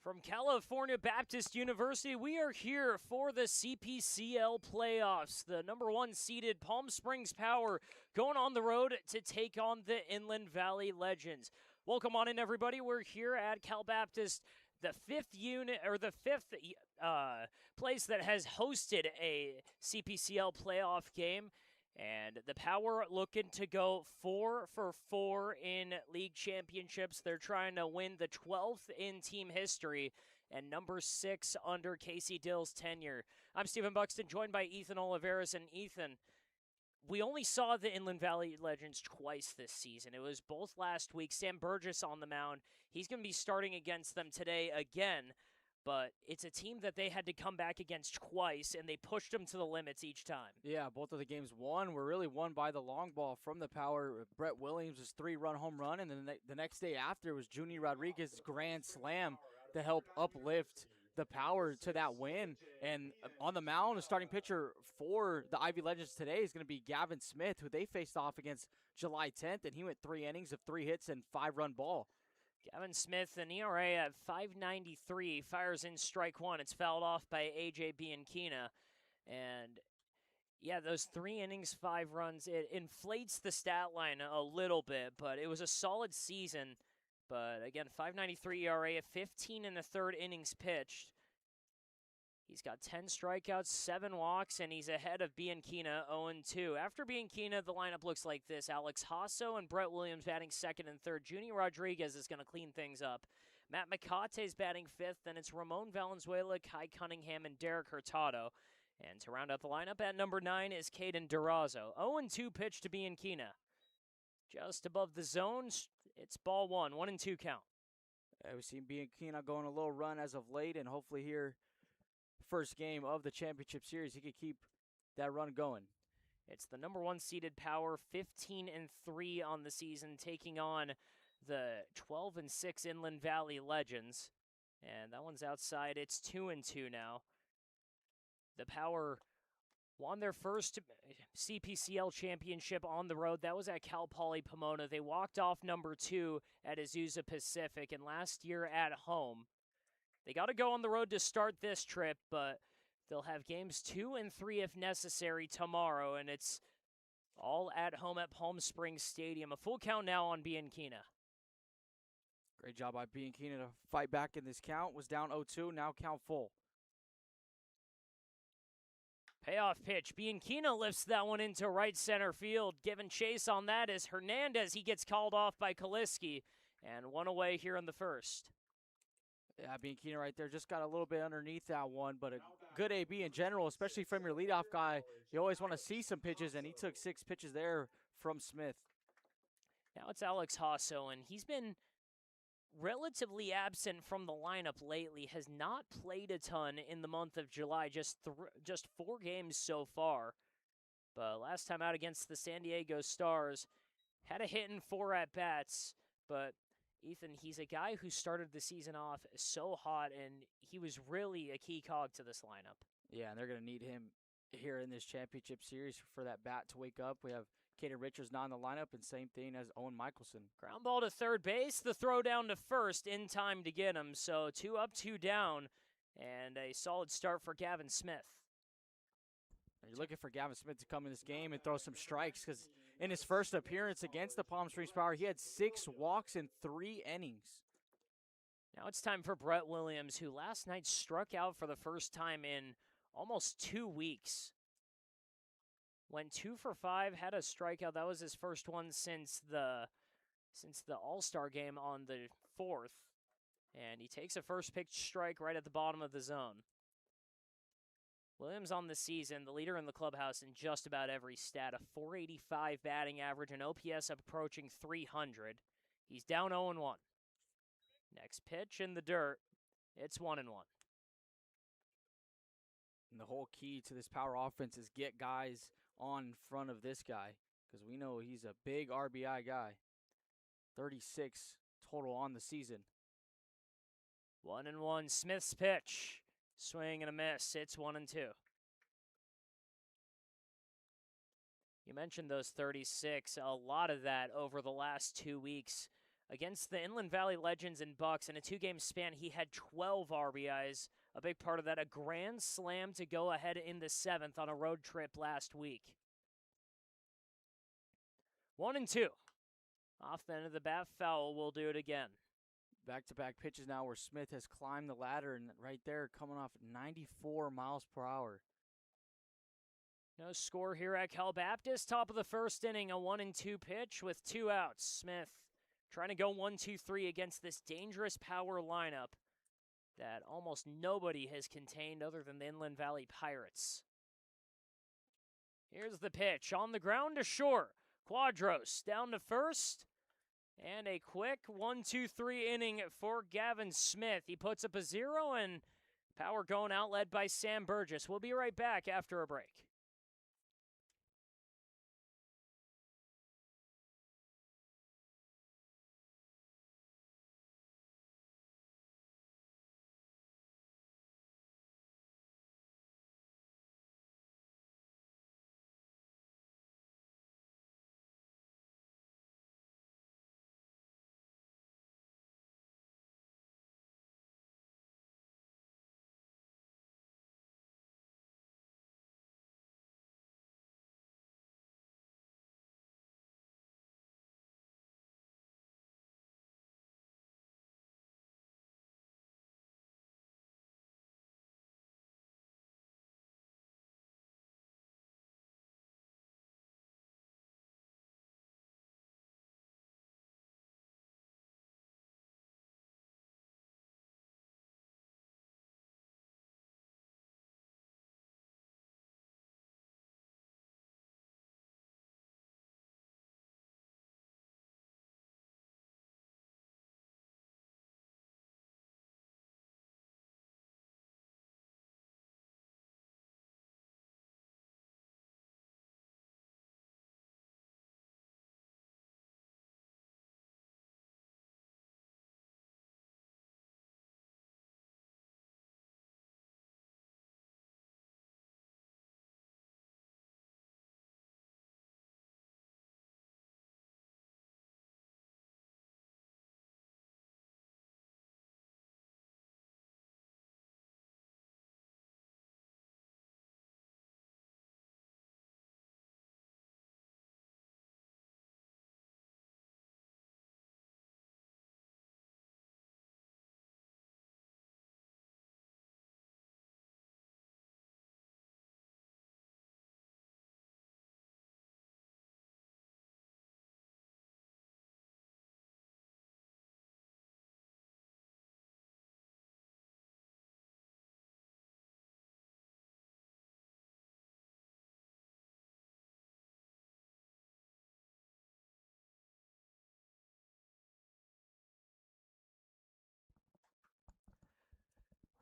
From California Baptist University, we are here for the CPCL playoffs. The number one seeded Palm Springs Power going on the road to take on the Inland Valley Legends. Welcome on in, everybody. We're here at Cal Baptist, the fifth unit or the fifth place that has hosted a CPCL playoff game. And the Power looking to go 4 for 4 in league championships. They're trying to win the 12th in team history and number 6 under Casey Dill's tenure. I'm Stephen Buxton, joined by Ethan Oliveris. And Ethan, we only saw the Inland Valley Legends twice this season. It was both last week. Sam Burgess on the mound. He's going to be starting against them today again. But it's a team that they had to come back against twice, and they pushed them to the limits each time. Yeah, both of the games were really won by the long ball from the Power. Brett Williams' 3-run home run, and then the next day after was Junior Rodriguez's grand slam to help uplift the Power to that win. And on the mound, the starting pitcher for the Ivy Legends today is going to be Gavin Smith, who they faced off against July 10th, and he went 3 innings of 3 hits and 5-run ball. Gavin Smith, an ERA at 5.93, fires in strike one. It's fouled off by A.J. Bianchina. And, yeah, those 3 innings, 5 runs, it inflates the stat line a little bit, but it was a solid season. But, again, 5.93 ERA, 15 in the third innings pitched. He's got 10 strikeouts, 7 walks, and he's ahead of Bianchina 0-2. After Bianchina, the lineup looks like this. Alex Hasso and Brett Williams batting second and third. Junior Rodriguez is going to clean things up. Matt McCate is batting fifth. Then it's Ramon Valenzuela, Kai Cunningham, and Derek Hurtado. And to round out the lineup at number 9 is Caden Durazo. 0-2 pitch to Bianchina. Just above the zone, it's ball 1, 1-2 count. We've seen Bianchina going a little run as of late, and hopefully here first game of the championship series, he could keep that run going. It's the number 1 seeded Power, 15-3 on the season, taking on the 12-6 Inland Valley Legends. And that one's outside. It's 2-2 now. The Power won their first CPCL championship on the road. That was at Cal Poly Pomona. They walked off number 2 at Azusa Pacific, and last year at home. They got to go on the road to start this trip, but they'll have games 2 and 3 if necessary tomorrow, and it's all at home at Palm Springs Stadium. A full count now on Bianchina. Great job by Bianchina to fight back in this count. Was down 0-2, now count full. Payoff pitch. Bianchina lifts that one into right center field. Giving chase on that is Hernandez. He gets called off by Kaliski, and one away here in the first. Yeah, Bianchina right there just got a little bit underneath that one, but a good AB in general, especially from your leadoff guy. You always want to see some pitches, and he took 6 pitches there from Smith. Now it's Alex Hasso, and he's been relatively absent from the lineup lately, has not played a ton in the month of July, just 4 games so far. But last time out against the San Diego Stars, had a hit in 4 at-bats, but Ethan, he's a guy who started the season off so hot, and he was really a key cog to this lineup. Yeah, and they're going to need him here in this championship series for that bat to wake up. We have Caden Richards not in the lineup, and same thing as Owen Michelson. Ground ball to third base, the throw down to first in time to get him. So 2 up, 2 down, and a solid start for Gavin Smith. You're looking for Gavin Smith to come in this game and throw some strikes, because in his first appearance against the Palm Springs Power, he had 6 walks in 3 innings. Now it's time for Brett Williams, who last night struck out for the first time in almost 2 weeks. Went 2 for 5, had a strikeout. That was his first one since the All-Star game on the 4th. And he takes a first pitch strike right at the bottom of the zone. Williams on the season, the leader in the clubhouse in just about every stat, a 485 batting average, an OPS approaching 300. He's down 0-1. Next pitch in the dirt, it's 1-1. And the whole key to this Power offense is get guys on in front of this guy, because we know he's a big RBI guy. 36 total on the season. 1-1, Smith's pitch. Swing and a miss. It's 1-2. You mentioned those 36. A lot of that over the last 2 weeks Against the Inland Valley Legends and Bucks in a 2-game span, he had 12 RBIs. A big part of that, a grand slam to go ahead in the 7th on a road trip last week. 1-2. Off the end of the bat, foul will do it again. Back-to-back pitches now where Smith has climbed the ladder, and right there coming off 94 miles per hour. No score here at Cal Baptist. Top of the first inning, a 1-2 pitch with 2 outs. Smith trying to go 1-2-3 against this dangerous power lineup that almost nobody has contained other than the Inland Valley Pirates. Here's the pitch on the ground to short. Quadros down to first. And a quick 1-2-3 inning for Gavin Smith. He puts up a 0 and power going out led by Sam Burgess. We'll be right back after a break.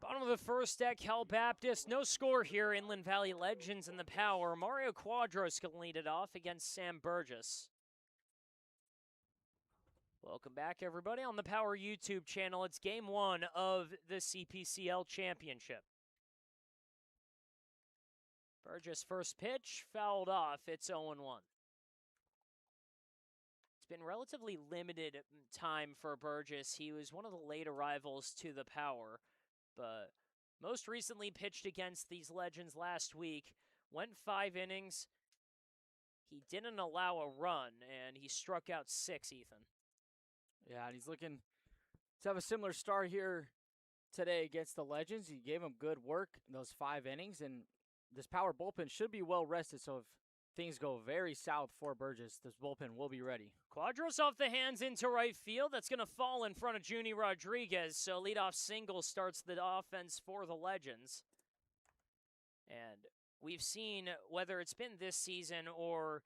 Bottom of the first at Cal Baptist. No score here. Inland Valley Legends in the power. Mario Quadros can lead it off against Sam Burgess. Welcome back, everybody, on the Power YouTube channel. It's game 1 of the CPCL Championship. Burgess' first pitch, fouled off. It's 0-1. It's been relatively limited time for Burgess. He was one of the late arrivals to the Power, but most recently pitched against these Legends last week. Went 5 innings. He didn't allow a run, and he struck out 6, Ethan. Yeah, and he's looking to have a similar start here today against the Legends. He gave him good work in those 5 innings, and this Power bullpen should be well rested, so if things go very south for Burgess, this bullpen will be ready. Quadros off the hands into right field. That's going to fall in front of Junie Rodriguez, so leadoff single starts the offense for the Legends. And we've seen, whether it's been this season or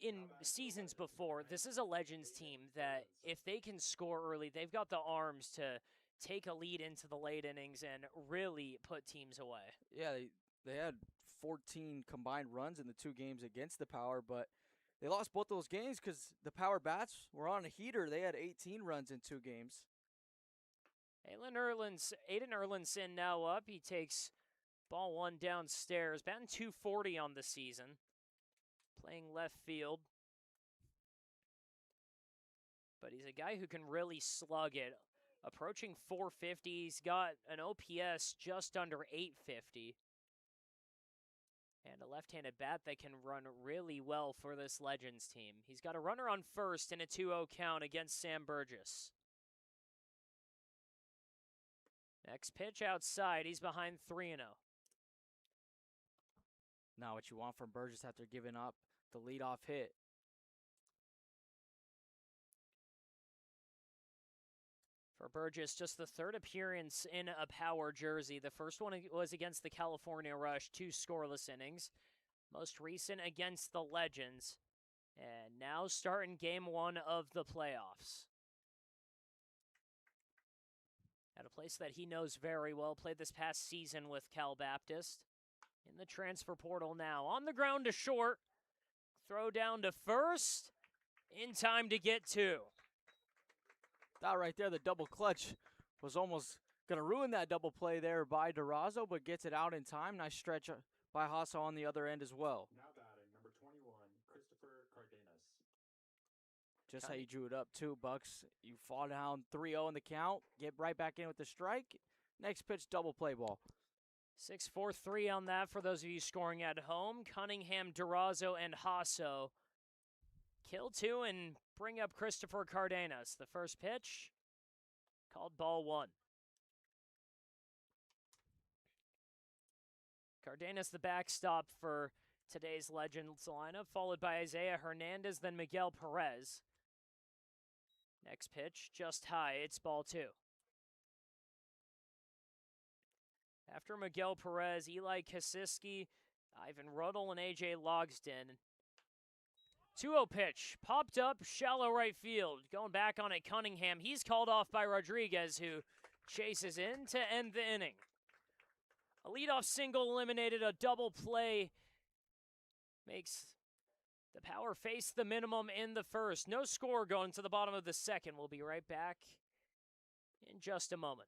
in seasons before, this is a Legends team that if they can score early, they've got the arms to take a lead into the late innings and really put teams away. Yeah, they had 14 combined runs in the 2 games against the Power, but they lost both those games because the Power bats were on a heater. They had 18 runs in 2 games. Aiden Erlinson now up. He takes ball 1 downstairs. Batting .240 on the season. Playing left field. but he's a guy who can really slug it. Approaching 450, he's got an OPS just under 850. And a left-handed bat that can run really well for this Legends team. He's got a runner on first in a 2-0 count against Sam Burgess. Next pitch outside, he's behind 3-0. Now what you want from Burgess after giving up the leadoff hit. For Burgess, just the third appearance in a power jersey. The first one was against the California Rush, 2 scoreless innings. Most recent against the Legends. And now starting game 1 of the playoffs. At a place that he knows very well. Played this past season with Cal Baptist. In the transfer portal now. On the ground to short. Throw down to first. In time to get 2. That right there, the double clutch was almost going to ruin that double play there by Durazo, but gets it out in time. Nice stretch by Hasso on the other end as well. Now batting, number 21, Christopher Cardenas. Just how you drew it up too, Bucks. You fall down 3-0 in the count, get right back in with the strike. Next pitch, double play ball. 6-4-3 on that for those of you scoring at home. Cunningham, Durazo, and Hasso. Kill 2 and bring up Christopher Cardenas. The first pitch, called ball 1. Cardenas the backstop for today's Legends lineup, followed by Isaiah Hernandez, then Miguel Perez. Next pitch, just high, it's ball 2. After Miguel Perez, Eli Kasiski, Ivan Ruddle, and AJ Logsden. 2-0 pitch, popped up, shallow right field. Going back on it, Cunningham. He's called off by Rodriguez, who chases in to end the inning. A leadoff single eliminated, a double play makes the Power face the minimum in the first. No score going to the bottom of the second. We'll be right back in just a moment.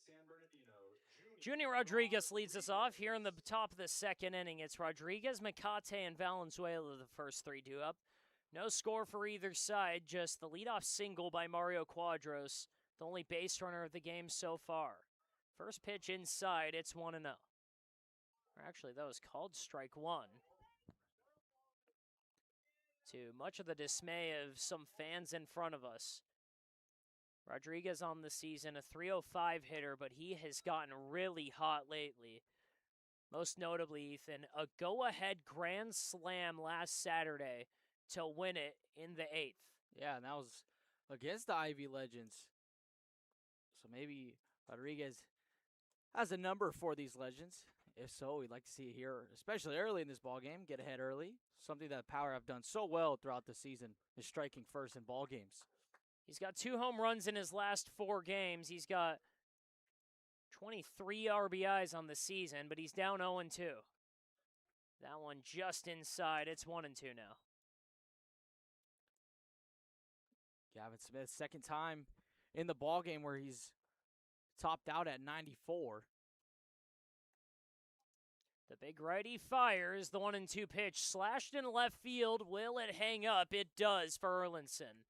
San Bernardino. Junior Rodriguez leads us off here in the top of the second inning. It's Rodriguez, Makate, and Valenzuela, the first 3 due up. No score for either side, just the leadoff single by Mario Quadros, the only base runner of the game so far. First pitch inside, it's 1-0. Or actually, that was called strike 1. To much of the dismay of some fans in front of us. Rodriguez on the season, a .305 hitter, but he has gotten really hot lately. Most notably, Ethan, a go-ahead grand slam last Saturday to win it in the 8th. Yeah, and that was against the Ivy Legends. So maybe Rodriguez has a number for these Legends. If so, we'd like to see it here, especially early in this ball game. Get ahead early. Something that Power have done so well throughout the season is striking first in ball games. He's got 2 home runs in his last 4 games. He's got 23 RBIs on the season, but he's down 0-2. That one just inside. It's 1-2 now. Gavin Smith, second time in the ball game where he's topped out at 94. The big righty fires. The 1-2 pitch slashed in left field. Will it hang up? It does for Erlinson.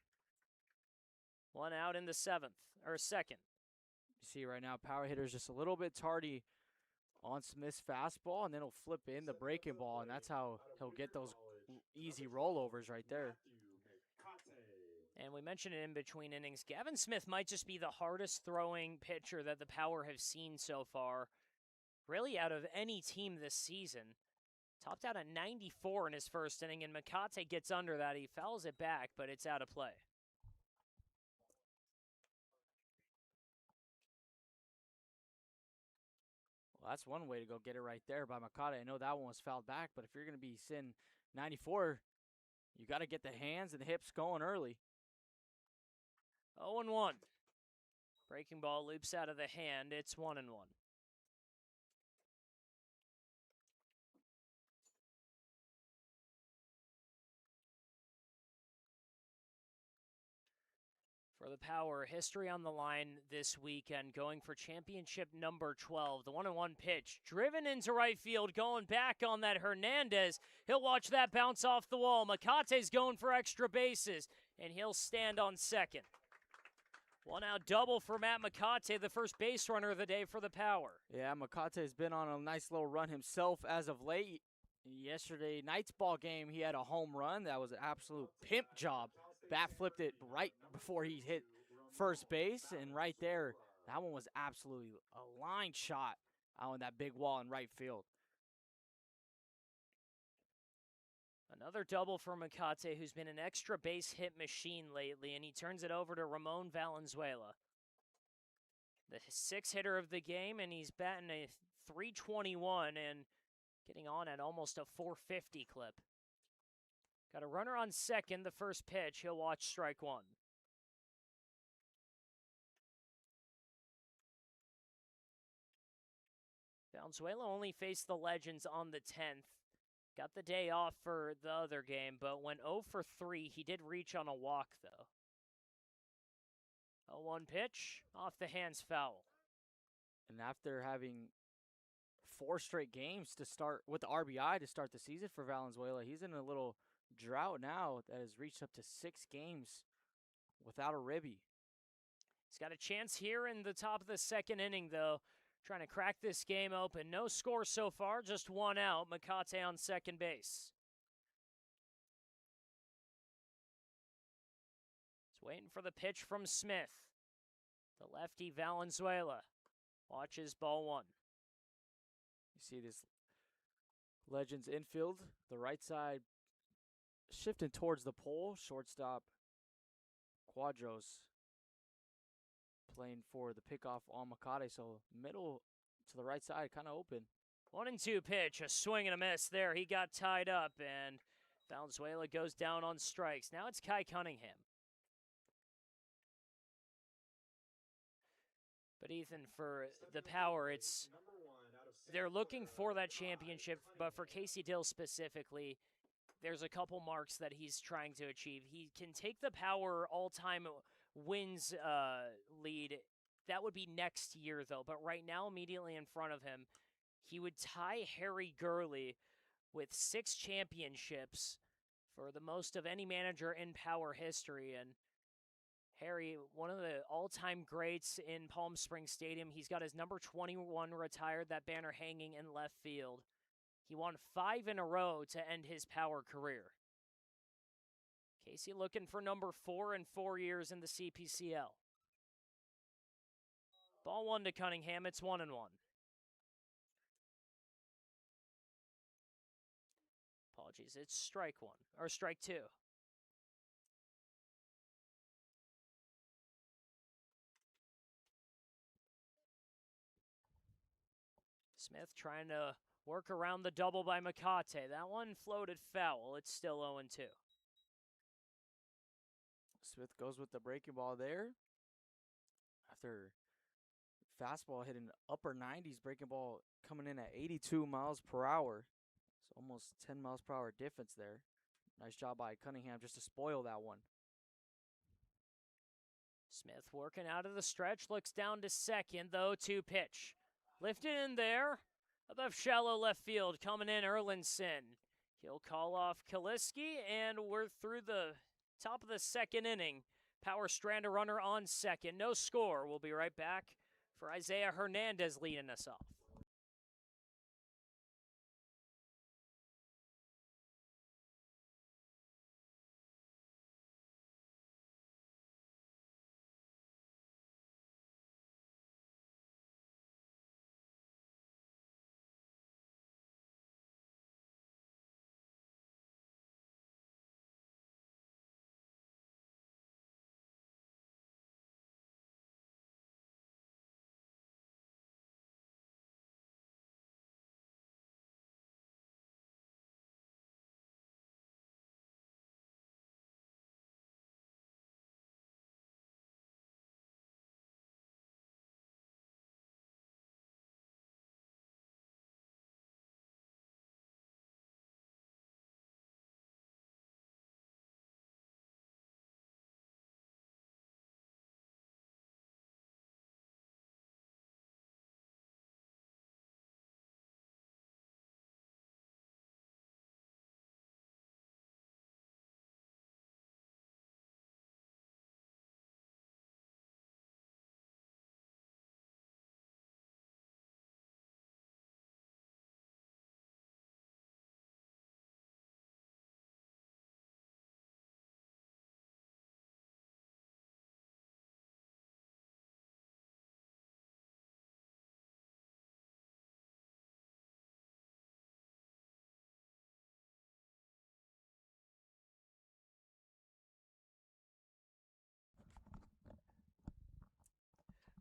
1 out in the 7th, or 2nd. You see right now, Power hitter's just a little bit tardy on Smith's fastball, and then he'll flip in the breaking ball, and that's how he'll get those easy rollovers right there. And we mentioned it in between innings. Gavin Smith might just be the hardest throwing pitcher that the Power have seen so far, really out of any team this season. Topped out at 94 in his first inning, and Makate gets under that. He fouls it back, but it's out of play. Well, that's one way to go get it right there by Makate. I know that one was fouled back, but if you're going to be sitting 94, you got to get the hands and the hips going early. 0-1. Breaking ball loops out of the hand. It's 1-1. For the Power, history on the line this weekend, going for championship number 12. The 1-1 pitch, driven into right field, going back on that Hernandez. He'll watch that bounce off the wall. Makate's going for extra bases, and he'll stand on second. 1 out double for Matt Makate, the first base runner of the day for the Power. Yeah, Makate's been on a nice little run himself as of late. Yesterday night's ball game, he had a home run. That was an absolute pimp job. Bat flipped it right before he hit first base, and right there, that one was absolutely a line shot out on that big wall in right field. Another double for Makate, who's been an extra base hit machine lately, and he turns it over to Ramon Valenzuela. The 6th hitter of the game, and he's batting a .321 and getting on at almost a .450 clip. Got a runner on second, the first pitch. He'll watch strike 1. Valenzuela only faced the Legends on the 10th. Got the day off for the other game, but went 0 for 3. He did reach on a walk, though. 0-1 pitch, off the hands, foul. And after having 4 straight games to start with the RBI to start the season for Valenzuela, he's in a little drought now that has reached up to 6 games without a ribby. He's got a chance here in the top of the 2nd inning, though. Trying to crack this game open. No score so far, just 1 out. Makate on second base. He's waiting for the pitch from Smith. The lefty Valenzuela watches ball 1. You see this Legends infield, the right side shifting towards the pole. Shortstop Quadros playing for the pickoff on Makate, so middle to the right side kind of open. 1-2 pitch, a swing and a miss there. He got tied up, and Valenzuela goes down on strikes. Now it's Kai Cunningham. But Ethan, for the Power, they're looking for that championship, but for Casey Dill specifically, there's a couple marks that he's trying to achieve. He can take the Power all-time wins lead. That would be next year, though. But right now, immediately in front of him, he would tie Harry Gurley with 6 championships for the most of any manager in Power history. And Harry, one of the all-time greats in Palm Springs Stadium. He's got his number 21 retired, that banner hanging in left field. He won 5 in a row to end his Power career. Casey looking for number 4 in 4 years in the CPCL. Ball 1 to Cunningham. It's 1-1. Apologies. It's strike 1 or strike 2. Smith trying to work around the double by Makate. That one floated foul. It's still 0-2. Smith goes with the breaking ball there. After fastball hitting upper 90s, breaking ball coming in at 82 miles per hour. It's almost 10 miles per hour difference there. Nice job by Cunningham just to spoil that one. Smith working out of the stretch, looks down to second, though, 2 pitch. Lifted in there, above shallow left field, coming in Erlinson. He'll call off Kaliski, and we're through the top of the second inning. Power strand a runner on second, no score. We'll be right back for Isaiah Hernandez leading us off.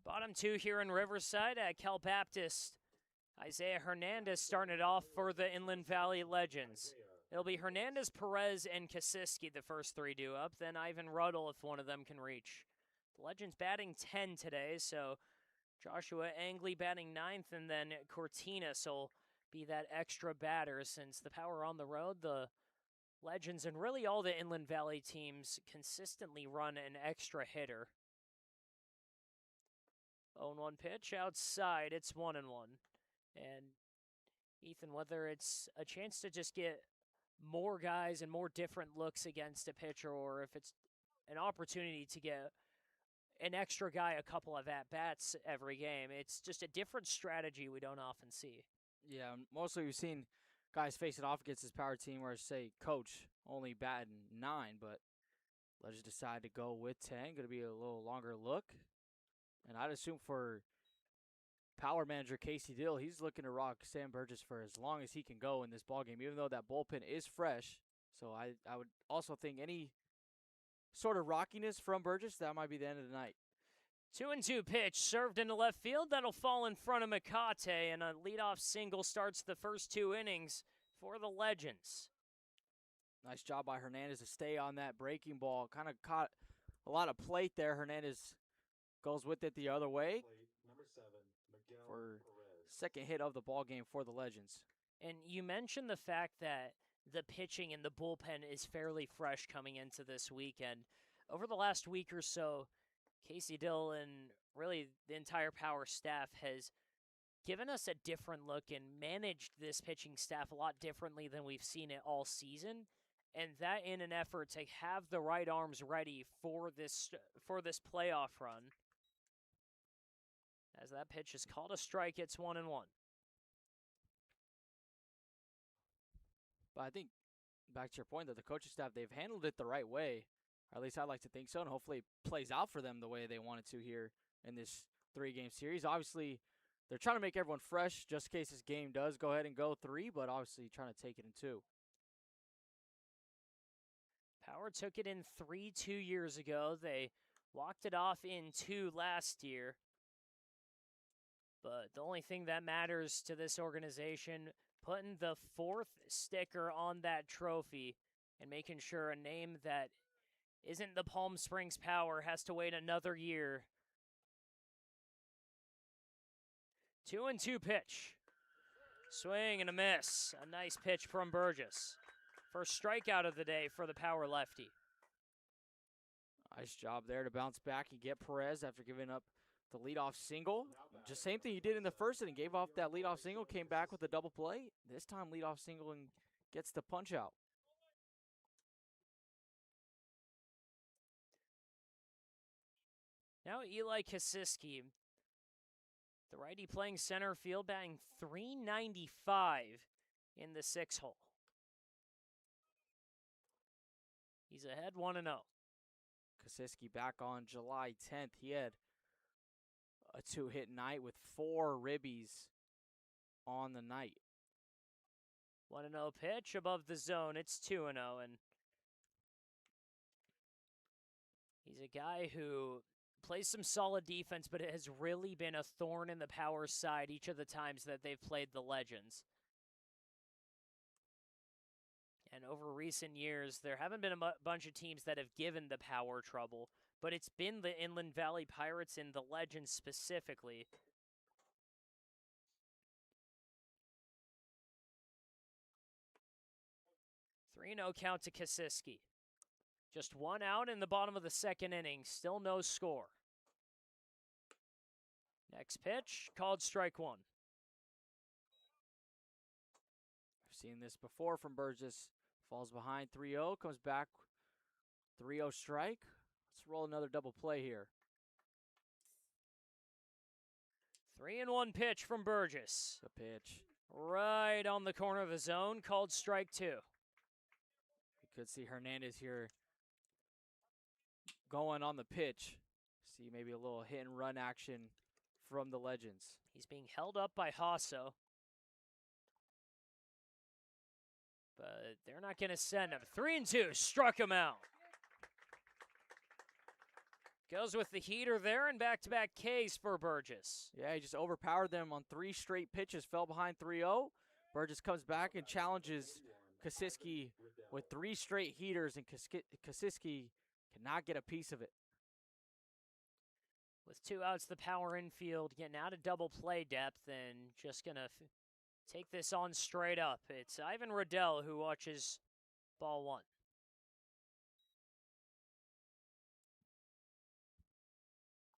Bottom 2 here in Riverside at Cal Baptist. Isaiah Hernandez starting it off for the Inland Valley Legends. It'll be Hernandez, Perez, and Kasiski, the first 3 due up. Then Ivan Ruddle if one of them can reach. The Legends batting 10 today, so Joshua Angley batting 9th, and then Cortinas will be that extra batter since the Power on the road. The Legends and really all the Inland Valley teams consistently run an extra hitter. 0-1 pitch outside. It's 1-1. And Ethan, whether it's a chance to just get more guys and more different looks against a pitcher, or if it's an opportunity to get an extra guy a couple of at-bats every game, it's just a different strategy we don't often see. Yeah, mostly we've seen guys face it off against this Power team where, say, Coach only batting 9, but let's just decide to go with 10. Going to be a little longer look. And I'd assume for Power manager Casey Dill, he's looking to rock Sam Burgess for as long as he can go in this ballgame, even though that bullpen is fresh. So I would also think any sort of rockiness from Burgess, that might be the end of the night. 2-2 pitch served into left field. That'll fall in front of Makate, and a leadoff single starts the first 2 innings for the Legends. Nice job by Hernandez to stay on that breaking ball. Kind of caught a lot of plate there. Hernandez goes with it the other way. Number 7, Miguel For Perez. second hit of the ball game for the Legends. And you mentioned the fact that the pitching in the bullpen is fairly fresh coming into this weekend. Over the last week or so, Casey Dill and really the entire Power staff has given us a different look and managed this pitching staff a lot differently than we've seen it all season. And that in an effort to have the right arms ready for this playoff run. As that pitch is called a strike, it's 1-1. But I think, back to your point, that the coaching staff, they've handled it the right way. Or at least I'd like to think so, and hopefully it plays out for them the way they wanted to here in this 3-game series. Obviously, they're trying to make everyone fresh just in case this game does go ahead and go 3, but obviously trying to take it in 2. Power took it in 3 2 years ago. They walked it off in 2 last year. But the only thing that matters to this organization, putting the 4th sticker on that trophy and making sure a name that isn't the Palm Springs Power has to wait another year. 2-2 pitch. Swing and a miss. A nice pitch from Burgess. First strikeout of the day for the Power lefty. Nice job there to bounce back and get Perez after giving up the leadoff single. Just same thing he did in the first inning. Gave off that leadoff single, came back with a double play. This time leadoff single and gets the punch out. Now Eli Kosiski, the righty playing center field, batting .395 in the 6-hole. He's ahead 1-0. Kosiski back on July 10th. He had a 2-hit night with 4 ribbies on the night. 1-0 pitch above the zone. It's 2-0, and he's a guy who plays some solid defense, but it has really been a thorn in the Power side each of the times that they've played the Legends. And over recent years, there haven't been a bunch of teams that have given the Power trouble, but it's been the Inland Valley Pirates and the Legends specifically. Three-0 count to Kosiski. Just 1 out in the bottom of the 2nd inning. Still no score. Next pitch, called strike 1. I've seen this before from Burgess. Falls behind 3-0, comes back 3-0 strike. Let's roll another double play here. 3-1 pitch from Burgess. The pitch. Right on the corner of the zone, called strike 2. You could see Hernandez here going on the pitch. See maybe a little hit and run action from the Legends. He's being held up by Hasso. But they're not going to send him. 3-2, struck him out. Goes with the heater there and back-to-back Ks for Burgess. Yeah, he just overpowered them on 3 straight pitches, fell behind 3-0. Burgess comes back and challenges Kosiski with 3 straight heaters, and Kosiski cannot get a piece of it. With 2 outs, the Power infield getting out of double play depth and just going to take this on straight up. It's Ivan Riddell who watches ball 1.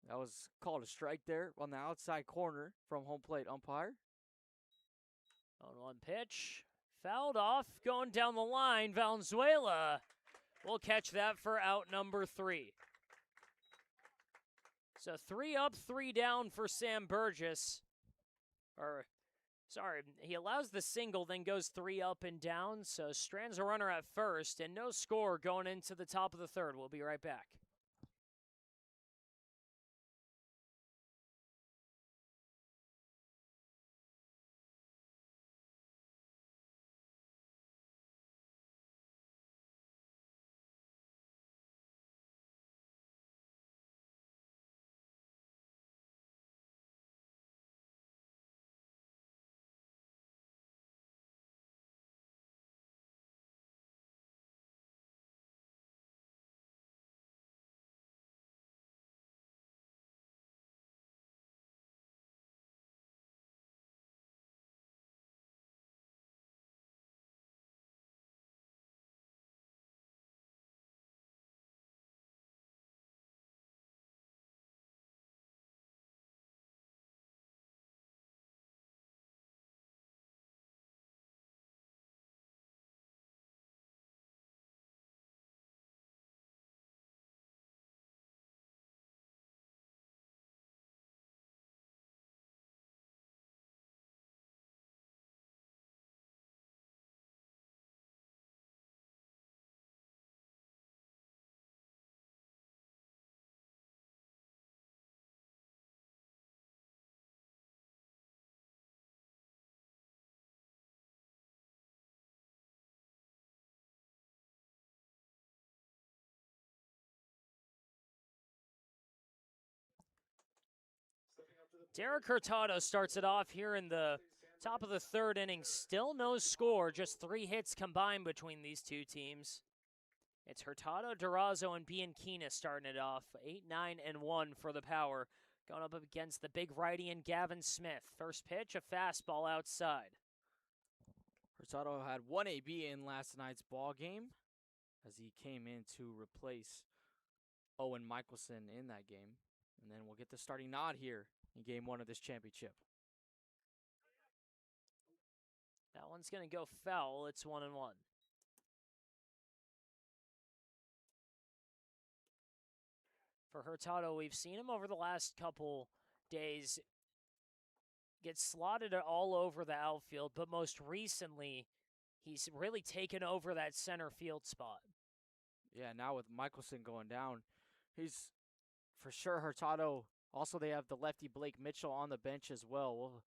That was called a strike there on the outside corner from home plate umpire. 0-1 pitch. Fouled off, going down the line. Valenzuela will catch that for out number 3. So 3 up, 3 down for Sam Burgess. He allows the single, then goes 3 up and down. So strands a runner at first, and no score going into the top of the 3rd. We'll be right back. Derek Hurtado starts it off here in the top of the third inning. Still no score, just 3 hits combined between these two teams. It's Hurtado, Durazo, and Bianchina starting it off. 8, 9, and 1 for the Power. Going up against the big righty and Gavin Smith. First pitch, a fastball outside. Hurtado had one AB in last night's ball game as he came in to replace Owen Michelson in that game. And then we'll get the starting nod here in game 1 of this championship. That one's going to go foul. It's 1-1. For Hurtado, we've seen him over the last couple days get slotted all over the outfield, but most recently, he's really taken over that center field spot. Yeah, now with Michelson going down, he's for sure Hurtado. Also, they have the lefty Blake Mitchell on the bench as well. We'll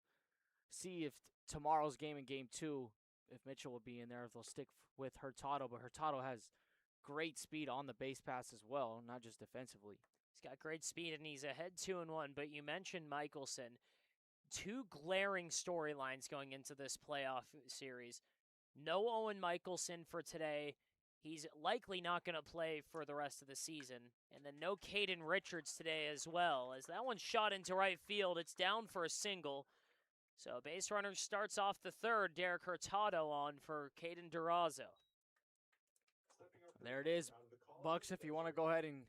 see if tomorrow's game in game 2, if Mitchell will be in there, if they'll stick with Hurtado. But Hurtado has great speed on the base pass as well, not just defensively. He's got great speed, and he's ahead 2-1. But you mentioned Michelson. 2 glaring storylines going into this playoff series. No Owen Michelson for today. He's likely not going to play for the rest of the season. And then no Caden Richards today as well. As that one's shot into right field, it's down for a single. So base runner starts off the third. Derek Hurtado on for Caden Durazo. There it is, Bucks, if you want to go ahead and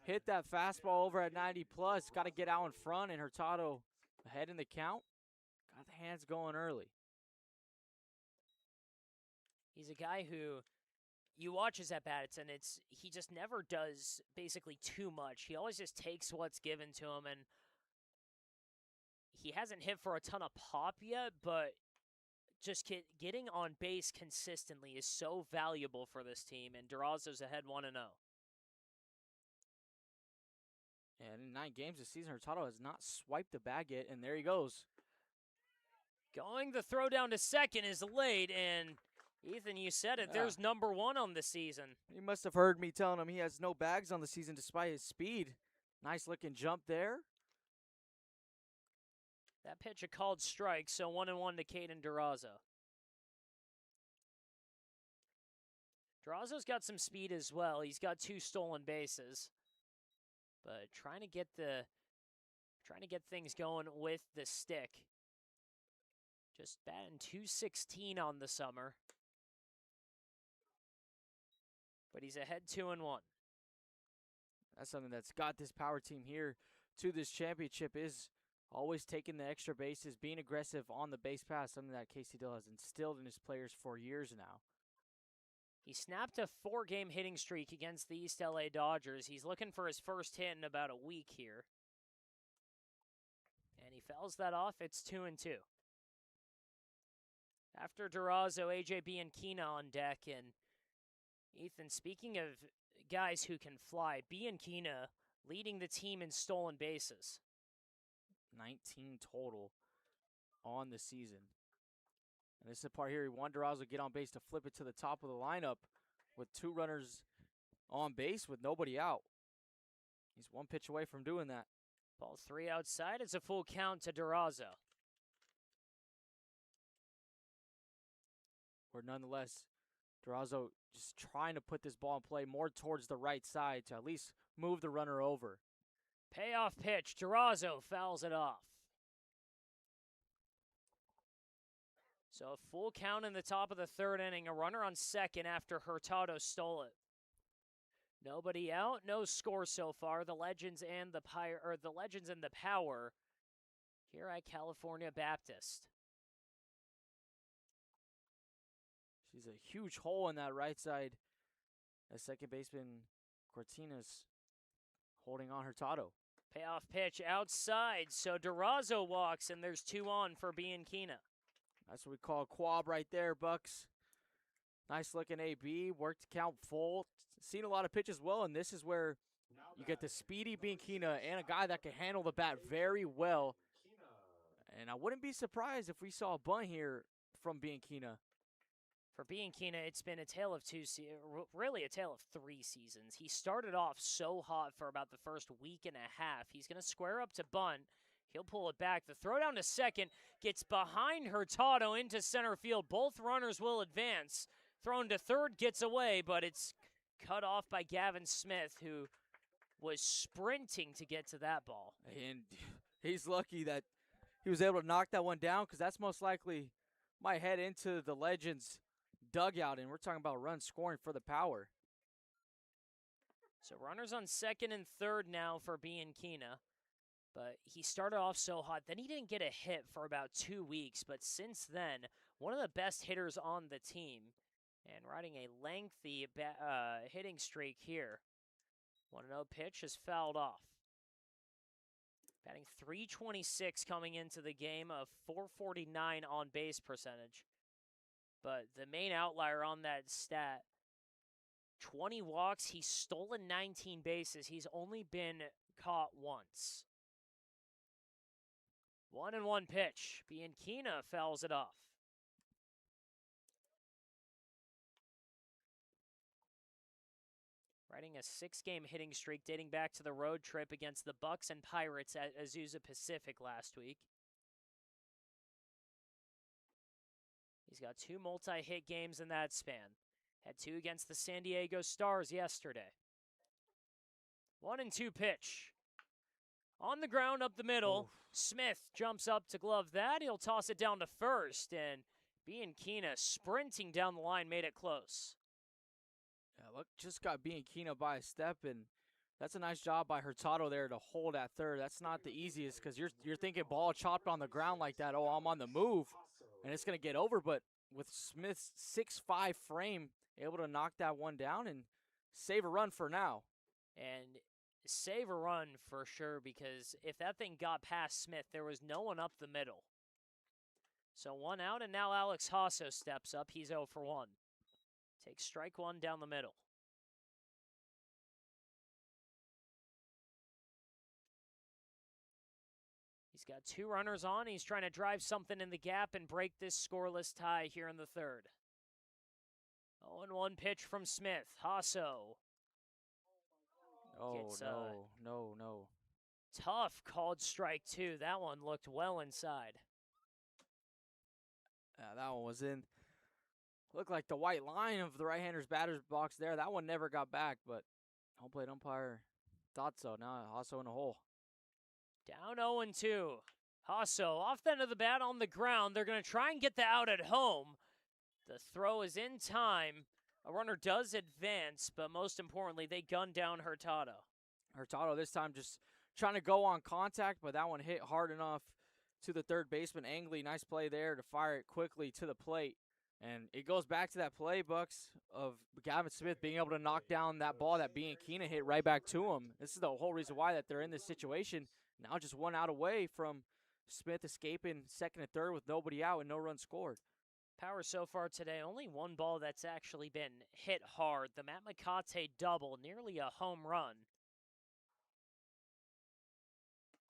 hit that fastball over at 90 plus. Got to get out in front, and Hurtado ahead in the count. Got the hands going early. He's a guy who you watch his at-bats, and he just never does basically too much. He always just takes what's given to him, and he hasn't hit for a ton of pop yet, but just getting on base consistently is so valuable for this team, and Durazo's ahead 1-0. And in 9 games this season, Hurtado has not swiped the bag yet, and there he goes. Going the throw down to second is late, and Ethan, you said it. Yeah. There's number 1 on the season. He must have heard me telling him he has no bags on the season despite his speed. Nice looking jump there. That pitch a called strike, so 1-1 to Caden Durazo. Durazo's got some speed as well. He's got 2 stolen bases. But trying to get things going with the stick. Just batting .216 on the summer. But he's ahead 2-1. That's something that's got this power team here to this championship, is always taking the extra bases, being aggressive on the base pass, something that Casey Dill has instilled in his players for years now. He snapped a 4-game hitting streak against the East LA Dodgers. He's looking for his first hit in about a week here. And he fouls that off. It's 2-2. After Durazo, AJ Bianchina on deck. And Ethan, speaking of guys who can fly, Bianchina leading the team in stolen bases. 19 total on the season. And this is the part here, he wanted Durazo to get on base to flip it to the top of the lineup with 2 runners on base with nobody out. He's 1 pitch away from doing that. Ball 3 outside. It's a full count to Durazo. Or nonetheless, Durazo just trying to put this ball in play more towards the right side to at least move the runner over. Payoff pitch. Durazo fouls it off. So a full count in the top of the third inning. A runner on second after Hurtado stole it. Nobody out. No score so far. The Legends and the Power here at California Baptist. She's a huge hole in that right side as second baseman Cortinas holding on Hurtado. Payoff pitch outside. So Durazo walks, and there's 2 on for Bianchina. That's what we call a quab right there, Bucks. Nice looking AB, worked to count full. Seen a lot of pitches well, and this is where you get the speedy Bianchina and a guy that can handle the bat very well. And I wouldn't be surprised if we saw a bunt here from Bianchina. For Bianchina, it's been a tale of really a tale of 3 seasons. He started off so hot for about the first week and a half. He's going to square up to bunt, He'll pull it back. The throw down to second gets behind Hurtado into center field. Both runners will advance. Thrown to third, gets away, but it's cut off by Gavin Smith, who was sprinting to get to that ball. And he's lucky that he was able to knock that one down, because that's most likely might head into the Legends dugout, and we're talking about run scoring for the Power. So runners on second and third now for Bianchina. But he started off so hot. Then he didn't get a hit for about 2 weeks. But since then, one of the best hitters on the team. And riding a lengthy hitting streak here. 1-0 pitch is fouled off. Batting .326 coming into the game, of .449 on base percentage. But the main outlier on that stat, 20 walks, he's stolen 19 bases. He's only been caught once. 1-1 pitch. Bianchina fouls it off. Riding a 6-game hitting streak dating back to the road trip against the Bucks and Pirates at Azusa Pacific last week. He's got 2 multi-hit games in that span. Had 2 against the San Diego Stars yesterday. 1-2 pitch. On the ground up the middle. Oof. Smith jumps up to glove that. He'll toss it down to first, and Bianchina sprinting down the line made it close. Yeah, look, just got Bianchina by a step, and that's a nice job by Hurtado there to hold at third. That's not the easiest, because you're thinking ball chopped on the ground like that. Oh, I'm on the move, and it's going to get over. But with Smith's 6'5" frame, able to knock that one down and save a run for now. And save a run for sure, because if that thing got past Smith, there was no one up the middle. So 1 out, and now Alex Hasso steps up. He's 0 for 1. Takes strike 1 down the middle. He's got 2 runners on. He's trying to drive something in the gap and break this scoreless tie here in the third. 0-1 pitch from Smith. Hasso. Oh, Gets, no. Tough called strike 2. That one looked well inside. Yeah, that one was in. Looked like the white line of the right-hander's batter's box there. That one never got back, but home plate umpire thought so. Now Hasso in the hole. Down 0-2. Hasso off the end of the bat on the ground. They're going to try and get the out at home. The throw is in time. A runner does advance, but most importantly, they gun down Hurtado. Hurtado this time just trying to go on contact, but that one hit hard enough to the third baseman. Angley, nice play there to fire it quickly to the plate. And it goes back to that play, Bucks, of Gavin Smith being able to knock down that ball that Bianchina hit right back to him. This is the whole reason why that they're in this situation. Now just 1 out away from Smith escaping second and third with nobody out and no run scored. Power so far today, only 1 ball that's actually been hit hard. The Matt McCate double, nearly a home run.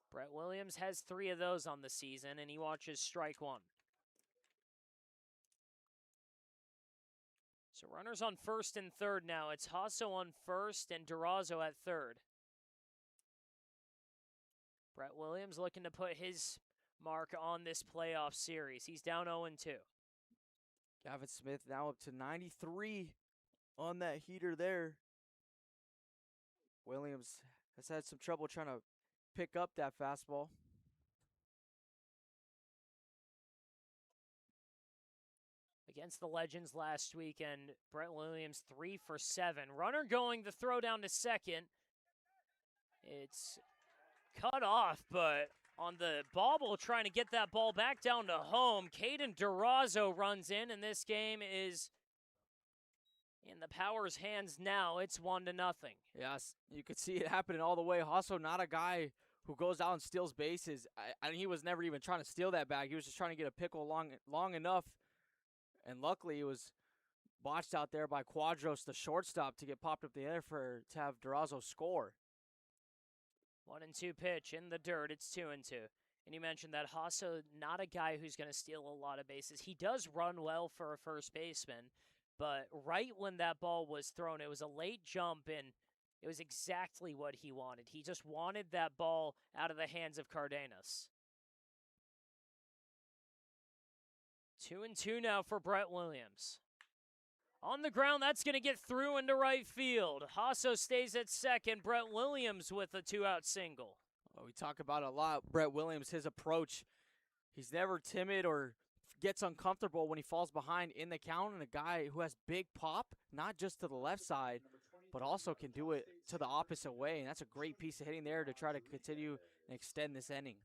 Brett Williams has 3 of those on the season, and he watches strike 1. So runners on first and third now. It's Hasso on first and Durazo at third. Brett Williams looking to put his mark on this playoff series. He's down 0-2. Gavin Smith now up to 93 on that heater there. Williams has had some trouble trying to pick up that fastball. Against the Legends last weekend, Brett Williams 3 for 7. Runner going the throw down to second. It's cut off, but on the bobble trying to get that ball back down to home. Caden Durazo runs in, and this game is in the Power's hands now. It's 1-0. Yes, you could see it happening all the way. Hasso, not a guy who goes out and steals bases. I he was never even trying to steal that bag. He was just trying to get a pickle long enough. And luckily, it was botched out there by Quadros, the shortstop, to get popped up the air to have Durazo score. 1-2 pitch in the dirt. It's 2-2. And you mentioned that Hasso, not a guy who's going to steal a lot of bases. He does run well for a first baseman, but right when that ball was thrown, it was a late jump, and It was exactly what he wanted. He just wanted that ball out of the hands of Cardenas. 2-2 now for Brett Williams. On the ground, that's going to get through into right field. Hasso stays at second. Brett Williams with a 2-out single. Well, we talk about it a lot. Brett Williams, his approach, he's never timid or gets uncomfortable when he falls behind in the count, and a guy who has big pop, not just to the left side, but also can do it to the opposite way, and that's a great piece of hitting there to try to continue and extend this inning.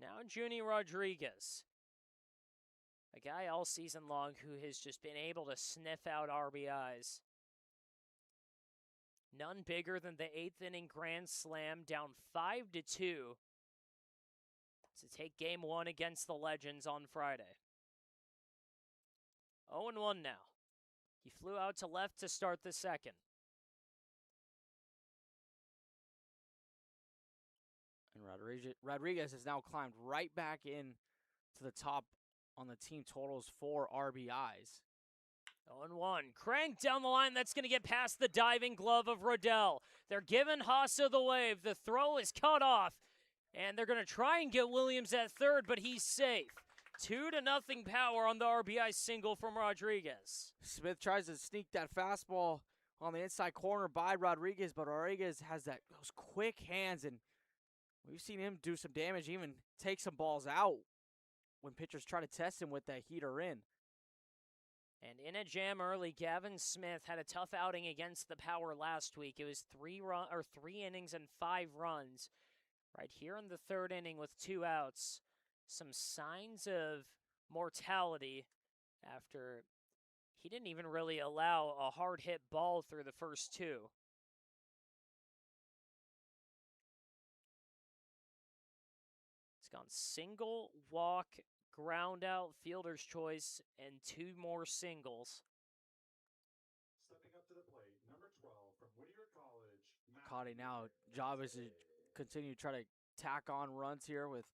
Now Junie Rodriguez, a guy all season long who has just been able to sniff out RBIs. None bigger than the 8th inning grand slam, down 5-2 to take game 1 against the Legends on Friday. 0-1 now. He flew out to left to start the second. And Rodriguez has now climbed right back in to the top on the team totals for RBIs. 0-1. Crank down the line. That's going to get past the diving glove of Rodell. They're giving Hasso the wave. The throw is cut off. And they're going to try and get Williams at third, but he's safe. 2-0 Power on the RBI single from Rodriguez. Smith tries to sneak that fastball on the inside corner by Rodriguez, but Rodriguez has those quick hands, and we've seen him do some damage, even take some balls out when pitchers try to test him with that heater in. And in a jam early, Gavin Smith had a tough outing against the Power last week. It was 3 innings and 5 runs. Right here in the 3rd inning with 2 outs. Some signs of mortality after he didn't even really allow a hard hit ball through the first 2. It's gone single, walk, ground out, fielder's choice, and 2 more singles. Stepping up to the plate, number 12 from Whittier College. Cotty now, job is to continue to try to tack on runs here with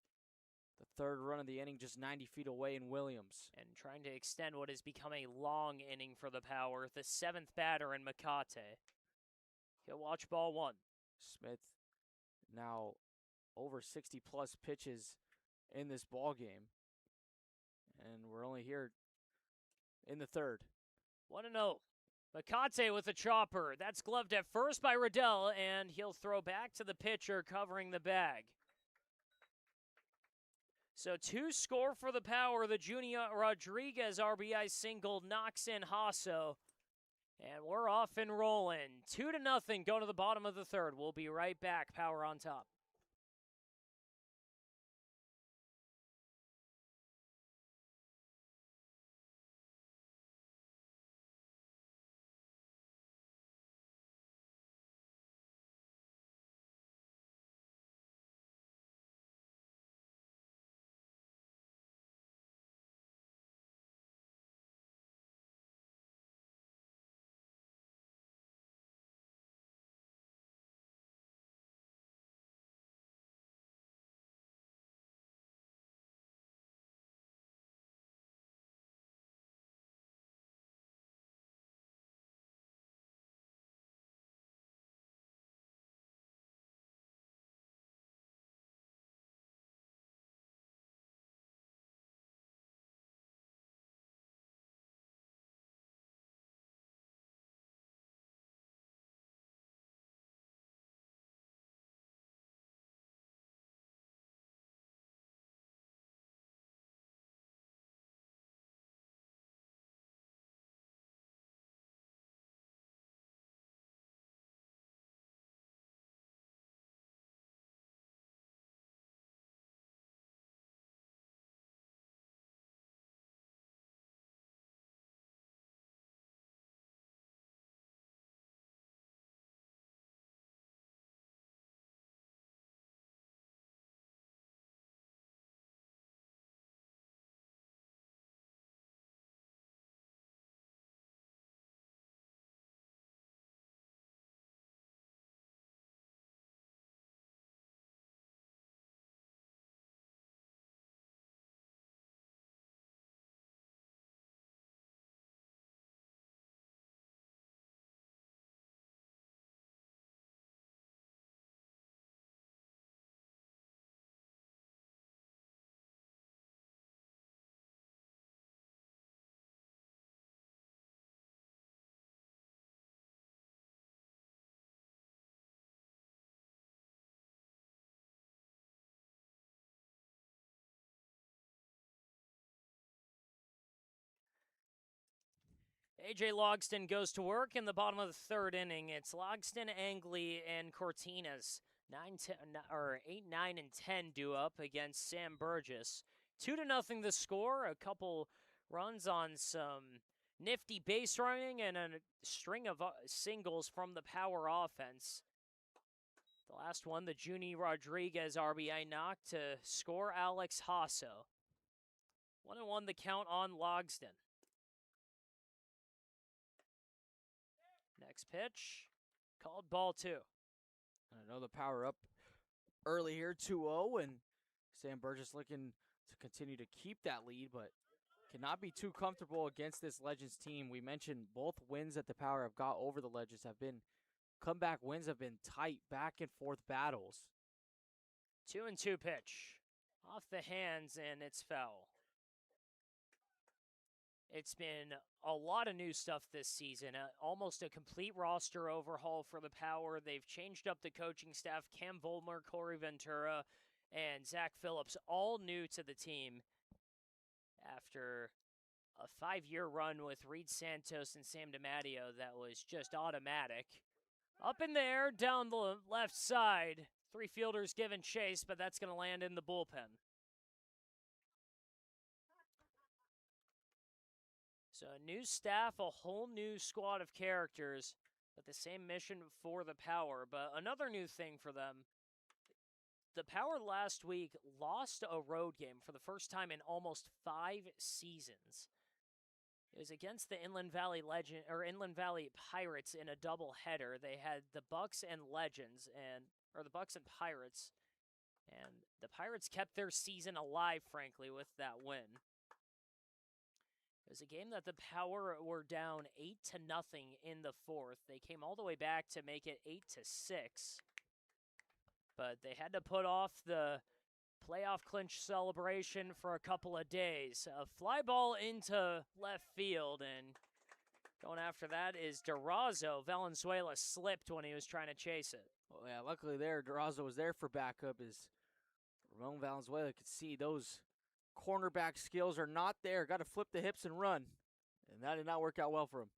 the 3rd run of the inning just 90 feet away in Williams. And trying to extend what has become a long inning for the Power, the 7th batter in Makate. He'll watch ball 1. Smith now over 60-plus pitches in this ball game. And we're only here in the 3rd. 1-0. Makate with a chopper. That's gloved at first by Rodell, and he'll throw back to the pitcher covering the bag. So 2 score for the Power. The Junie Rodriguez RBI single knocks in Hasso. And we're off and rolling. 2-0 going to the bottom of the 3rd. We'll be right back. Power on top. AJ Logston goes to work in the bottom of the third inning. It's Logston, Angley, and Cortinas. 8, 9, and 10 due up against Sam Burgess. 2-0 the score. A couple runs on some nifty base running and a string of singles from the power offense. The last one, the Junie Rodriguez RBI knock to score Alex Hasso. 1-1 the count on Logston. Next pitch, called ball 2. I know the power up early here, 2-0, and Sam Burgess looking to continue to keep that lead, but cannot be too comfortable against this Legends team. We mentioned both wins that the Power have got over the Legends have been comeback wins, have been tight back and forth battles. 2-2 pitch, off the hands, and it's foul. It's been a lot of new stuff this season, almost a complete roster overhaul for the Power. They've changed up the coaching staff. Cam Vollmer, Corey Ventura, and Zach Phillips, all new to the team after a 5-year run with Reed Santos and Sam DiMatteo that was just automatic. Up in the air, down the left side. 3 fielders giving chase, but that's going to land in the bullpen. So a new staff, a whole new squad of characters, but the same mission for the Power. But another new thing for them, the Power last week lost a road game for the first time in almost 5 seasons. It was against the Inland Valley Inland Valley Pirates in a doubleheader. They had the Bucks and Legends, or the Bucks and Pirates, and the Pirates kept their season alive, frankly, with that win. It was a game that the Power were down 8-0 in the 4th. They came all the way back to make it 8-6. But they had to put off the playoff clinch celebration for a couple of days. A fly ball into left field, and going after that is Durazo. Valenzuela slipped when he was trying to chase it. Well, yeah, luckily there, Durazo was there for backup as Ramon Valenzuela could see those cornerback skills are not there. Got to flip the hips and run. And that did not work out well for him.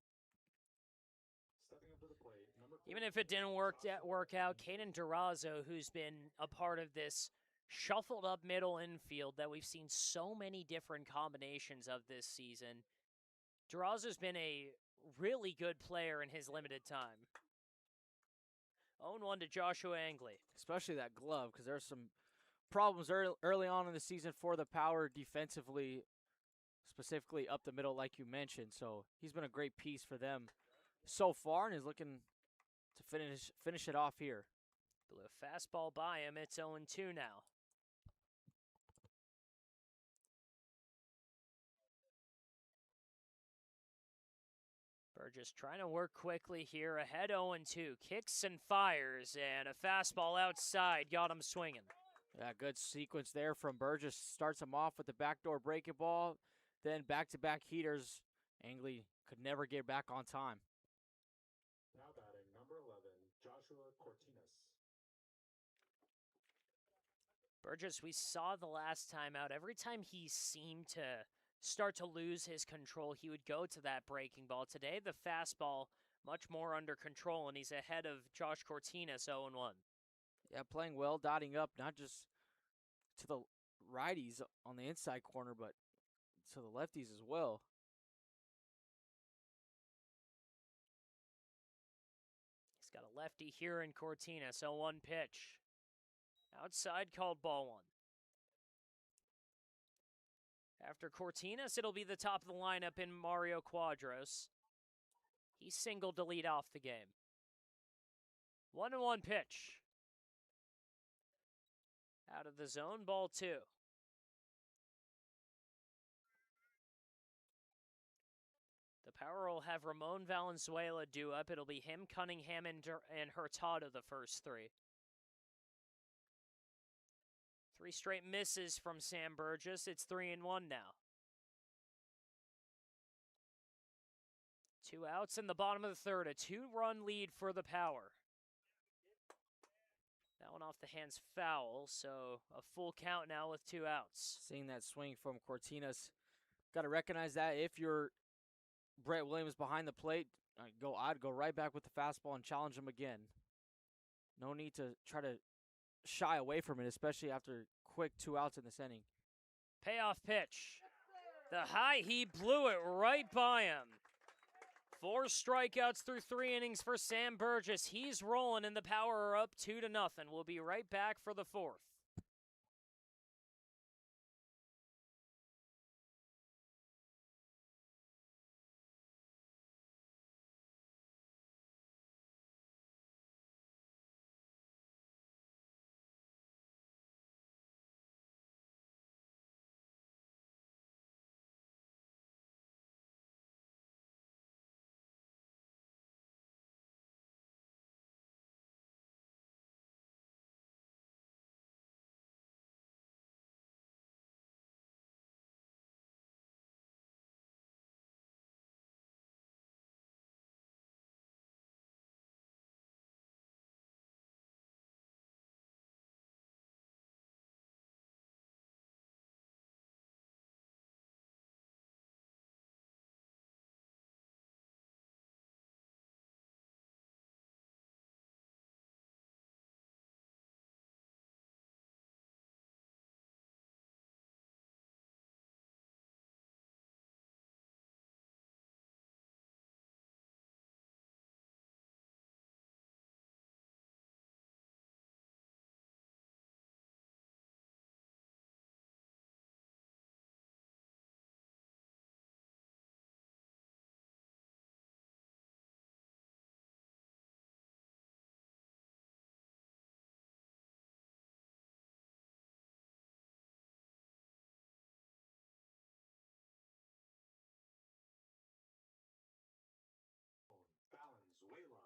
Stepping up to the plate, number Even if it didn't work out, Caden Durazo, who's been a part of this shuffled up middle infield that we've seen so many different combinations of this season, Durazo's been a really good player in his limited time. 0-1 to Joshua Angley. Especially that glove, because there's some problems early on in the season for the Power defensively, specifically up the middle like you mentioned. So he's been a great piece for them so far and is looking to finish it off here. Blew a fastball by him. It's 0-2 now. Burgess trying to work quickly here. Ahead 0-2. Kicks and fires, and a fastball outside got him swinging. Yeah, good sequence there from Burgess. Starts him off with the backdoor breaking ball, then back-to-back heaters. Angley could never get back on time. now batting number 11, Joshua Cortinas. Burgess, we saw the last time out, every time he seemed to start to lose his control, he would go to that breaking ball. Today, the fastball much more under control, and he's ahead of Josh Cortinas, 0-1. Yeah, playing well, dotting up, not just to the righties on the inside corner, but to the lefties as well. He's got a lefty here in Cortinas, 0-1 pitch. Outside, called ball 1. After Cortinas, it'll be the top of the lineup in Mario Quadros. He singled to lead off the game. 1-1 pitch. Out of the zone, ball 2. The Power will have Ramon Valenzuela due up. It'll be him, Cunningham, and Hurtado the first 3. 3 straight misses from Sam Burgess. It's 3-1 now. 2 outs in the bottom of the third. A 2-run lead for the Power. That one off the hands foul, so a full count now with 2 outs. Seeing that swing from Cortinas, got to recognize that if you're Brett Williams behind the plate, I'd go right back with the fastball and challenge him again. No need to try to shy away from it, especially after quick 2 outs in this inning. Payoff pitch. The high, he blew it right by him. 4 strikeouts through 3 innings for Sam Burgess. He's rolling, and the Power are up 2-0. We'll be right back for the 4th. Valenzuela.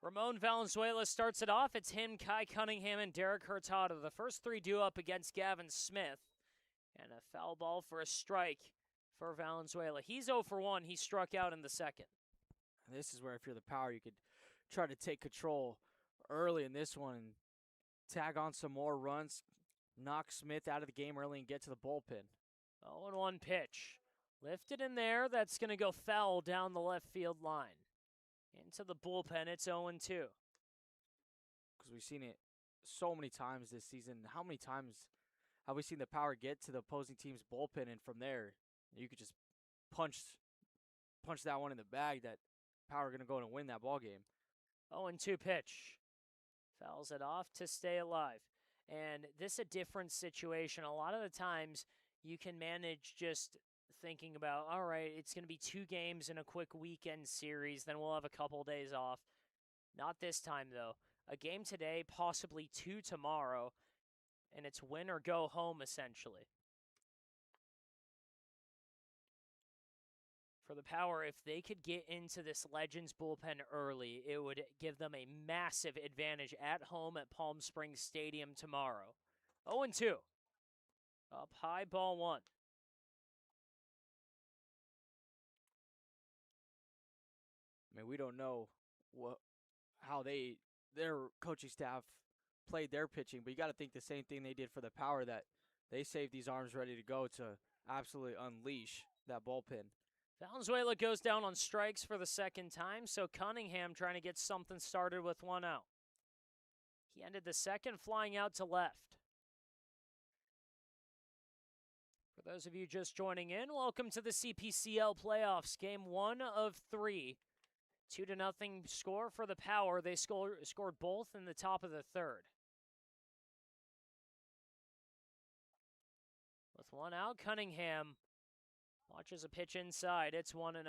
Ramon Valenzuela starts it off. It's him, Kai Cunningham, and Derek Hurtado. The first 3 due up against Gavin Smith. And a foul ball for a strike for Valenzuela. He's 0 for 1. He struck out in the second. This is where, if you're the Power, you could try to take control early in this one and tag on some more runs, knock Smith out of the game early, and get to the bullpen. 0-1 pitch. Lifted in there. That's going to go foul down the left field line. Into the bullpen, it's 0-2. Because we've seen it so many times this season. How many times have we seen the Power get to the opposing team's bullpen, and from there, you could just punch that one in the bag, that Power going to go and win that ball game. 0-2 pitch. Fouls it off to stay alive. And this a different situation. A lot of the times you can manage just thinking about, all right, it's going to be 2 games in a quick weekend series, then we'll have a couple days off. Not this time, though. A game today, possibly 2 tomorrow, and it's win or go home, essentially. For the Power, if they could get into this Legends bullpen early, it would give them a massive advantage at home at Palm Springs Stadium tomorrow. 0-2. Up high, ball 1. I mean, we don't know how their coaching staff played their pitching, but you got to think the same thing they did for the Power, that they saved these arms ready to go to absolutely unleash that bullpen. Valenzuela goes down on strikes for the second time, so Cunningham trying to get something started with 1 out. He ended the second flying out to left. For those of you just joining in, welcome to the CPCL playoffs. Game 1 of 3. 2-0 score for the Power. They scored both in the top of the 3rd. With 1 out, Cunningham watches a pitch inside. It's 1-0.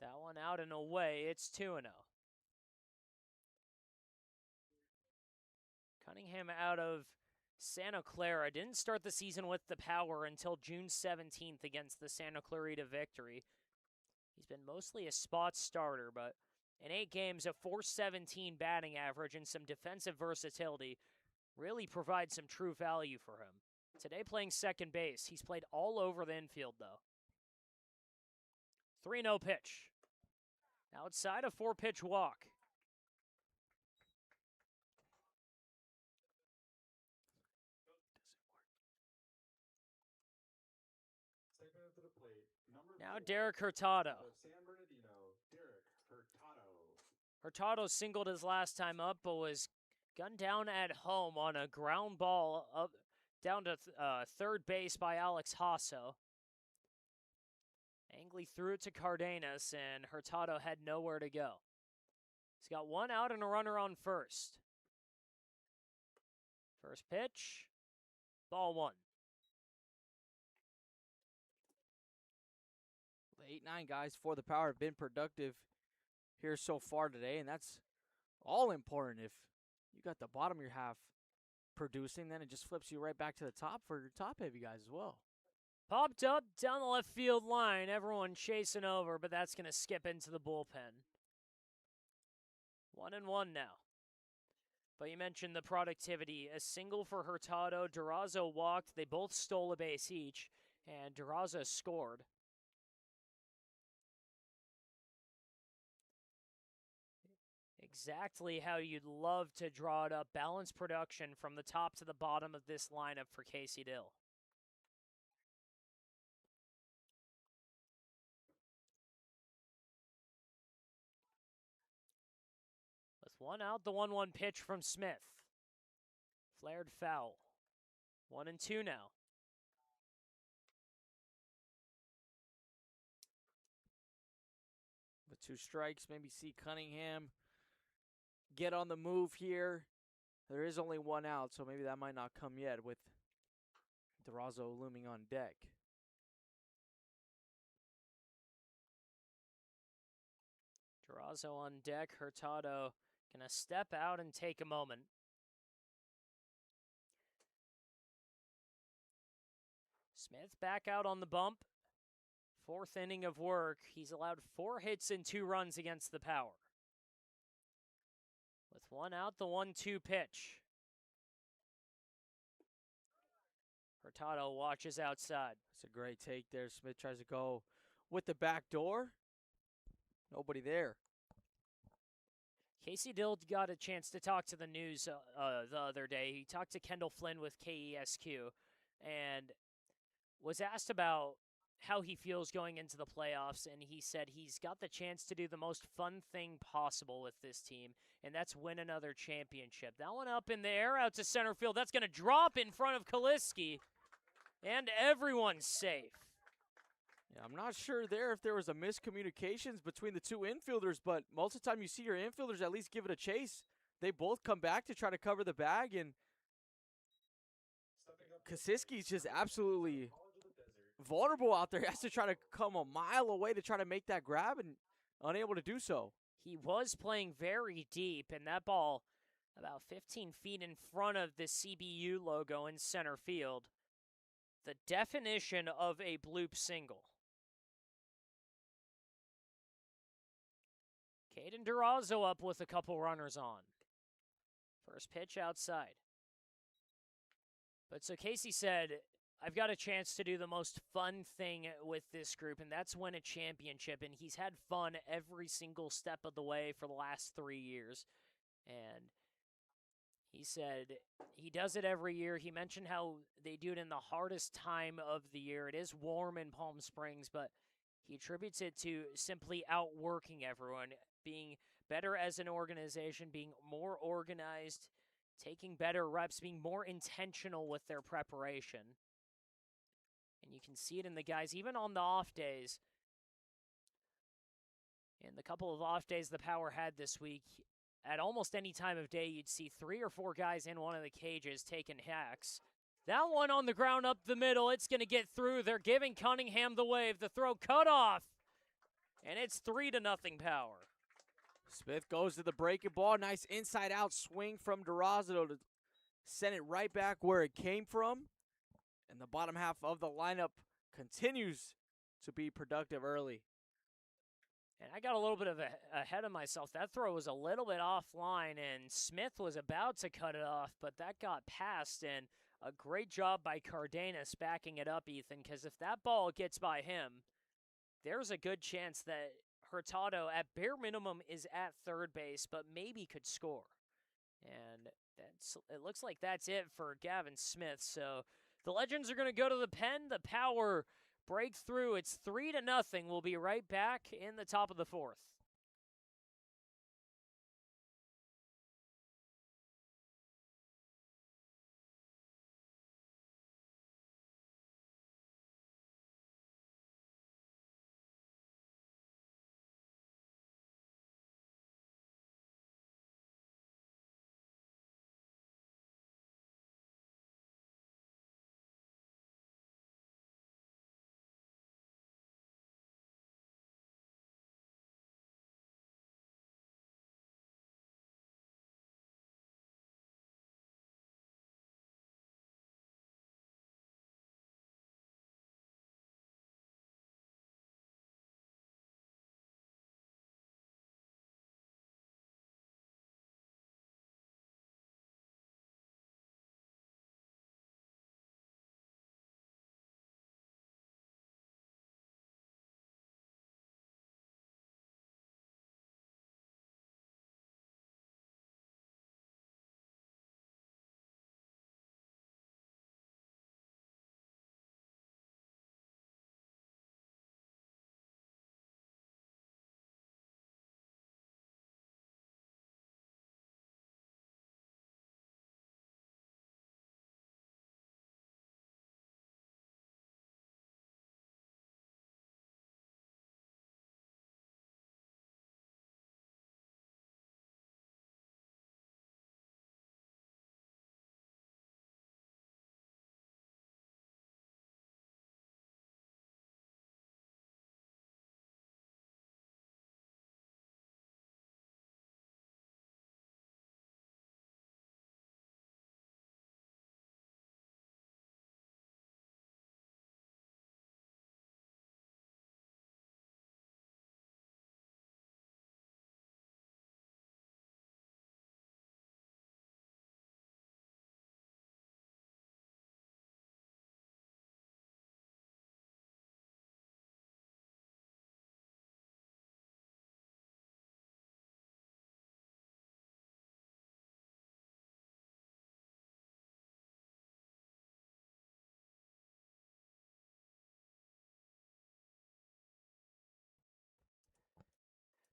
That one out and away. It's 2-0. Cunningham out of Santa Clara. Didn't start the season with the Power until June 17th against the Santa Clarita Victory. He's been mostly a spot starter, but in 8 games, a .417 batting average and some defensive versatility really provide some true value for him. Today playing second base. He's played all over the infield, though. 3-0 pitch. Outside, a 4-pitch walk. Number Now 4, Derek Hurtado. out of San Bernardino, Derek Hurtado. Hurtado singled his last time up, but was gunned down at home on a ground ball up down to third base by Alex Hasso. Angley threw it to Cardenas, and Hurtado had nowhere to go. He's got one out and a runner on first. First pitch, ball one. The 8-9 guys for the Power have been productive here so far today, and that's all important. If you got the bottom of your half producing, then it just flips you right back to the top for your top-heavy guys as well. Popped up down the left field line. Everyone chasing over, but that's going to skip into the bullpen. 1-1 now. But you mentioned the productivity. A single for Hurtado. Durazo walked. They both stole a base each, and Durazo scored. Exactly how you'd love to draw it up. Balanced production from the top to the bottom of this lineup for Casey Dill. With one out, the 1-1 pitch from Smith. Flared foul. 1-2 now. With 2 strikes, maybe see Cunningham get on the move here. There is only 1 out, so maybe that might not come yet with Durazo looming on deck. Durazo on deck. Hurtado gonna step out and take a moment. Smith back out on the bump. 4th inning of work. He's allowed 4 hits and 2 runs against the Power. With 1 out, the 1-2 pitch. Hurtado watches outside. It's a great take there. Smith tries to go with the back door. Nobody there. Casey Dill got a chance to talk to the news the other day. He talked to Kendall Flynn with KESQ and was asked about how he feels going into the playoffs, and he said he's got the chance to do the most fun thing possible with this team, and that's win another championship. That one up in the air out to center field. That's going to drop in front of Kaliski, and everyone's safe. Yeah, I'm not sure there if there was a miscommunications between the 2 infielders, but most of the time you see your infielders at least give it a chase. They both come back to try to cover the bag, and Kasiski's just absolutely vulnerable out there. He has to try to come a mile away to try to make that grab and unable to do so. He was playing very deep, and that ball about 15 feet in front of the CBU logo in center field. The definition of a bloop single. Caden Durazo up with a couple runners on. First pitch outside. But so Casey said, I've got a chance to do the most fun thing with this group, and that's win a championship. And he's had fun every single step of the way for the last 3 years. And he said he does it every year. He mentioned how they do it in the hardest time of the year. It is warm in Palm Springs, but he attributes it to simply outworking everyone, being better as an organization, being more organized, taking better reps, being more intentional with their preparation. And you can see it in the guys, even on the off days. In the couple of off days the Power had this week, at almost any time of day, you'd see 3 or 4 guys in one of the cages taking hacks. That one on the ground up the middle, it's going to get through. They're giving Cunningham the wave. The throw cut off, and it's 3-0 Power. Smith goes to the breaking ball. Nice inside-out swing from Durazo to send it right back where it came from. And the bottom half of the lineup continues to be productive early. And I got a little bit of ahead of myself. That throw was a little bit offline, and Smith was about to cut it off, but that got past, and a great job by Cardenas backing it up, Ethan, because if that ball gets by him, there's a good chance that Hurtado, at bare minimum, is at third base, but maybe could score. And it looks like that's it for Gavin Smith. So the Legends are going to go to the pen. The Power break through. It's 3-0. We'll be right back in the top of the fourth.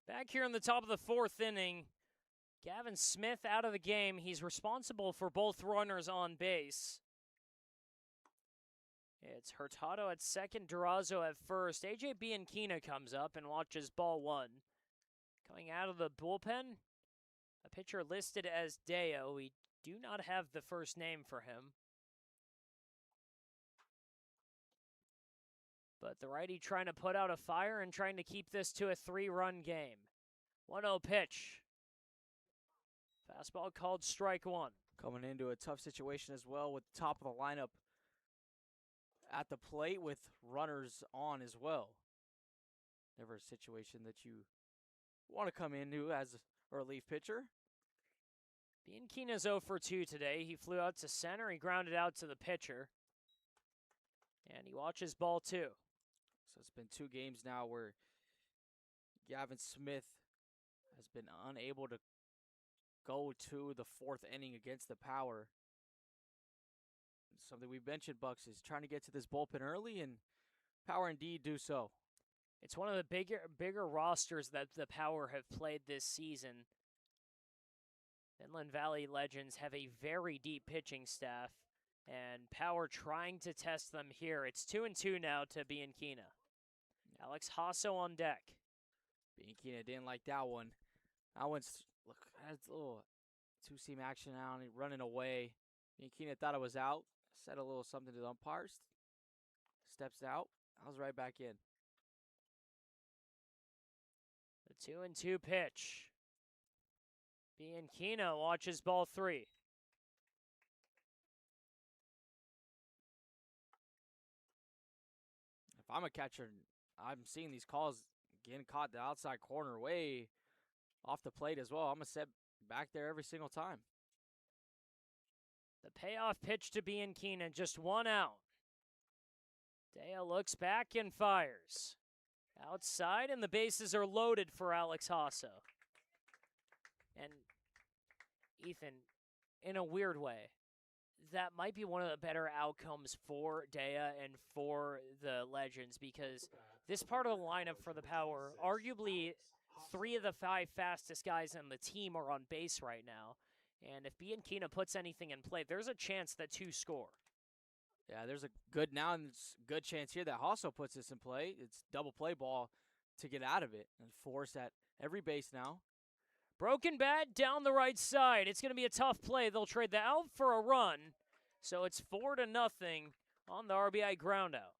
Back here in the top of the fourth inning, Gavin Smith out of the game. He's responsible for both runners on base. It's Hurtado at second, Durazo at first. AJ Bianchina comes up and watches ball one. Coming out of the bullpen, a pitcher listed as Deo. We do not have the first name for him. But the righty trying to put out a fire and trying to keep this to a 3-run game. 1-0 pitch. Fastball called strike one. Coming into a tough situation as well with the top of the lineup at the plate with runners on as well. Never a situation that you want to come into as a relief pitcher. Bianchina's 0 for 2 today. He flew out to center. He grounded out to the pitcher. And he watches ball two. So it's been 2 games now where Gavin Smith has been unable to go to the 4th inning against the Power. Something we mentioned, Bucks, is trying to get to this bullpen early, and Power indeed do so. It's one of the bigger rosters that the Power have played this season. Inland Valley Legends have a very deep pitching staff, and Power trying to test them here. It's 2-2 now to Bianchina. Alex Hasso on deck. Bianchina didn't like that one. That one's, look, that's a little two-seam action now, and running away. Bianchina thought it was out. Said a little something to the umpires. Steps out. I was right back in. The 2-2 pitch. Bianchina watches ball three. If I'm a catcher, I'm seeing these calls getting caught the outside corner way off the plate as well. I'm going to set back there every single time. The payoff pitch to Bianchina, just 1 out. Deo looks back and fires. Outside, and the bases are loaded for Alex Hasso. And Ethan, in a weird way, that might be one of the better outcomes for Dea and for the Legends, because this part of the lineup for the Power, arguably 3 of the 5 fastest guys on the team are on base right now. And if Bianchina puts anything in play, there's a chance that 2 score. Yeah, there's a good now and it's a good chance here that Hasso puts this in play. It's double play ball to get out of it and force at every base now. Broken bat down the right side. It's going to be a tough play. They'll trade the out for a run. So it's 4-0 on the RBI ground out.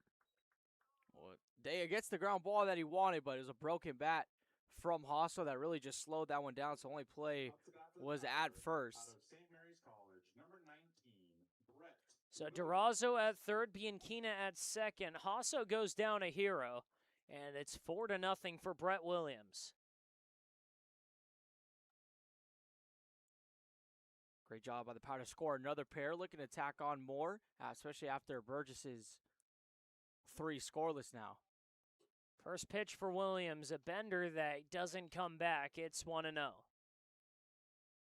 Well, Dea gets the ground ball that he wanted, but it was a broken bat from Hasso that really just slowed that one down. So only play was at first. Out of St. Mary's College, number 19, Brett. So Durazo at third, Bianchina at second. Hasso goes down a hero, and it's 4-0 for Brett Williams. Great job by the Power to score another pair. Looking to tack on more, especially after Burgess's 3 scoreless now. First pitch for Williams, a bender that doesn't come back. It's 1-0.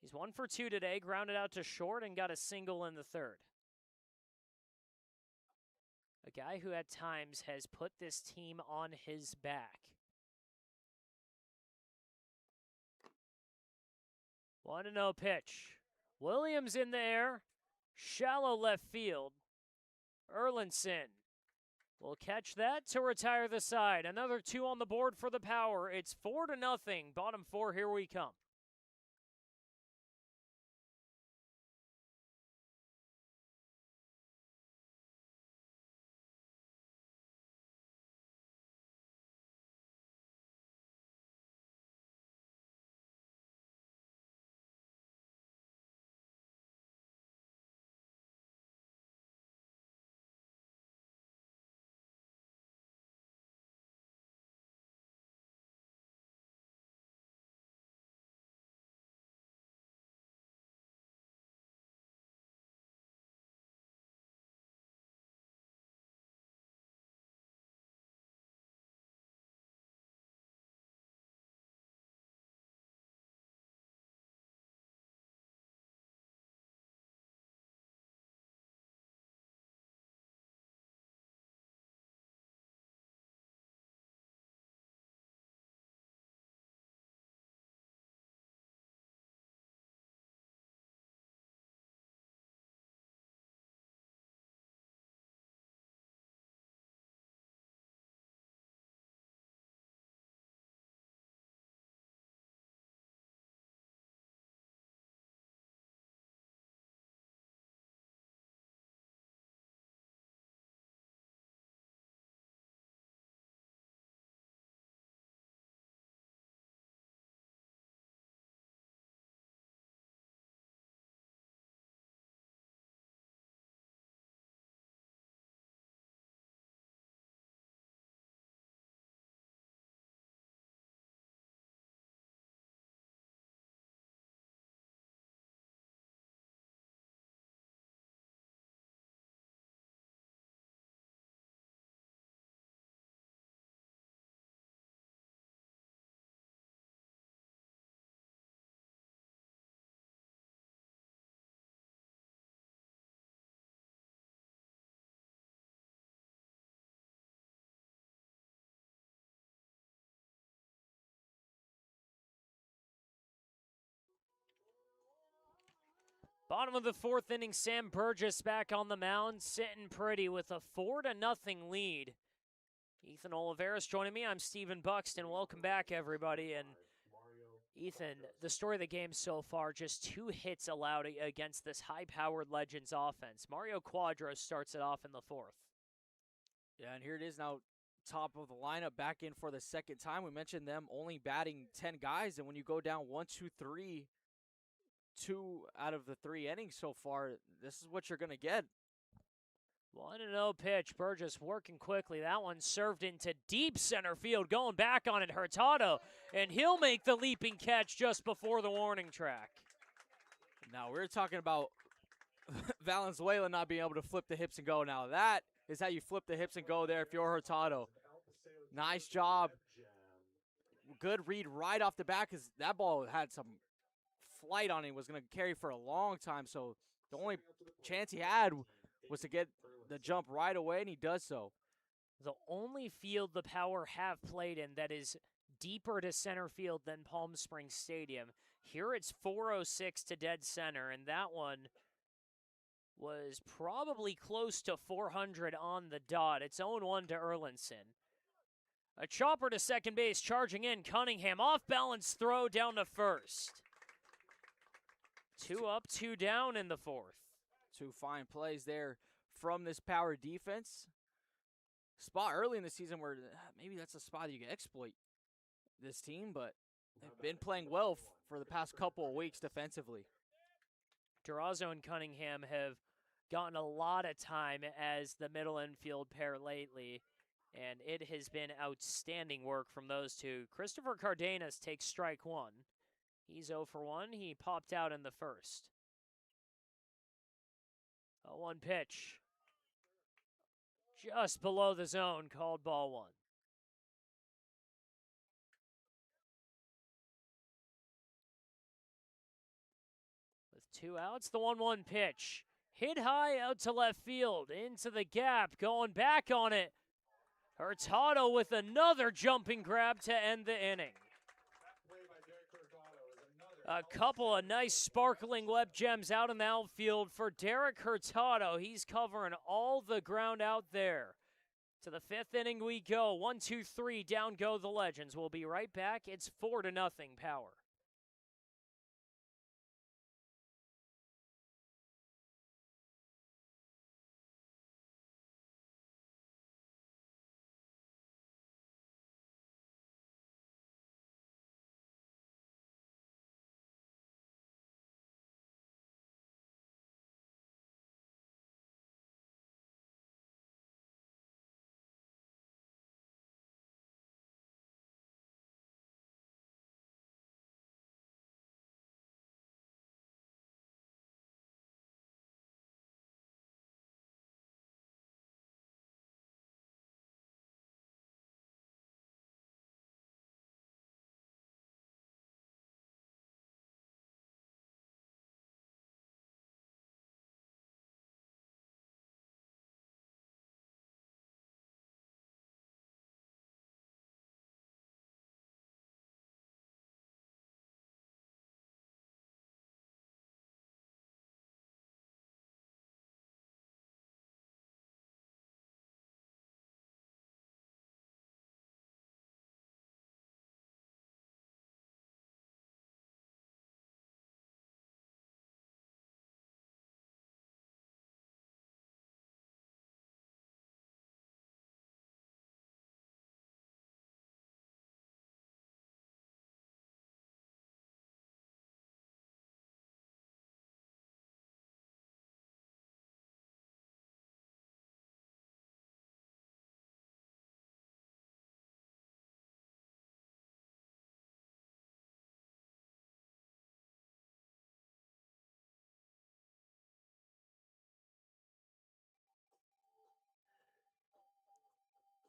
He's 1 for 2 today, grounded out to short and got a single in the third. A guy who at times has put this team on his back. 1-0 pitch. Williams in the air, shallow left field. Erlinson will catch that to retire the side. Another 2 on the board for the Power. It's 4-0. Bottom 4, here we come. Bottom of the 4th inning, Sam Burgess back on the mound, sitting pretty with a 4-0 lead. Ethan Oliveris joining me. I'm Stephen Buxton. Welcome back, everybody. And Ethan, the story of the game so far, just 2 hits allowed against this high-powered Legends offense. Mario Quadros starts it off in the 4th. Yeah, and here it is now, top of the lineup, back in for the second time. We mentioned them only batting 10 guys, and when you go down 1, 2, 3, 2 out of the 3 innings so far, this is what you're going to get. 1-0 pitch. Burgess working quickly. That one served into deep center field. Going back on it, Hurtado. And he'll make the leaping catch just before the warning track. Now, we're talking about Valenzuela not being able to flip the hips and go. Now, that is how you flip the hips and go there if you're Hurtado. Nice job. Good read right off the bat because that ball had some flight on it. Was going to carry for a long time. So the only chance he had was to get the jump right away, and he does so. The only field the Power have played in that is deeper to center field than Palm Springs Stadium. Here it's 406 to dead center, and that one was probably close to 400 on the dot. It's 0-1 to Erlinson. A chopper to second base, charging in. Cunningham, off-balance throw down to first. 2 up, 2 down in the fourth. 2 fine plays there from this Power defense. Spot early in the season where maybe that's a spot that you can exploit this team, but they've been playing well for the past couple of weeks defensively. Durazo and Cunningham have gotten a lot of time as the middle infield pair lately, and it has been outstanding work from those two. Christopher Cardenas takes strike 1. He's 0 for 1. He popped out in the first. 0-1 pitch. Just below the zone, called ball 1. With 2 outs, the 1-1 pitch. Hit high out to left field, into the gap, going back on it. Hurtado with another jumping grab to end the inning. A couple of nice sparkling web gems out in the outfield for Derek Hurtado. He's covering all the ground out there. To the 5th inning we go. 1, 2, 3, down go the Legends. We'll be right back. It's 4-0 Power.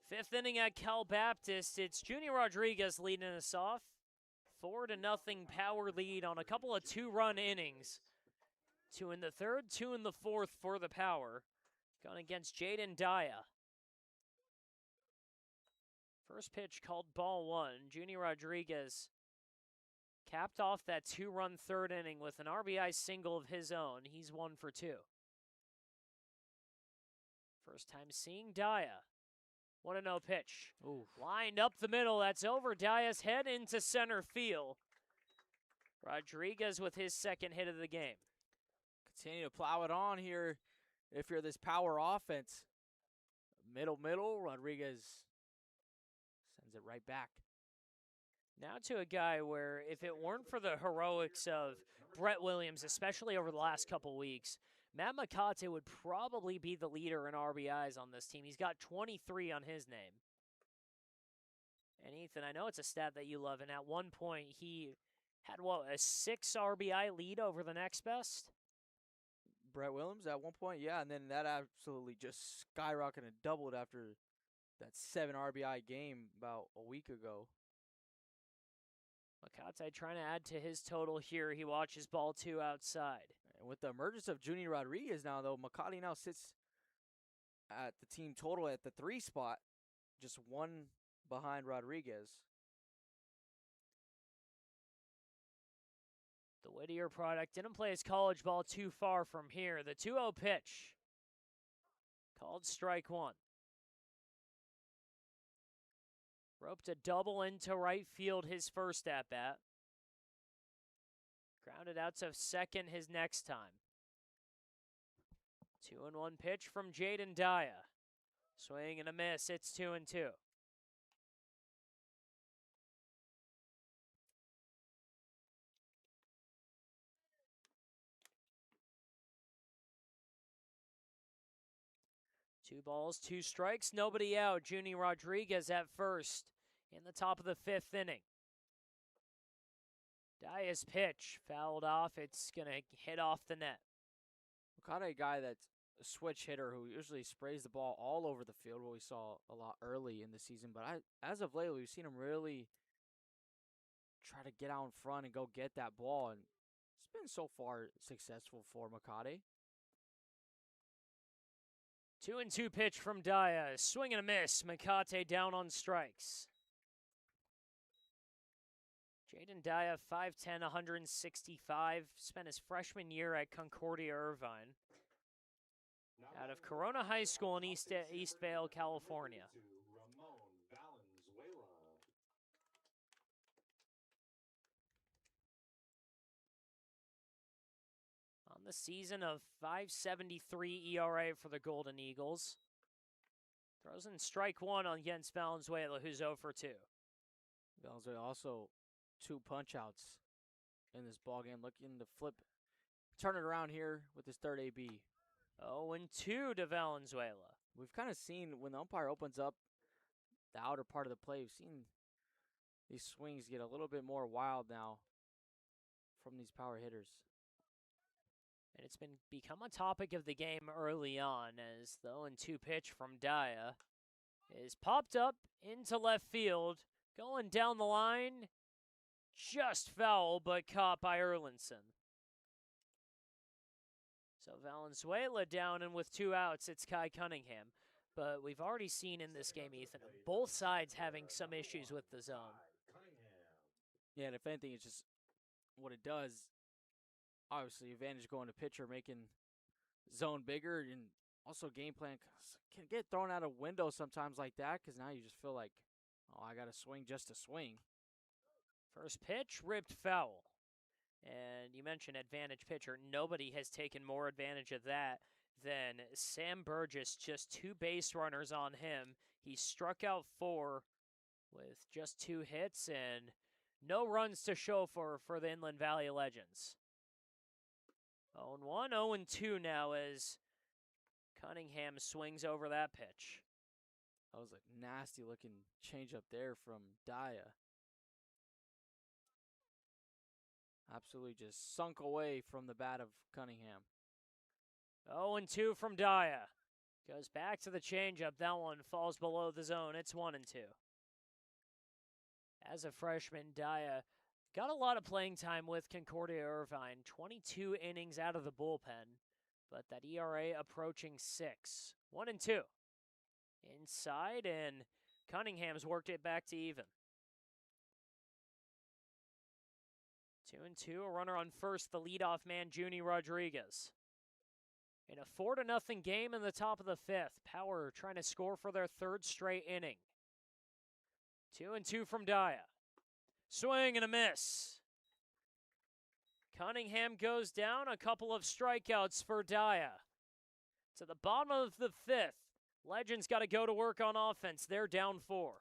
Fifth inning at Cal Baptist. It's Junior Rodriguez leading us off. 4-0 Power lead on a couple of 2-run innings. 2 in the third, 2 in the fourth for the Power. Going against Jaden Daya. First pitch called ball 1. Junior Rodriguez capped off that 2-run third inning with an RBI single of his own. He's 1 for 2. First time seeing Daya. 1-0 pitch. Ooh. Lined up the middle. That's over Daya's head into center field. Rodriguez with his second hit of the game. Continue to plow it on here if you're this Power offense. Middle, Rodriguez sends it right back. Now to a guy where if it weren't for the heroics of Brett Williams, especially over the last couple weeks, Matt Makate would probably be the leader in RBIs on this team. He's got 23 on his name. And Ethan, I know it's a stat that you love, and at one point he had, a 6 RBI lead over the next best? Brett Williams at one point, yeah, and then that absolutely just skyrocketed and doubled after that 7 RBI game about a week ago. Makate trying to add to his total here. He watches ball 2 outside. And with the emergence of Junior Rodriguez now, though, Makati now sits at the team total at the 3 spot, just 1 behind Rodriguez. The Whittier product didn't play his college ball too far from here. The 2-0 pitch. Called strike 1. Roped a double into right field his first at-bat. Grounded out to second his next time. 2-1 pitch from Jaden Daya. Swing and a miss. It's 2-2. Two balls, 2 strikes, nobody out. Junior Rodriguez at first in the top of the 5th inning. Daya's pitch fouled off. It's going to hit off the net. Makati, a guy that's a switch hitter who usually sprays the ball all over the field, what we saw a lot early in the season. But as of late, we've seen him really try to get out in front and go get that ball. And it's been so far successful for Makati. 2-2 pitch from Daya. Swing and a miss. Makati down on strikes. Jaden Daya, 5'10", 165. Spent his freshman year at Concordia Irvine. Out of Corona High School in Eastvale, California. Ramon Valenzuela. On the season of 5.73 ERA for the Golden Eagles. Throws in strike 1 against Valenzuela, who's 0 for 2. Valenzuela also 2 punch-outs in this ballgame, looking to turn it around here with his 3rd AB. 0-2 to Valenzuela. We've kind of seen when the umpire opens up the outer part of the play, we've seen these swings get a little bit more wild now from these power hitters. And it's become a topic of the game early on as the 0-2 pitch from Daya is popped up into left field, going down the line, just foul, but caught by Erlinson. So Valenzuela down, and with 2 outs, it's Kai Cunningham. But we've already seen in this game, Ethan, both sides having some issues with the zone. Yeah, and if anything, it's just what it does. Obviously, advantage going to pitcher, making zone bigger, and also game plan can get thrown out a window sometimes like that because now you just feel like, oh, I got to swing just to swing. First pitch, ripped foul. And you mentioned advantage pitcher. Nobody has taken more advantage of that than Sam Burgess. Just 2 base runners on him. He struck out 4 with just 2 hits and no runs to show for the Inland Valley Legends. 0-1, 0-2 now as Cunningham swings over that pitch. That was a nasty looking changeup there from Daya. Absolutely just sunk away from the bat of Cunningham. 0-2 from Daya. Goes back to the changeup. That one falls below the zone. It's 1-2. As a freshman, Daya got a lot of playing time with Concordia Irvine. 22 innings out of the bullpen, but that ERA approaching 6. 1-2. Inside, and Cunningham's worked it back to even. 2-2, a runner on first, the leadoff man, Junior Rodriguez. In a 4-0 game in the top of the 5th, Power trying to score for their 3rd straight inning. 2-2 from Daya. Swing and a miss. Cunningham goes down, a couple of strikeouts for Daya. To the bottom of the 5th, Legends got to go to work on offense. They're down 4.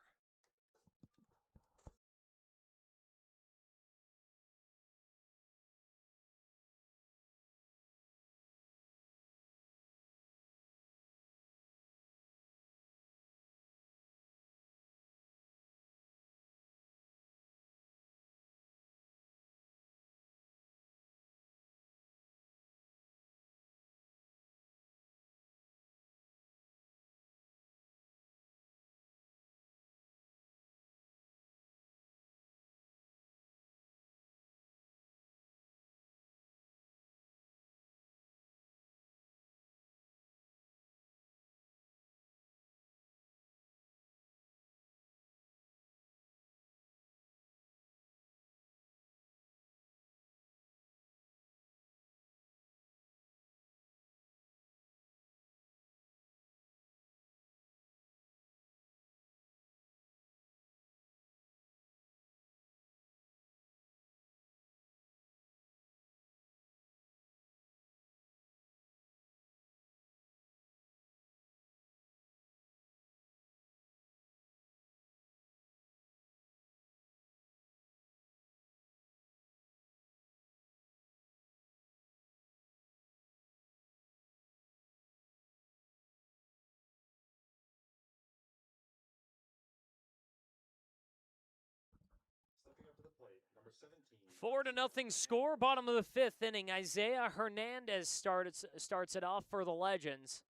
number 17. 4-0 score, bottom of the fifth inning. Isaiah Hernandez starts it off for the Legends.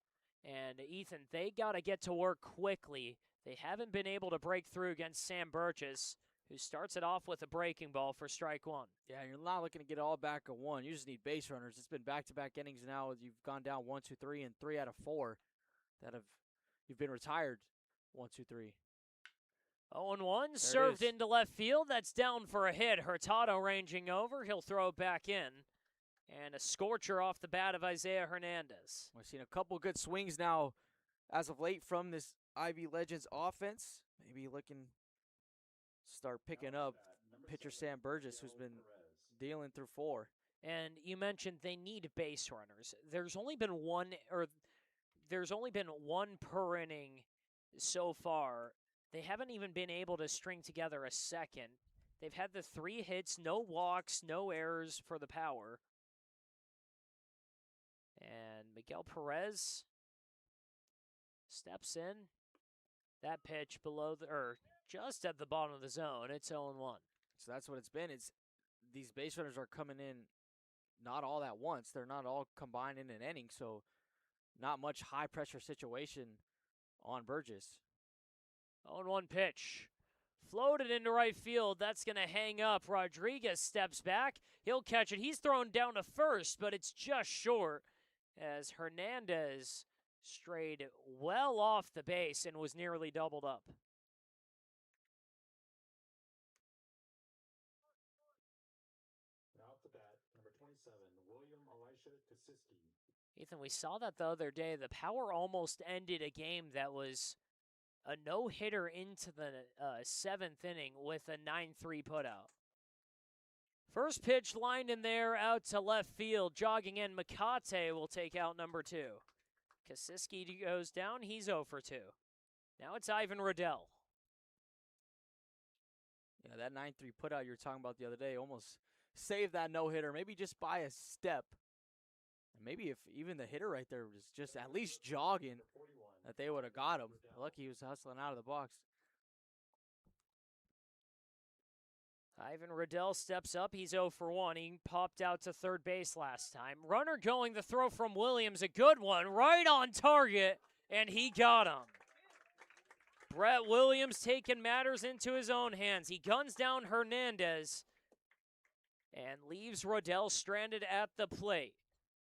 And Ethan, they got to get to work quickly. They haven't been able to break through against Sam Burgess, who starts it off with a breaking ball for strike one. Yeah, you're not looking to get all back at one. You just need base runners. It's been back-to-back innings now. You've gone down 1, 2, 3, and 3 out of 4 that you've been retired. 1, 2, 3. 0-1, served is. into left field. That's down for a hit. Hurtado ranging over. He'll throw it back in. And a scorcher off the bat of Isaiah Hernandez. We've seen a couple good swings now as of late from this Ivy Legends offense. Maybe looking to start picking up pitcher Sam Burgess, who's been dealing through 4. And you mentioned they need base runners. There's only been one per inning so far. They haven't even been able to string together a second. They've had the 3 hits, no walks, no errors for the Power. And Miguel Perez steps in. That pitch just at the bottom of the zone. It's 0-1. So that's what it's been. These base runners are coming in not all at once. They're not all combined in an inning, so not much high-pressure situation on Burgess. 0-1 pitch. Floated into right field. That's going to hang up. Rodriguez steps back. He'll catch it. He's thrown down to first, but it's just short as Hernandez strayed well off the base and was nearly doubled up. Now at the bat, number 27, William Elisha Kosiski. Ethan, we saw that the other day. The Power almost ended a game that was a no-hitter into the 7th inning with a 9-3 putout. First pitch lined in there out to left field. Jogging in, Makate will take out number 2. Kosiski goes down. He's 0 for 2. Now it's Ivan Riddell. Yeah, that 9-3 putout you were talking about the other day almost saved that no-hitter, maybe just by a step. And maybe if even the hitter right there was just at least jogging, that they would have got him. Lucky he was hustling out of the box. Ivan Riddell steps up. He's 0 for 1. He popped out to third base last time. Runner going, the throw from Williams, a good one, right on target, and he got him. Brett Williams taking matters into his own hands. He guns down Hernandez and leaves Riddell stranded at the plate.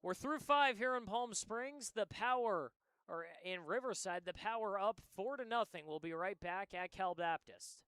We're through 5 here in Palm Springs. The Power, or in Riverside, the Power up 4-0. We'll be right back at Cal Baptist.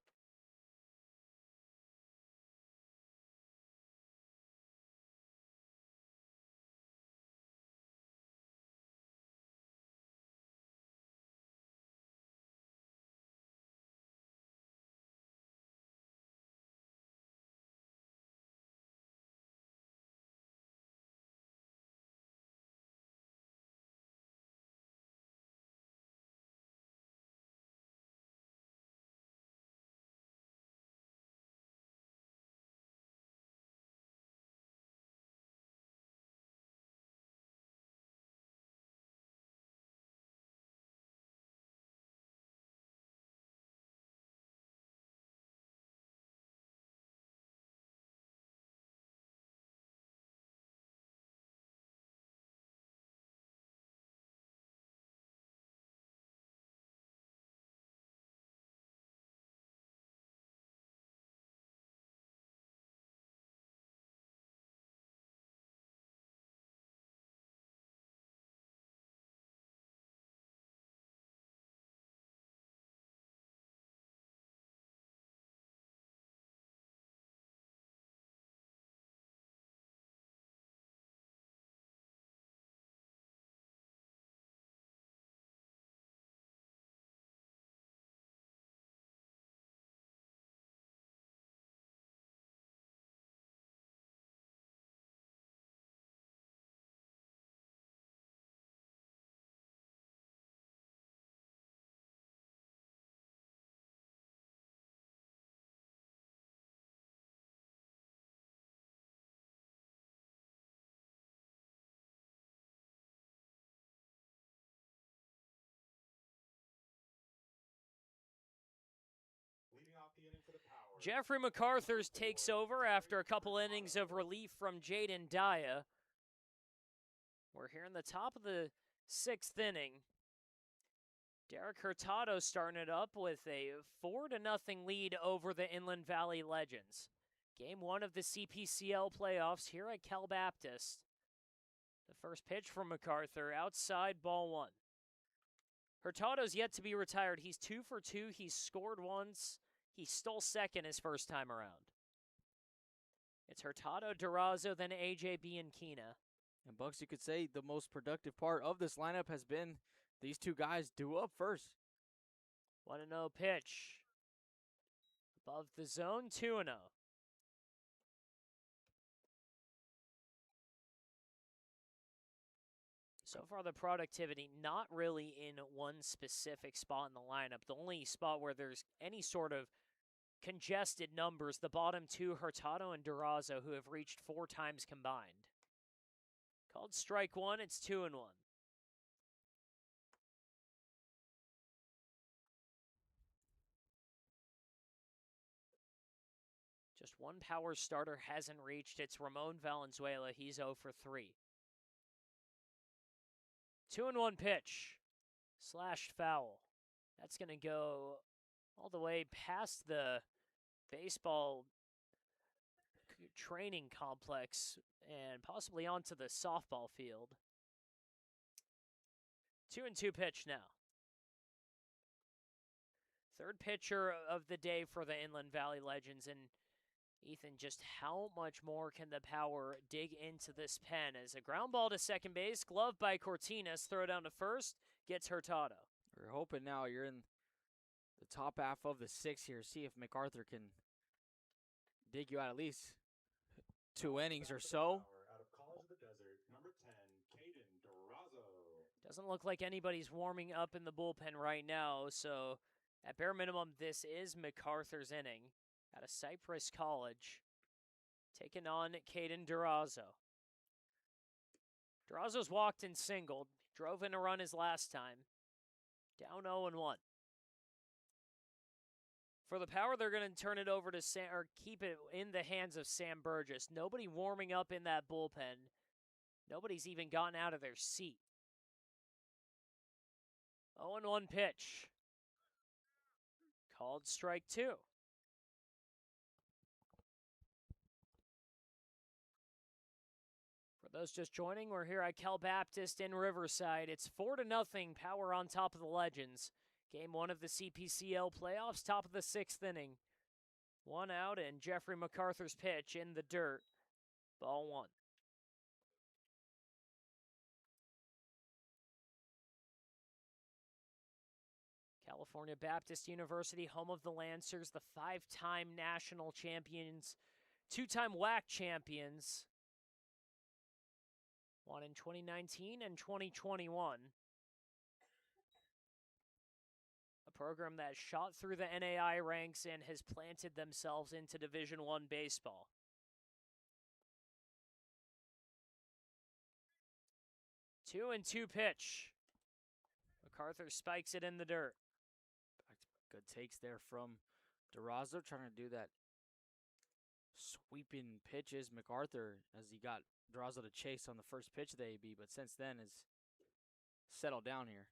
Jeffrey MacArthur takes over after a couple innings of relief from Jaden Daya. We're here in the top of the 6th inning. Derek Hurtado starting it up with a 4-0 lead over the Inland Valley Legends. Game 1 of the CPCL playoffs here at Cal Baptist. The first pitch from MacArthur, outside, ball 1. Hurtado's yet to be retired. He's 2 for 2. He's scored once. He stole second his first time around. It's Hurtado, Durazo, then AJ Bianchina. And Bucks, you could say the most productive part of this lineup has been these two guys due up first. 1-0 pitch. Above the zone, 2-0. So far, the productivity not really in one specific spot in the lineup. The only spot where there's any sort of congested numbers, the bottom two, Hurtado and Durazo, who have reached 4 times combined. Called strike 1, it's 2-1. Just one power starter hasn't reached. It's Ramon Valenzuela. He's 0 for 3. 2-1 pitch. Slashed foul. That's going to go all the way past the baseball training complex and possibly onto the softball field. 2-2 pitch now. Third pitcher of the day for the Inland Valley Legends. And Ethan, just how much more can the power dig into this pen? As a ground ball to second base, glove by Cortinas, throw down to first, gets Hurtado. We're hoping now you're in the top half of the 6 here. See if MacArthur can dig you out at least 2 innings or so. Out of College of the Desert, number 10, Caden Durazo. Doesn't look like anybody's warming up in the bullpen right now, so at bare minimum, this is MacArthur's inning. Out of Cypress College, taking on Caden Durazo. Durazo's walked and singled, drove in a run his last time. Down 0-1. For the power, they're going to turn it over to Sam, or keep it in the hands of Sam Burgess. Nobody warming up in that bullpen. Nobody's even gotten out of their seat. 0-1 pitch. Called strike 2. For those just joining, we're here at Cal Baptist in Riverside. It's 4-0 power on top of the Legends. Game 1 of the CPCL playoffs, top of the 6th inning. 1 out and Jeffrey MacArthur's pitch in the dirt. Ball 1. California Baptist University, home of the Lancers, the 5-time national champions, 2-time WAC champions. Won in 2019 and 2021. A program that shot through the NAI ranks and has planted themselves into Division I baseball. Two and 2 pitch. MacArthur spikes it in the dirt. Good takes there from Durazo, trying to do that sweeping pitches. MacArthur, as he got Durazo to chase on the first pitch of the AB, but since then has settled down here.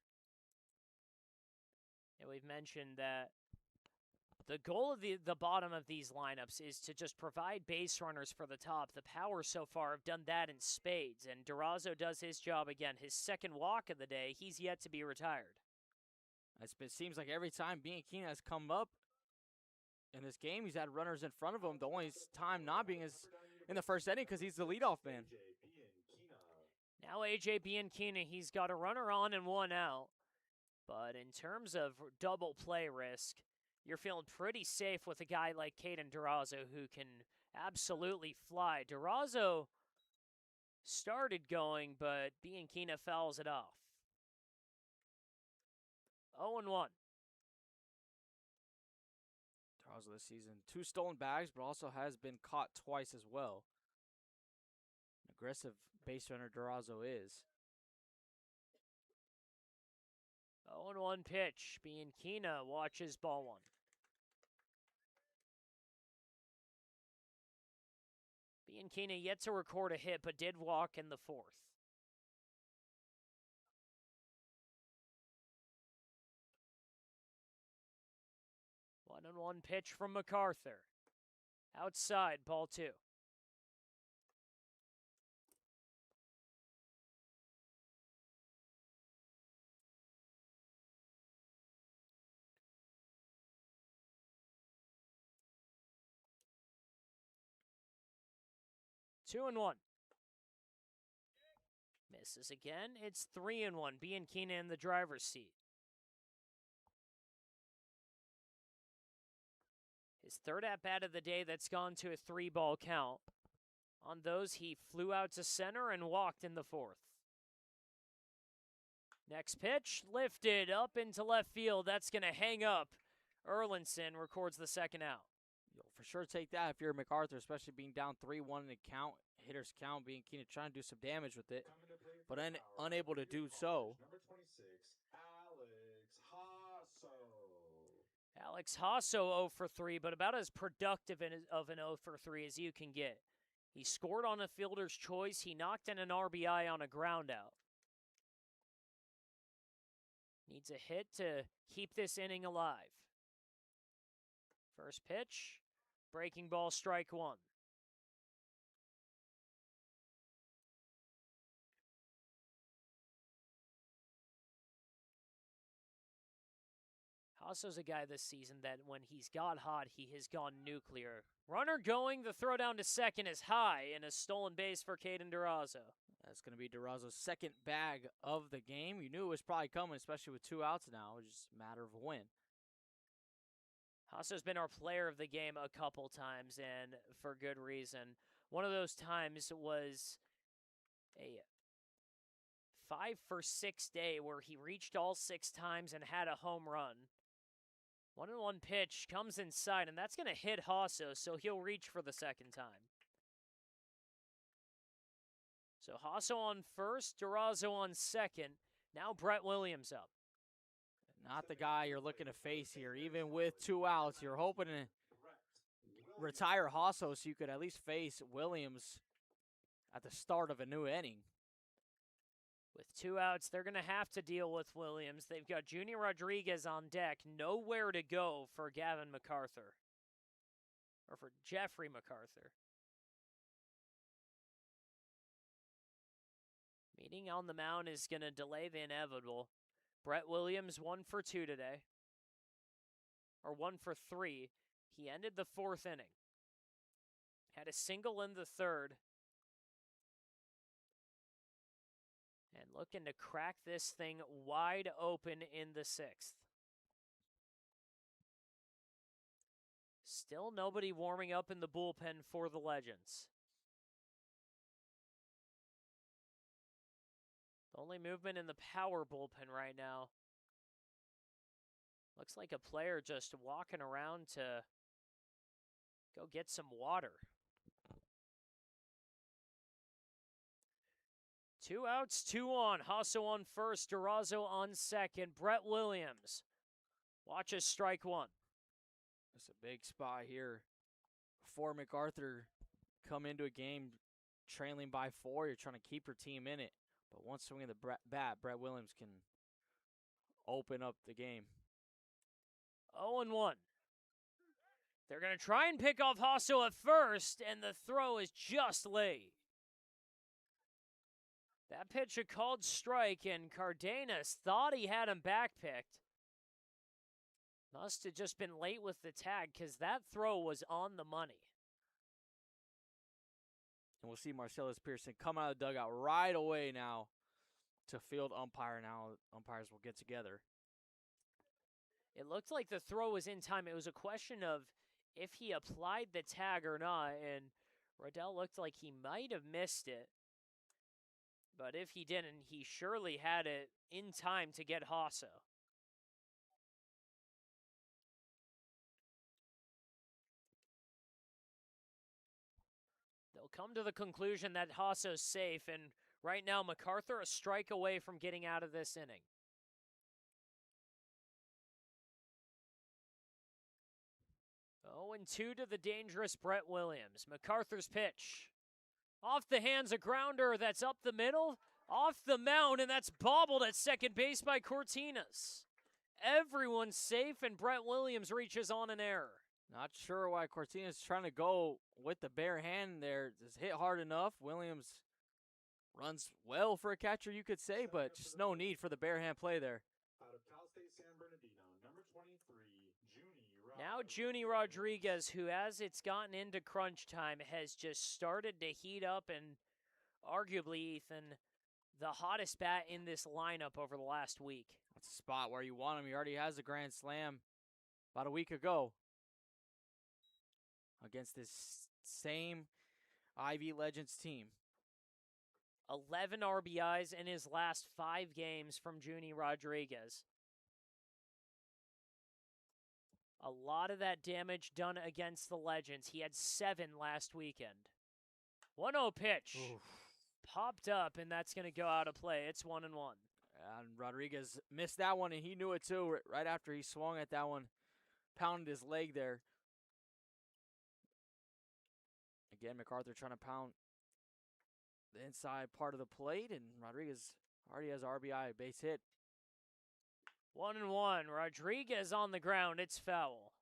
And we've mentioned that the goal of the bottom of these lineups is to just provide base runners for the top. The power so far have done that in spades, and Durazo does his job again. His second walk of the day, he's yet to be retired. It seems like every time Bianchina has come up in this game, he's had runners in front of him. The only time not being is in the first inning because he's the leadoff man. Now AJ Bianchina, he's got a runner on and 1 out. But in terms of double play risk, you're feeling pretty safe with a guy like Caden Durazo who can absolutely fly. Durazo started going, but Bianchina fouls it off. 0-1. Durazo this season, 2 stolen bags, but also has been caught twice as well. An aggressive base runner Durazo is. 0-1 pitch. Bianchina watches ball 1. Bianchina yet to record a hit, but did walk in the fourth. One and one pitch from MacArthur. Outside, ball two. Two and one. Misses again. It's 3-1. Bianchina in the driver's seat. His third at-bat of the day that's gone to a 3-ball count. On those, he flew out to center and walked in the fourth. Next pitch, lifted up into left field. That's going to hang up. Erlinson records the second out. You'll for sure take that if you're MacArthur, especially being down 3-1 in the count, hitters count, Bianchina trying to do some damage with it, but unable to do so. Number 26, Alex Hasso. Alex Hasso 0 for 3, but about as productive of an 0 for 3 as you can get. He scored on a fielder's choice. He knocked in an RBI on a ground out. Needs a hit to keep this inning alive. First pitch, breaking ball, strike one. Hasso's a guy this season that when he's got hot, he has gone nuclear. Runner going, the throw down to second is high, and a stolen base for Caden Durazo. That's going to be Durazo's second bag of the game. You knew it was probably coming, especially with 2 outs now. It's just a matter of when. Hasso's been our player of the game a couple times, and for good reason. One of those times was a 5-for-6 day where he reached all 6 times and had a home run. 1-1 pitch comes inside, and that's going to hit Hasso, so he'll reach for the second time. So Hasso on first, Durazo on second. Now Brett Williams up. Not the guy you're looking to face here. Even with 2 outs, you're hoping to retire Hasso so you could at least face Williams at the start of a new inning. With 2 outs, they're going to have to deal with Williams. They've got Junior Rodriguez on deck. Nowhere to go for Gavin MacArthur. Or for Jeffrey MacArthur. Meeting on the mound is going to delay the inevitable. Brett Williams 1 for 2 today. Or 1 for 3. He ended the 4th inning. Had a single in the 3rd. And looking to crack this thing wide open in the 6th. Still nobody warming up in the bullpen for the Legends. The only movement in the power bullpen right now. Looks like a player just walking around to go get some water. 2 outs, 2 on. Hasso on first, Durazo on second. Brett Williams watches strike one. That's a big spot here. Before MacArthur come into a game trailing by 4, you're trying to keep your team in it. But one swing of the bat, Brett Williams can open up the game. 0-1. They're going to try and pick off Hasso at first, and the throw is just late. That pitch a called strike, and Cardenas thought he had him backpicked. Must have just been late with the tag, because that throw was on the money. And we'll see Marcellus Pearson come out of the dugout right away now to field umpire. Now umpires will get together. It looked like the throw was in time. It was a question of if he applied the tag or not, and Rodell looked like he might have missed it. But if he didn't, he surely had it in time to get Hasso. They'll come to the conclusion that Hasso's safe, and right now MacArthur a strike away from getting out of this inning. 0-2 to the dangerous Brett Williams. MacArthur's pitch. Off the hands, a grounder that's up the middle, off the mound, and that's bobbled at second base by Cortinas. Everyone's safe, and Brett Williams reaches on an error. Not sure why Cortinas is trying to go with the bare hand there. Just hit hard enough. Williams runs well for a catcher, you could say, but just no need for the bare hand play there. Out of Cal State San Bernardino, number 23, Junie Now Junie Rodriguez, who as it's gotten into crunch time, has just started to heat up and arguably, Ethan, the hottest bat in this lineup over the last week. That's a spot where you want him. He already has a grand slam about a week ago against this same Ivy Legends team. 11 RBIs in his last 5 games from Junie Rodriguez. A lot of that damage done against the Legends. He had 7 last weekend. 1-0 pitch. Oof. Popped up, and that's going to go out of play. It's 1-1. And Rodriguez missed that one, and he knew it too. Right after he swung at that one, pounded his leg there. Again, MacArthur trying to pound the inside part of the plate, and Rodriguez already has RBI, base hit. 1-1. Rodriguez on the ground. It's foul.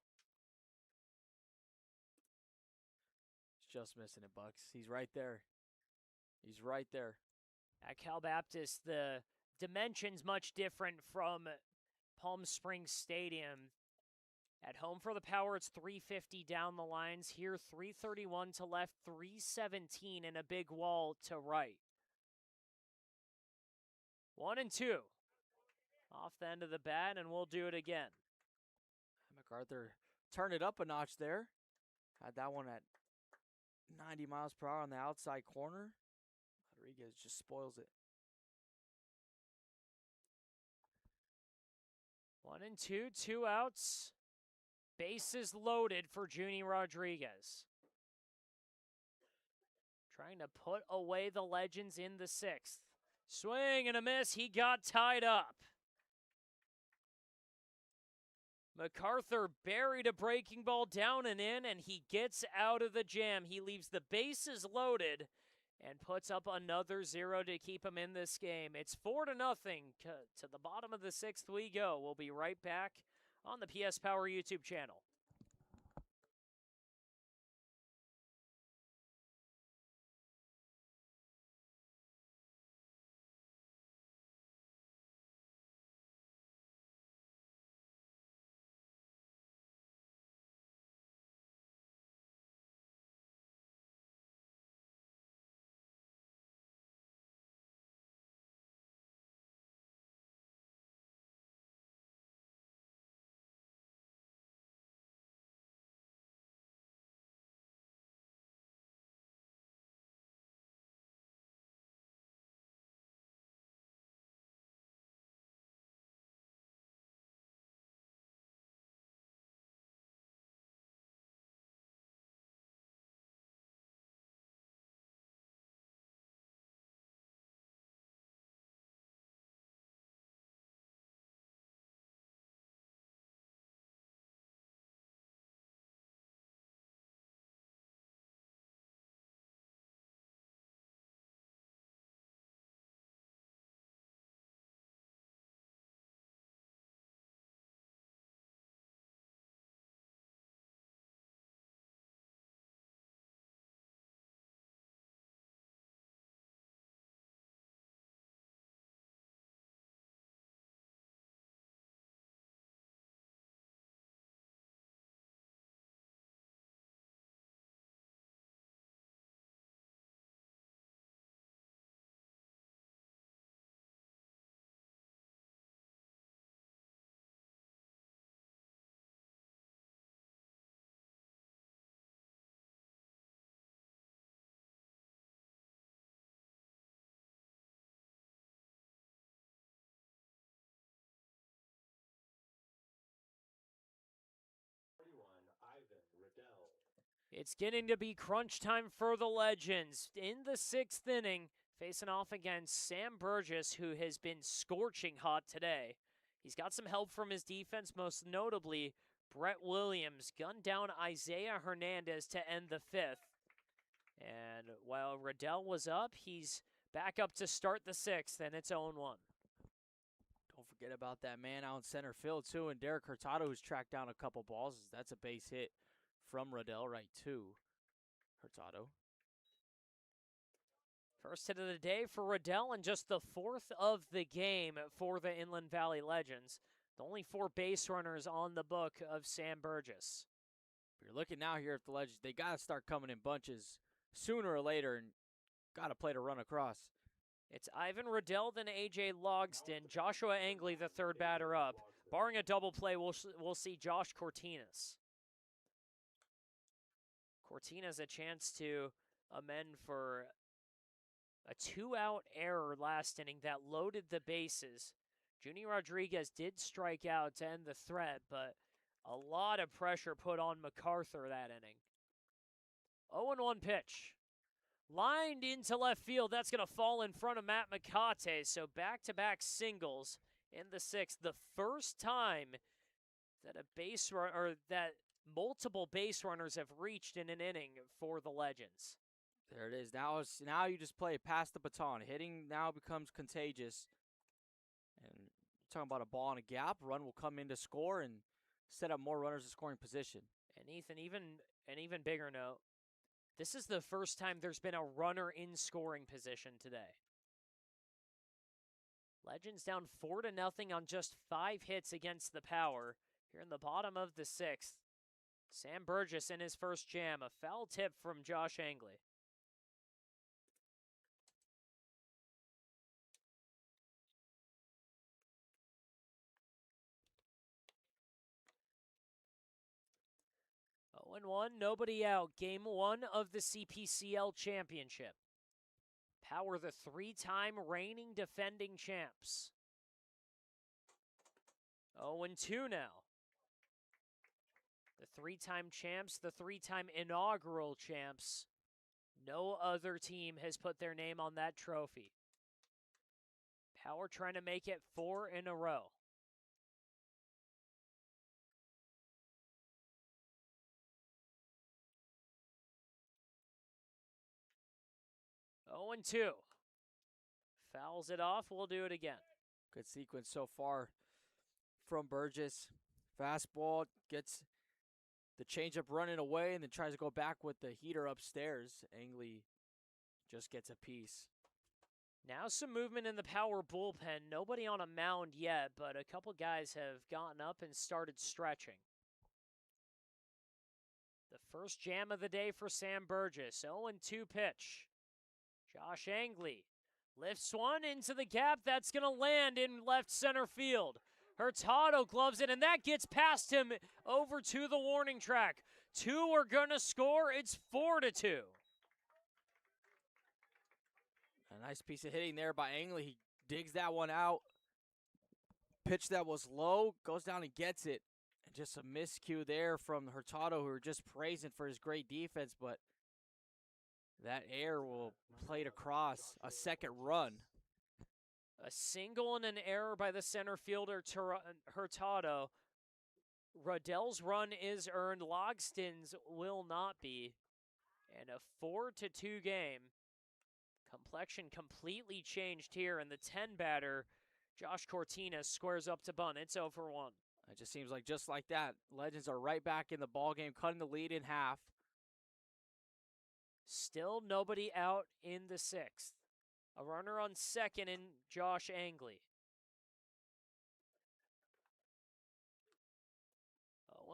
He's just missing it, Bucks. He's right there. He's right there. At Cal Baptist, the dimension's much different from Palm Springs Stadium. At home for the Power, it's 350 down the lines. Here, 331 to left, 317 and a big wall to right. 1-2. Off the end of the bat, and we'll do it again. MacArthur turned it up a notch there. Had that one at 90 miles per hour on the outside corner. Rodriguez just spoils it. 1-2, 2 outs. Bases loaded for Junie Rodriguez. Trying to put away the Legends in the 6th. Swing and a miss. He got tied up. MacArthur buried a breaking ball down and in, and he gets out of the jam. He leaves the bases loaded and puts up another 0 to keep him in this game. It's 4-0. To the bottom of the 6th we go. We'll be right back on the PS Power YouTube channel. It's getting to be crunch time for the Legends. In the 6th inning, facing off against Sam Burgess, who has been scorching hot today. He's got some help from his defense, most notably Brett Williams gunned down Isaiah Hernandez to end the 5th. And while Riddell was up, he's back up to start the 6th, and it's 0-1. Don't forget about that man out in center field, too, and Derek Hurtado, who's tracked down a couple balls. That's a base hit from Riddell right to Hurtado. First hit of the day for Riddell and just the 4th of the game for the Inland Valley Legends. The only 4 base runners on the book of Sam Burgess. You're looking now here at the Legends. They got to start coming in bunches sooner or later and got to play to run across. It's Ivan Riddell, then A.J. Logston, Joshua Angley, the 3rd batter up. Barring a double play, we'll see Josh Cortinas. Cortinas a chance to amend for a 2-out error last inning that loaded the bases. Junie Rodriguez did strike out to end the threat, but a lot of pressure put on MacArthur that inning. 0-1 pitch. Lined into left field. That's going to fall in front of Matt McCate. So back-to-back singles in the 6th. The first time that a base run or that multiple base runners have reached in an inning for the Legends. There it is. Now you just play past the baton. Hitting now becomes contagious. And you're talking about a ball in a gap. Run will come in to score and set up more runners in scoring position. And Ethan, an even bigger note. This is the first time there's been a runner in scoring position today. Legends down 4-0 on just 5 hits against the Power. Here in the bottom of the 6th. Sam Burgess in his first jam. A foul tip from Josh Angley. Oh, 0-1, nobody out. Game 1 of the CPCL Championship. Power, the 3-time reigning defending champs. 0-2 now. The 3-time champs, the 3-time inaugural champs. No other team has put their name on that trophy. Power trying to make it 4 in a row. Oh, 2. Fouls it off. We'll do it again. Good sequence so far from Burgess. Fastball gets the changeup running away and then tries to go back with the heater upstairs. Angley just gets a piece. Now some movement in the Power bullpen. Nobody on a mound yet, but a couple guys have gotten up and started stretching. The first jam of the day for Sam Burgess. 0-2 pitch. Josh Angley lifts one into the gap. That's going to land in left center field. Hurtado gloves it, and that gets past him over to the warning track. 2 are going to score. It's 4-2. A nice piece of hitting there by Angley. He digs that one out. Pitch that was low, goes down and gets it. And just a miscue there from Hurtado, who were just praising for his great defense, but that air will play it across. A second run. A single and an error by the center fielder, Hurtado. Riddell's run is earned. Logston's will not be. And a 4-2 game. Complexion completely changed here, and the 10-batter, Josh Cortinas, squares up to bunt. It's 0-1. It just seems like just like that, Legends are right back in the ballgame, cutting the lead in half. Still nobody out in the 6th. A runner on second in Josh Angley.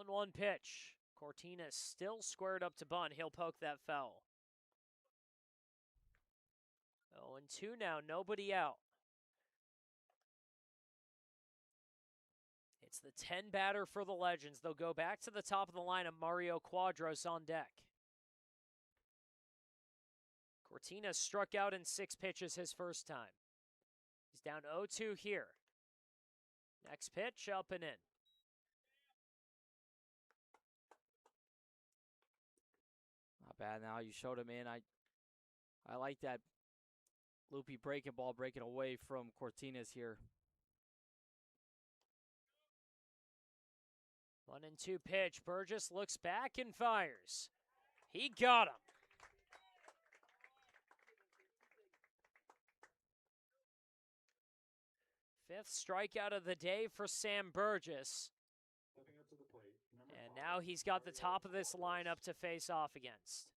0-1 pitch. Cortinas still squared up to bunt. He'll poke that foul. 0-2 now, nobody out. It's the 10-batter for the Legends. They'll go back to the top of the lineup. Mario Quadros on deck. Cortinas struck out in 6 pitches his first time. He's down 0-2 here. Next pitch, up and in. Not bad now. You showed him in. I like that loopy breaking ball breaking away from Cortinas here. 1-2 pitch. Burgess looks back and fires. He got him. Fifth strikeout of the day for Sam Burgess. Stepping up to the plate, number And 5, now he's got the Mario top of this Flores. lineup to face off against.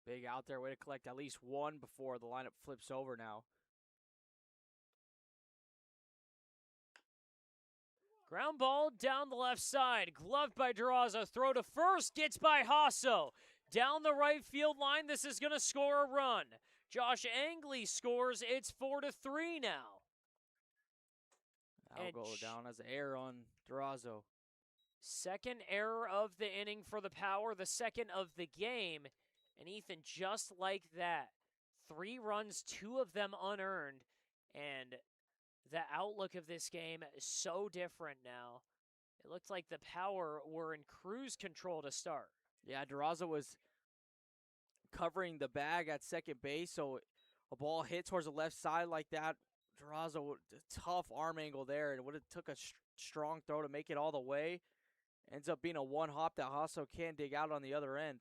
Big out there, way to collect at least one before the lineup flips over now. Ground ball down the left side. Gloved by Durazo. Throw to first. Gets by Hasso. Down the right field line. This is going to score a run. Josh Angley scores. It's 4-3 now. That'll go down as an error on Durazo. Second error of the inning for the Power. The second of the game. And Ethan, just like that, 3 runs, 2 of them unearned. And the outlook of this game is so different now. It looked like the Power were in cruise control to start. Yeah, Durazo was covering the bag at second base, so a ball hit towards the left side like that. Durazo, tough arm angle there, and would have took a strong throw to make it all the way. Ends up being a one hop that Hasso can dig out on the other end.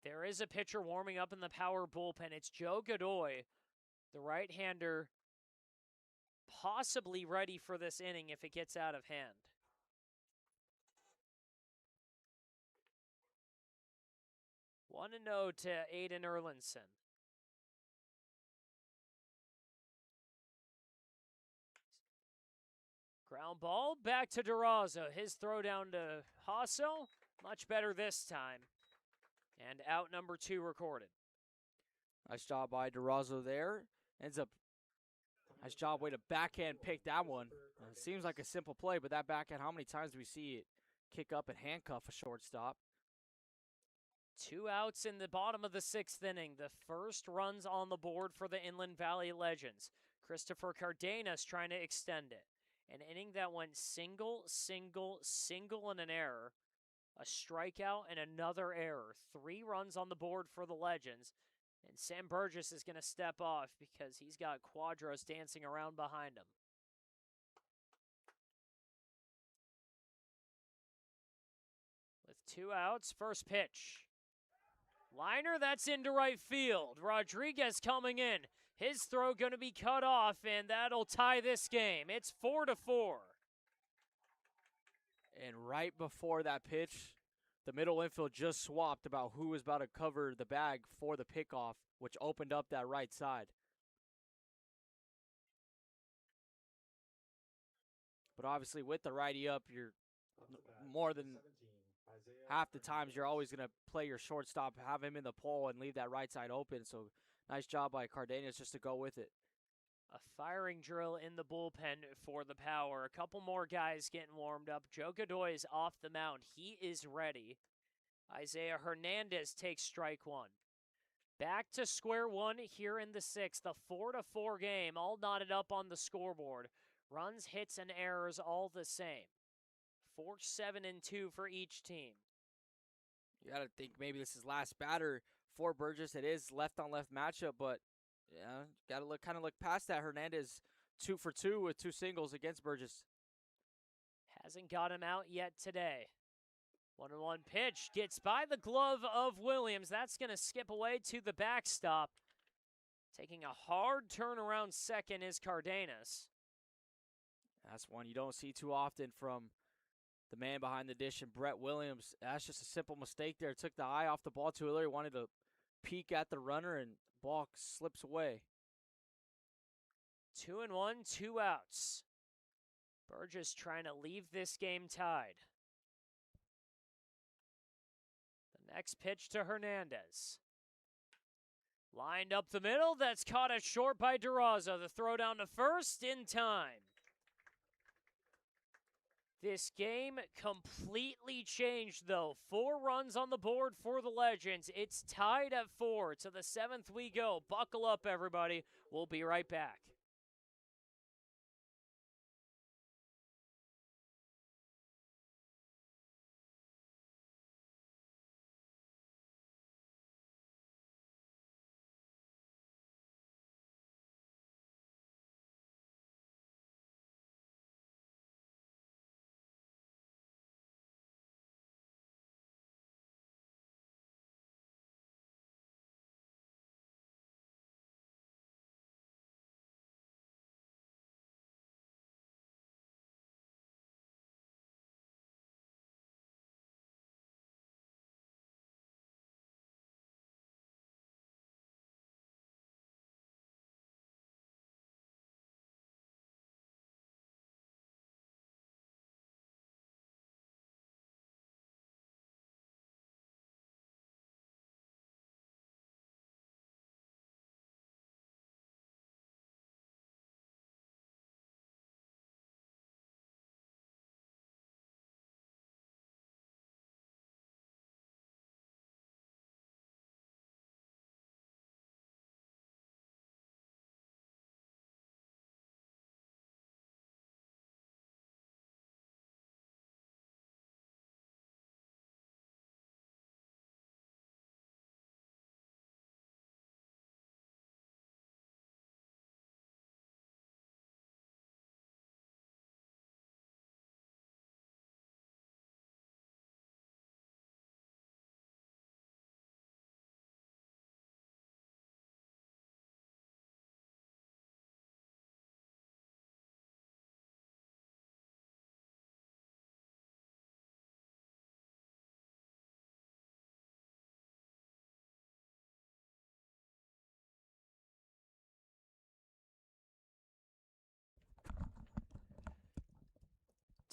There is a pitcher warming up in the Power bullpen. It's Joe Godoy, the right-hander, possibly ready for this inning if it gets out of hand. One to no to Aiden Erlinson. Ground ball back to Durazo. His throw down to Hasso. Much better this time. And out number 2 recorded. Nice job by Durazo there. Ends up, nice job, way to backhand pick that one. It seems like a simple play, but that backhand, how many times do we see it kick up and handcuff a shortstop? 2 outs in the bottom of the 6th inning. The first runs on the board for the Inland Valley Legends. Christopher Cardenas trying to extend it. An inning that went single, single, single, and an error. A strikeout and another error. 3 runs on the board for the Legends. And Sam Burgess is going to step off because he's got Quadros dancing around behind him. With 2 outs, first pitch. Liner, that's into right field. Rodriguez coming in. His throw going to be cut off, and that'll tie this game. It's 4-4. And right before that pitch, the middle infield just swapped about who was about to cover the bag for the pickoff, which opened up that right side. But obviously with the righty up, you're more than 17, half the times you're always going to play your shortstop, have him in the pole, and leave that right side open. So nice job by Cardenas just to go with it. A firing drill in the bullpen for the Power. A couple more guys getting warmed up. Joe Godoy is off the mound. He is ready. Isaiah Hernandez takes strike 1. Back to square one here in the 6th. A 4-4 game, all knotted up on the scoreboard. Runs, hits, and errors all the same. 4, 7, and 2 for each team. You got to think maybe this is last batter for Burgess. It is left-on-left matchup, but yeah, got to kind of look past that. Hernandez 2 for 2 with 2 singles against Burgess. Hasn't got him out yet today. 1-1 pitch gets by the glove of Williams. That's going to skip away to the backstop. Taking a hard turn around second is Cardenas. That's one you don't see too often from the man behind the dish and Brett Williams. That's just a simple mistake there. Took the eye off the ball too early. Wanted to peek at the runner and ball slips away. 2-1, 2 outs. Burgess trying to leave this game tied. The next pitch to Hernandez. Lined up the middle. That's caught at short by Durazo. The throw down to first in time. This game completely changed, though. 4 runs on the board for the Legends. It's tied at 4. To the 7th we go. Buckle up, everybody. We'll be right back.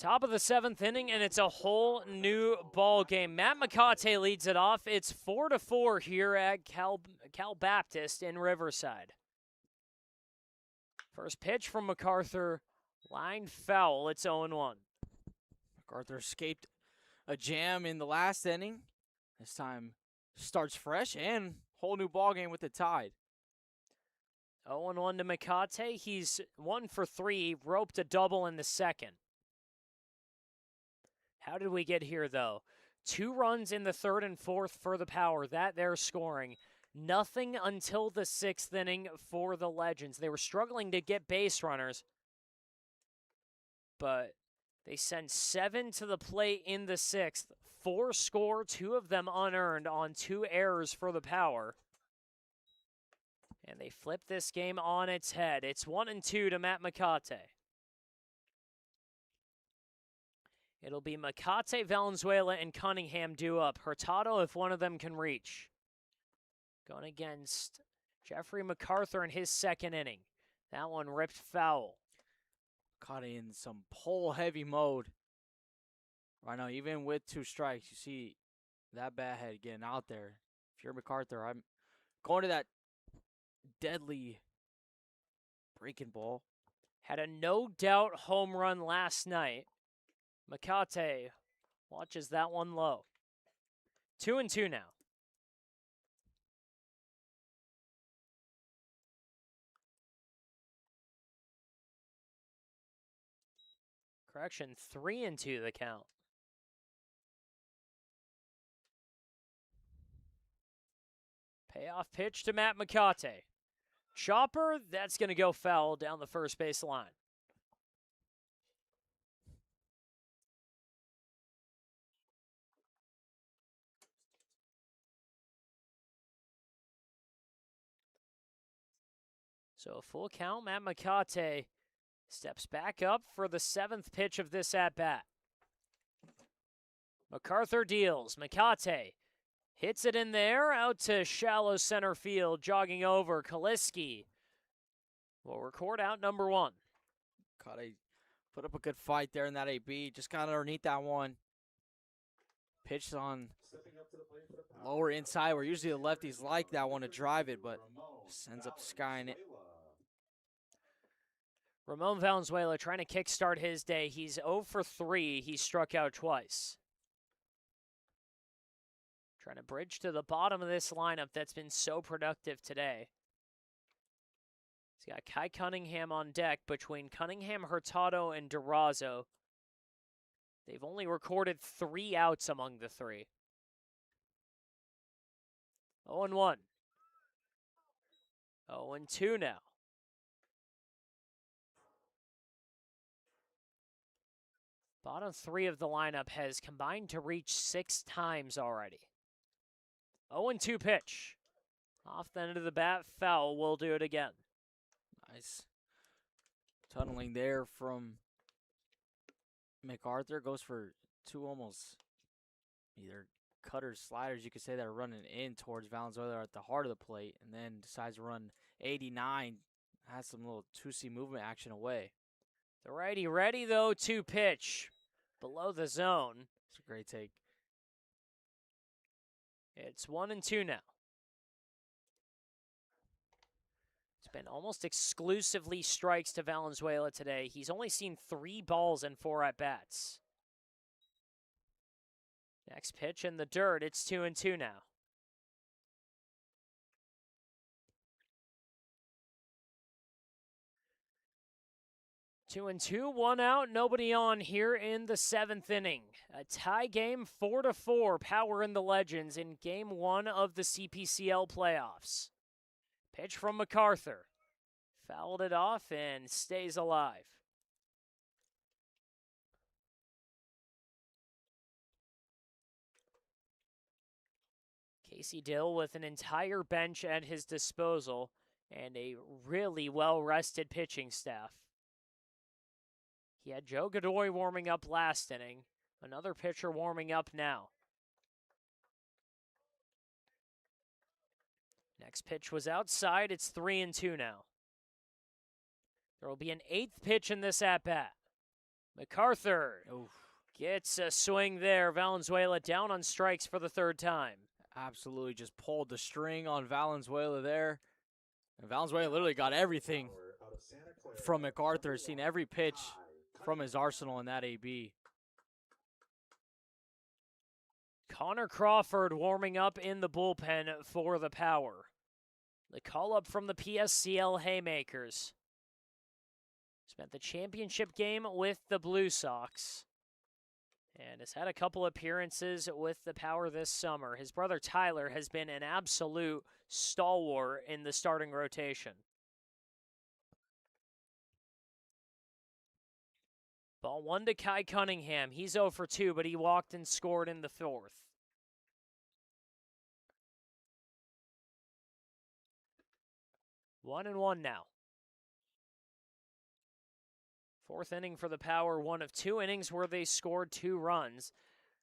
Top of the 7th inning, and it's a whole new ball game. Matt McCate leads it off. It's 4-4 here at Cal Baptist in Riverside. First pitch from MacArthur, line foul. It's 0-1. MacArthur escaped a jam in the last inning. This time starts fresh and whole new ball game with the Tide. 0-1 to McCate. He's 1 for 3, roped a double in the second. How did we get here, though? 2 runs in the 3rd and 4th for the Power. That they're scoring. Nothing until the 6th inning for the Legends. They were struggling to get base runners, but they sent 7 to the plate in the 6th. 4 score, 2 of them unearned on 2 errors for the Power. And they flip this game on its head. It's 1-2 to Matt McCate. It'll be McCate, Valenzuela, and Cunningham due up. Hurtado if one of them can reach. Going against Jeffrey MacArthur in his 2nd inning. That one ripped foul. Caught in some pull-heavy mode. Right now, even with 2 strikes, you see that bat head getting out there. If you're MacArthur, I'm going to that deadly breaking ball. Had a no-doubt home run last night. McCate watches that one low. 2-2 now. Correction, 3-2 the count. Payoff pitch to Matt McCate. Chopper, that's going to go foul down the first base line. So a full count, Matt McCate steps back up for the 7th pitch of this at-bat. MacArthur deals. McCate hits it in there, out to shallow center field, jogging over. Kaliski will record out number 1. Put up a good fight there in that AB. Just got underneath that one. Pitched on lower inside, where usually the lefties like that one to drive it, but ends up skying it. Ramon Valenzuela trying to kickstart his day. He's 0 for 3. He struck out twice. Trying to bridge to the bottom of this lineup that's been so productive today. He's got Kai Cunningham on deck between Cunningham, Hurtado, and Durazo. They've only recorded 3 outs among the 3. 0-1. 0-2 now. Bottom 3 of the lineup has combined to reach 6 times already. 0-2 pitch. Off the end of the bat, foul. We'll do it again. Nice. Tunneling there from MacArthur. Goes for 2 almost either cutters, sliders, you could say, that are running in towards Valenzuela at the heart of the plate, and then decides to run 89. Has some little 2C movement action away. The righty ready, though, to pitch. Below the zone. It's a great take. It's 1-2 now. It's been almost exclusively strikes to Valenzuela today. He's only seen 3 balls and 4 at-bats. Next pitch in the dirt. It's 2-2 now. Two and two, 1 out, nobody on here in the 7th inning. A tie game, 4-4, Power in the Legends in Game 1 of the CPCL playoffs. Pitch from MacArthur. Fouled it off and stays alive. Casey Dill with an entire bench at his disposal and a really well-rested pitching staff. He had Joe Godoy warming up last inning. Another pitcher warming up now. Next pitch was outside. It's 3-2 now. There will be an 8th pitch in this at-bat. MacArthur Oof. gets a swing there. Valenzuela down on strikes for the third time. Absolutely just pulled the string on Valenzuela there. And Valenzuela literally got everything Out of Santa Clara, from MacArthur, seen every pitch Ty from his arsenal in that AB. Connor Crawford warming up in the bullpen for the Power. The call up from the PSCL Haymakers. Spent the championship game with the Blue Sox. And has had a couple appearances with the Power this summer. His brother Tyler has been an absolute stalwart in the starting rotation. Ball 1 to Kai Cunningham. He's 0 for 2, but he walked and scored in the fourth. One and one now. Fourth inning for the Power, one of 2 innings where they scored 2 runs.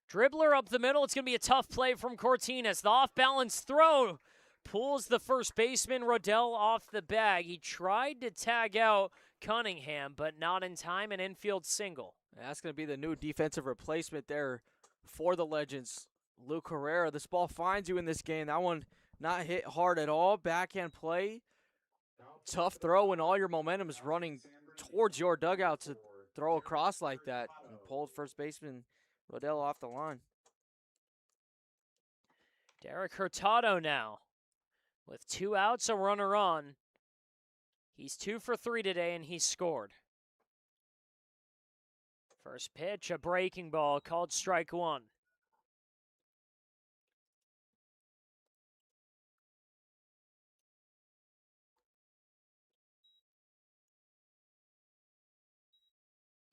Dribbler up the middle. It's going to be a tough play from Cortines. The off-balance throw pulls the first baseman, Rodell, off the bag. He tried to tag out Cunningham, but not in time, an infield single. That's going to be the new defensive replacement there for the Legends. Luke Herrera, this ball finds you in this game. That one not hit hard at all. Backhand play. Tough throw when all your momentum is running towards your dugout to throw across like that. And pulled first baseman Rodell off the line. Derek Hurtado now with 2 outs, a runner on. He's 2 for 3 today, and he's scored. First pitch, a breaking ball, called strike 1.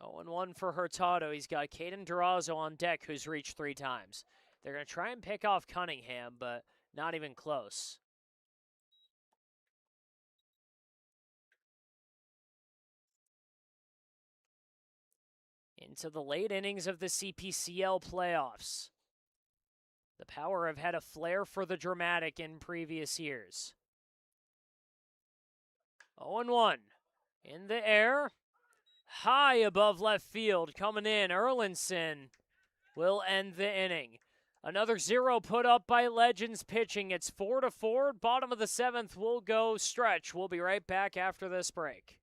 Oh, and 1 for Hurtado. He's got Caden Durazo on deck, who's reached 3 times. They're going to try and pick off Cunningham, but not even close. Into the late innings of the CPCL playoffs. The Power have had a flair for the dramatic in previous years. 0-1. In the air. High above left field. Coming in. Erlinson will end the inning. Another 0 put up by Legends pitching. It's 4-4. Bottom of the 7th will go stretch. We'll be right back after this break.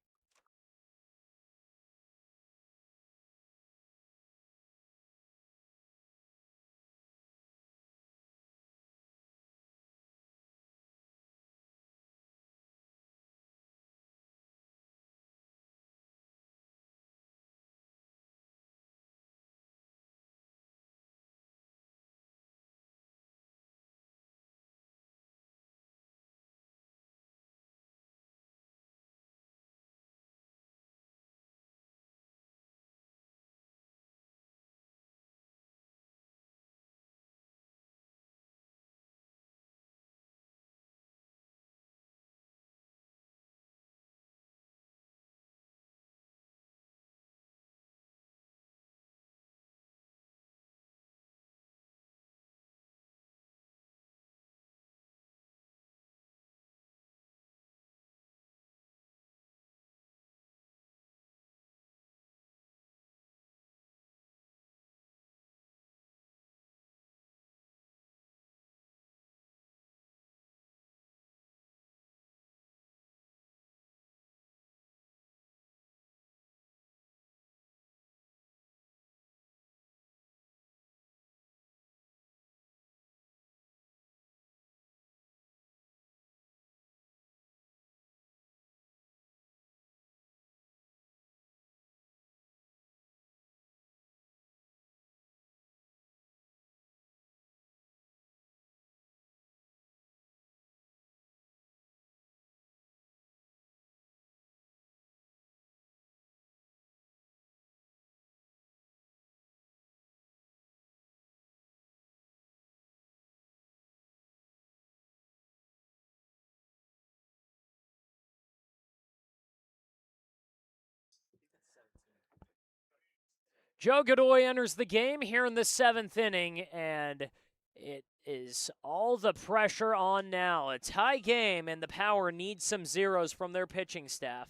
Joe Godoy enters the game here in the 7th inning, and it is all the pressure on now. A tie game, and the Power needs some zeros from their pitching staff.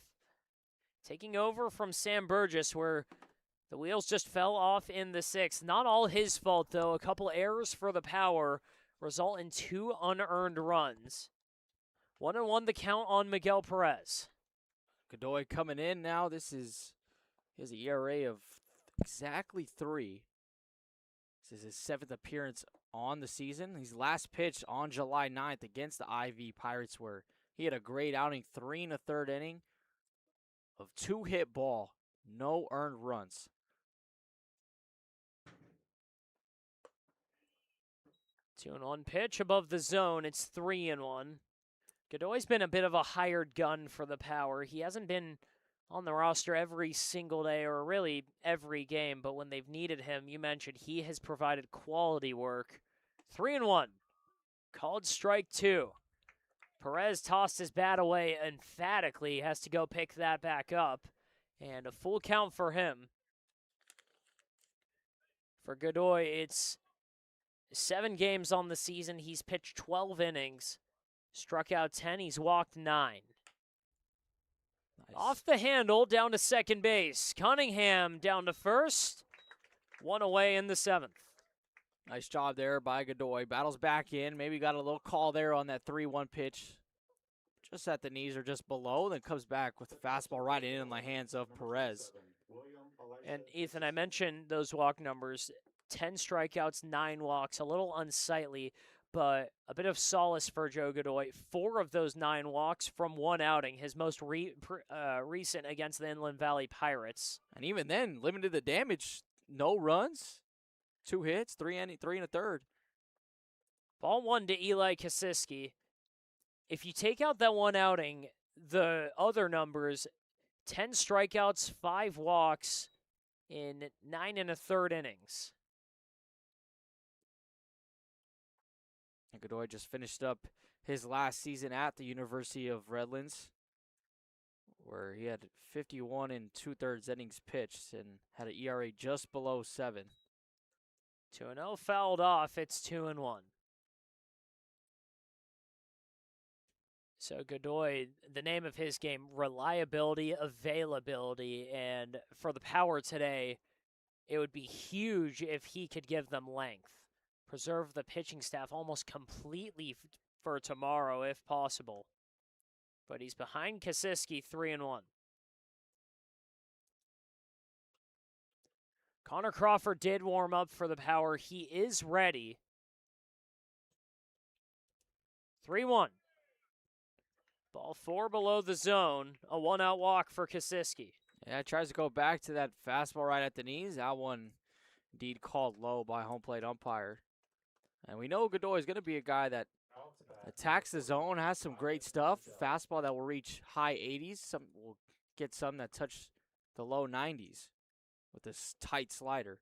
Taking over from Sam Burgess, where The wheels just fell off in the sixth. Not all his fault, though. A couple errors for the Power result in 2 unearned runs. 1-1 the count on Miguel Perez. Godoy coming in now. He has an ERA of exactly 3. This is his 7th appearance on the season. His last pitch on July 9th against the IV Pirates, where he had a great outing, 3 1/3 inning of 2 hit ball, no earned runs. Two and one pitch above the zone. It's 3-1. Godoy's been a bit of a hired gun for the Power. He hasn't been on the roster every single day or really every game, but when they've needed him, you mentioned he has provided quality work. 3-1. Called strike 2. Perez tossed his bat away emphatically, has to go pick that back up, and a full count for him. For Godoy, it's 7 games on the season. He's pitched 12 innings, struck out 10. He's walked 9. Nice. Off the handle, down to second base. Cunningham down to first. 1 away in the 7th. Nice job there by Godoy. Battles back in. Maybe got a little call there on that 3-1 pitch. Just at the knees or just below. Then comes back with the fastball right in the hands of Perez. And Ethan, I mentioned those walk numbers. 10 strikeouts, 9 walks. A little unsightly, but a bit of solace for Joe Godoy. 4 of those 9 walks from 1 outing, his most recent against the Inland Valley Pirates. And even then, limited the damage. No runs, 2 hits, 3 1/3. Ball 1 to Eli Kasiski. If you take out that 1 outing, the other numbers, 10 strikeouts, 5 walks in 9 1/3 innings. And Godoy just finished up his last season at the University of Redlands, where he had 51 2/3 innings pitched and had an ERA just below 7. 2-0 fouled off. It's 2-1. So Godoy, the name of his game, reliability, availability, and for the Power today, it would be huge if he could give them length. Preserve the pitching staff almost completely for tomorrow if possible. But he's behind Kasiski, 3-1. Connor Crawford did warm up for the Power. He is ready. 3-1. Ball 4 below the zone. A 1-out walk for Kasiski. Yeah, tries to go back to that fastball right at the knees. That one indeed called low by home plate umpire. And we know Godoy is going to be a guy that attacks the zone, has some great stuff. Fastball that will reach high 80s. Some will get some that touch the low 90s with this tight slider.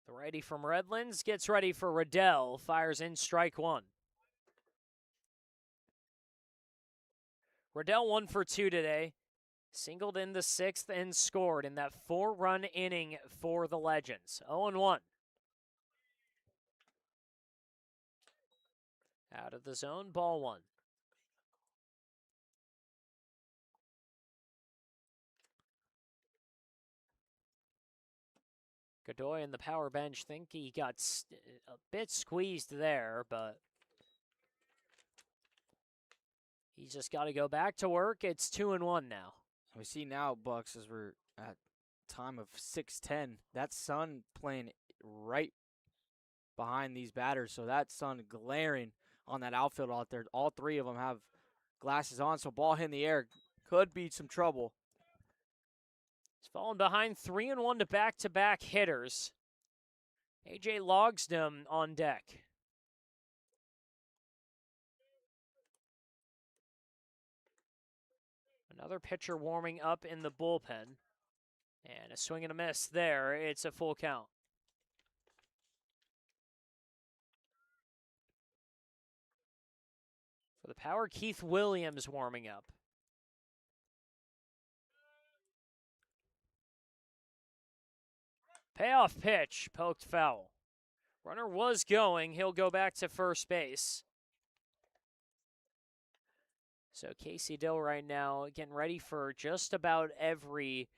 The righty from Redlands gets ready for Riddell. Fires in strike 1. Riddell 1 for 2 today. Singled in the 6th and scored in that 4-run inning for the Legends. 0-1. Out of the zone, ball 1. Godoy and the Power bench think he got a bit squeezed there, but he's just got to go back to work. It's 2-1 now. We see now, Bucks, as we're at time of 6:10, that sun playing right behind these batters. So that sun glaring on that outfield out there. All 3 of them have glasses on, so ball hit in the air could be some trouble. He's fallen behind 3-1 to back-to-back hitters. A.J. Logsdon on deck. Another pitcher warming up in the bullpen. And a swing and a miss there. It's a full count. For the Power, Keith Williams warming up. Payoff pitch, poked foul. Runner was going. He'll go back to first base. So Casey Dill right now getting ready for just about every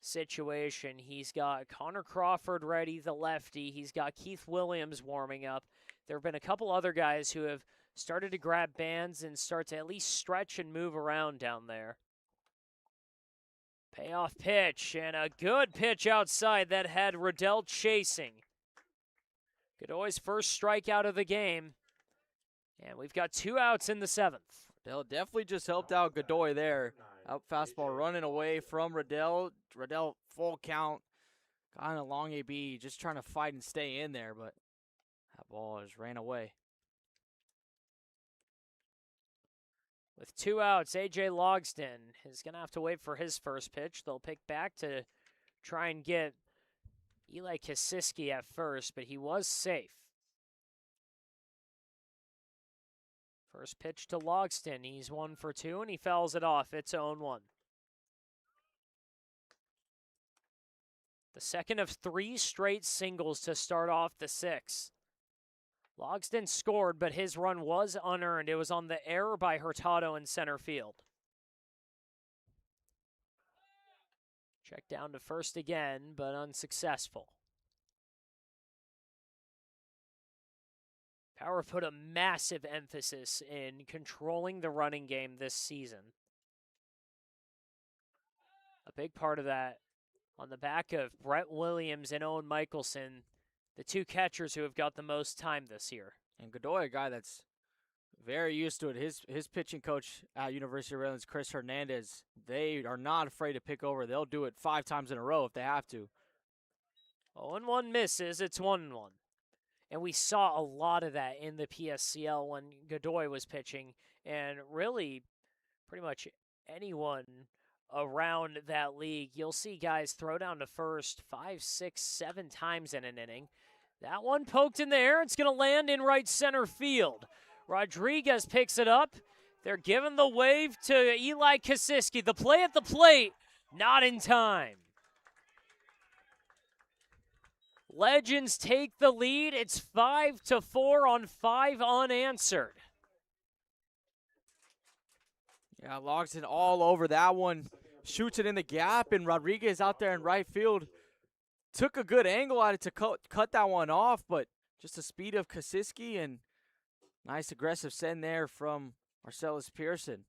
situation. He's got Connor Crawford ready, the lefty. He's got Keith Williams warming up. There have been a couple other guys who have started to grab bands and start to at least stretch and move around down there. Payoff pitch, and a good pitch outside that had Riddell chasing. Godoy's first strikeout of the game, and we've got 2 outs in the 7th. Riddell definitely just helped out Godoy there. Out fastball running away from Riddell. Riddell full count. Got a long AB, just trying to fight and stay in there, but that ball just ran away. With 2 outs, A.J. Logston is going to have to wait for his first pitch. They'll pick back to try and get Eli Kasiski at first, but he was safe. First pitch to Logston. He's 1 for 2, and he fouls it off. It's 0-1. The second of 3 straight singles to start off the 6th. Logston scored, but his run was unearned. It was on the error by Hurtado in center field. Check down to first again, but unsuccessful. Power put a massive emphasis in controlling the running game this season. A big part of that on the back of Brett Williams and Owen Michelson, the 2 catchers who have got the most time this year. And Godoy, a guy that's very used to it. His pitching coach at University of Maryland, Chris Hernandez, they are not afraid to pick over. They'll do it 5 times in a row if they have to. 0-1 misses. It's 1-1. And we saw a lot of that in the PSCL when Godoy was pitching. And really, pretty much anyone around that league, you'll see guys throw down to first 5, 6, 7 times in an inning. That one poked in the air. It's going to land in right center field. Rodriguez picks it up. They're giving the wave to Eli Kasiski. The play at the plate, not in time. Legends take the lead. It's 5-4 on 5 unanswered. Yeah, Logston all over that one. Shoots it in the gap, and Rodriguez out there in right field took a good angle at it to cut that one off, but just the speed of Kasiski and nice aggressive send there from Marcellus Pearson.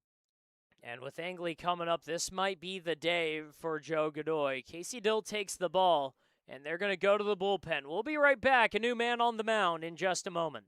And with Angley coming up, this might be the day for Joe Godoy. Casey Dill takes the ball, and they're going to go to the bullpen. We'll be right back. A new man on the mound in just a moment.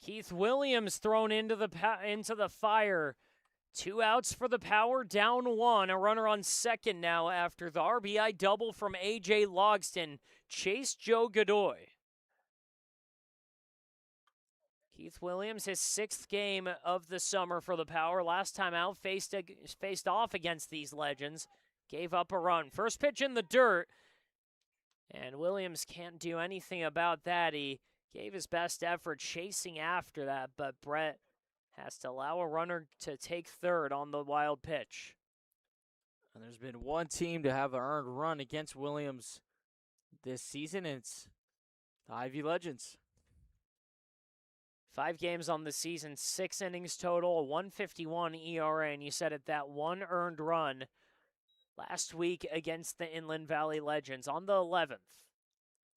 Keith Williams thrown into the fire. 2 outs for the Power, down 1. A runner on second now after the RBI double from A.J. Logston. Chased Joe Godoy. Keith Williams, his 6th game of the summer for the Power. Last time out, faced off against these legends. Gave up a run. First pitch in the dirt. And Williams can't do anything about that. He gave his best effort chasing after that, but Brett has to allow a runner to take third on the wild pitch. And there's been one team to have an earned run against Williams this season, and it's the Ivy Legends. 5 games on the season, 6 innings total, a 151 ERA, and you said it, that 1 earned run last week against the Inland Valley Legends on the 11th.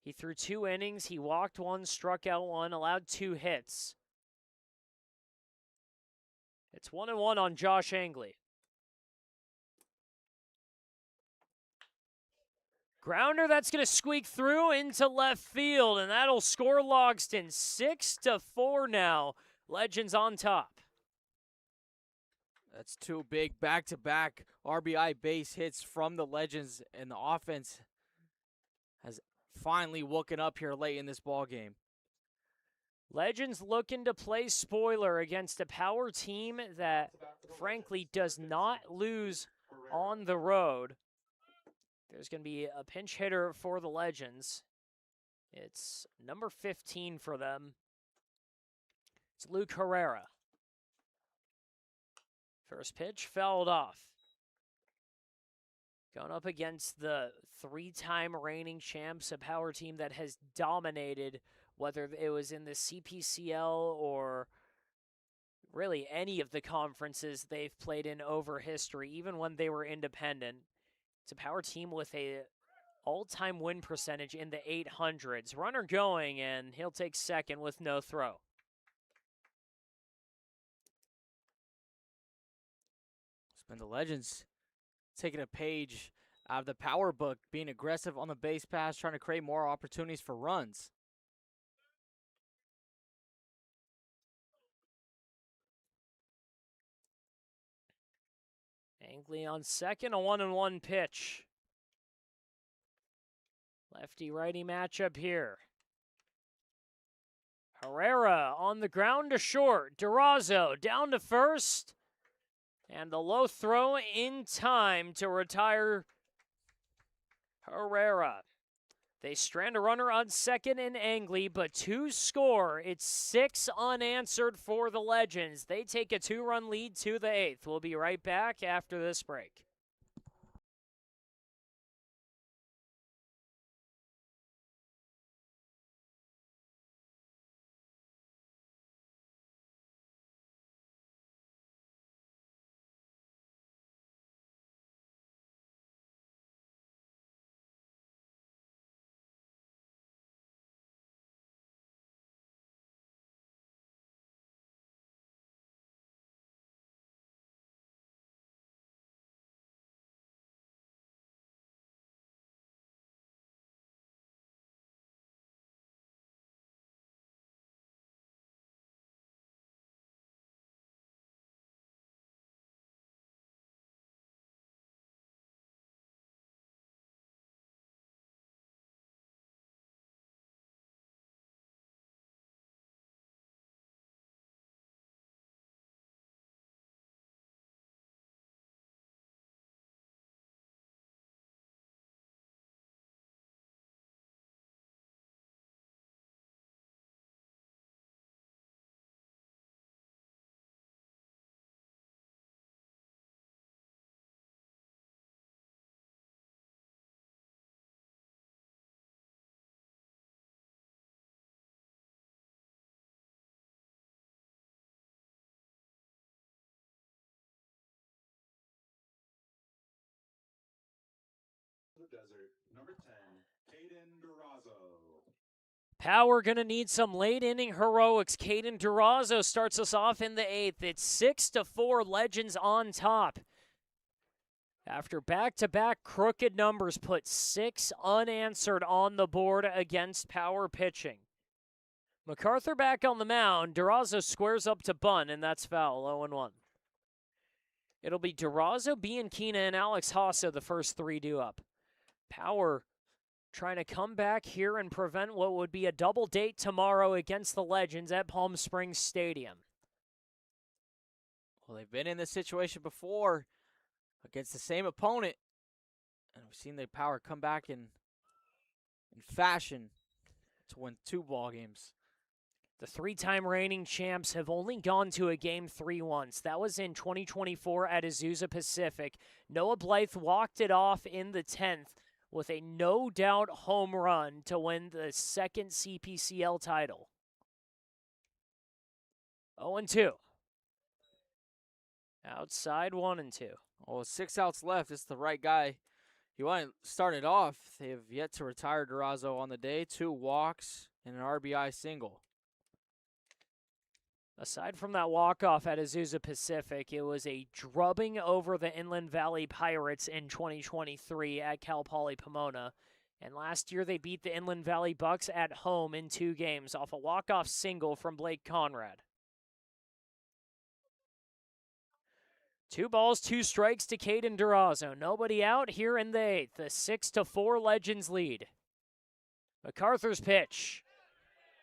He threw 2 innings, he walked 1, struck out 1, allowed 2 hits. It's 1-1 on Josh Angley. Grounder that's going to squeak through into left field, and that'll score Logston. 6-4 now. Legends on top. That's 2 big back-to-back RBI base hits from the Legends, and the offense has finally woken up here late in this ball game. Legends looking to play spoiler against a Power team that, frankly, does not lose on the road. There's going to be a pinch hitter for the Legends. It's number 15 for them. It's Luke Herrera. First pitch fouled off. Going up against the 3-time reigning champs, a Power team that has dominated, whether it was in the CPCL or really any of the conferences they've played in over history, even when they were independent. It's a Power team with a all-time win percentage in the 800s. Runner going, and he'll take second with no throw. It's been the Legends taking a page out of the Power book, being aggressive on the base pass, trying to create more opportunities for runs. Angley on second, a 1-1 pitch. Lefty-righty matchup here. Herrera on the ground to short. Durazo down to first. And the low throw in time to retire Herrera. They strand a runner on second in Angley, but 2 score. It's 6 unanswered for the Legends. They take a 2-run lead to the 8th. We'll be right back after this break. The desert, number 10, Caden Durazo. Power going to need some late-inning heroics. Caden Durazo starts us off in the 8th. It's 6-4, Legends on top. After back-to-back crooked numbers, put 6 unanswered on the board against Power pitching. MacArthur back on the mound. Durazo squares up to bunt, and that's foul, 0-1. It'll be Durazo, Bianchina, and Alex Hasso, the first three due up. Power trying to come back here and prevent what would be a double date tomorrow against the Legends at Palm Springs Stadium. Well, they've been in this situation before against the same opponent, and we've seen the Power come back in fashion to win 2 ball games. The three-time reigning champs have only gone to a Game 3 once. That was in 2024 at Azusa Pacific. Noah Blythe walked it off in the 10th with a no-doubt home run to win the second CPCL title. 0-2. Outside 1-2. Oh, with 6 outs left, it's the right guy. You want to start it off. They have yet to retire Durazo on the day. 2 walks and an RBI single. Aside from that walk-off at Azusa Pacific, it was a drubbing over the Inland Valley Pirates in 2023 at Cal Poly Pomona. And last year they beat the Inland Valley Bucks at home in 2 games off a walk-off single from Blake Conrad. 2 balls, 2 strikes to Caden Durazo. Nobody out here in the 8th. The 6-4 Legends lead. MacArthur's pitch.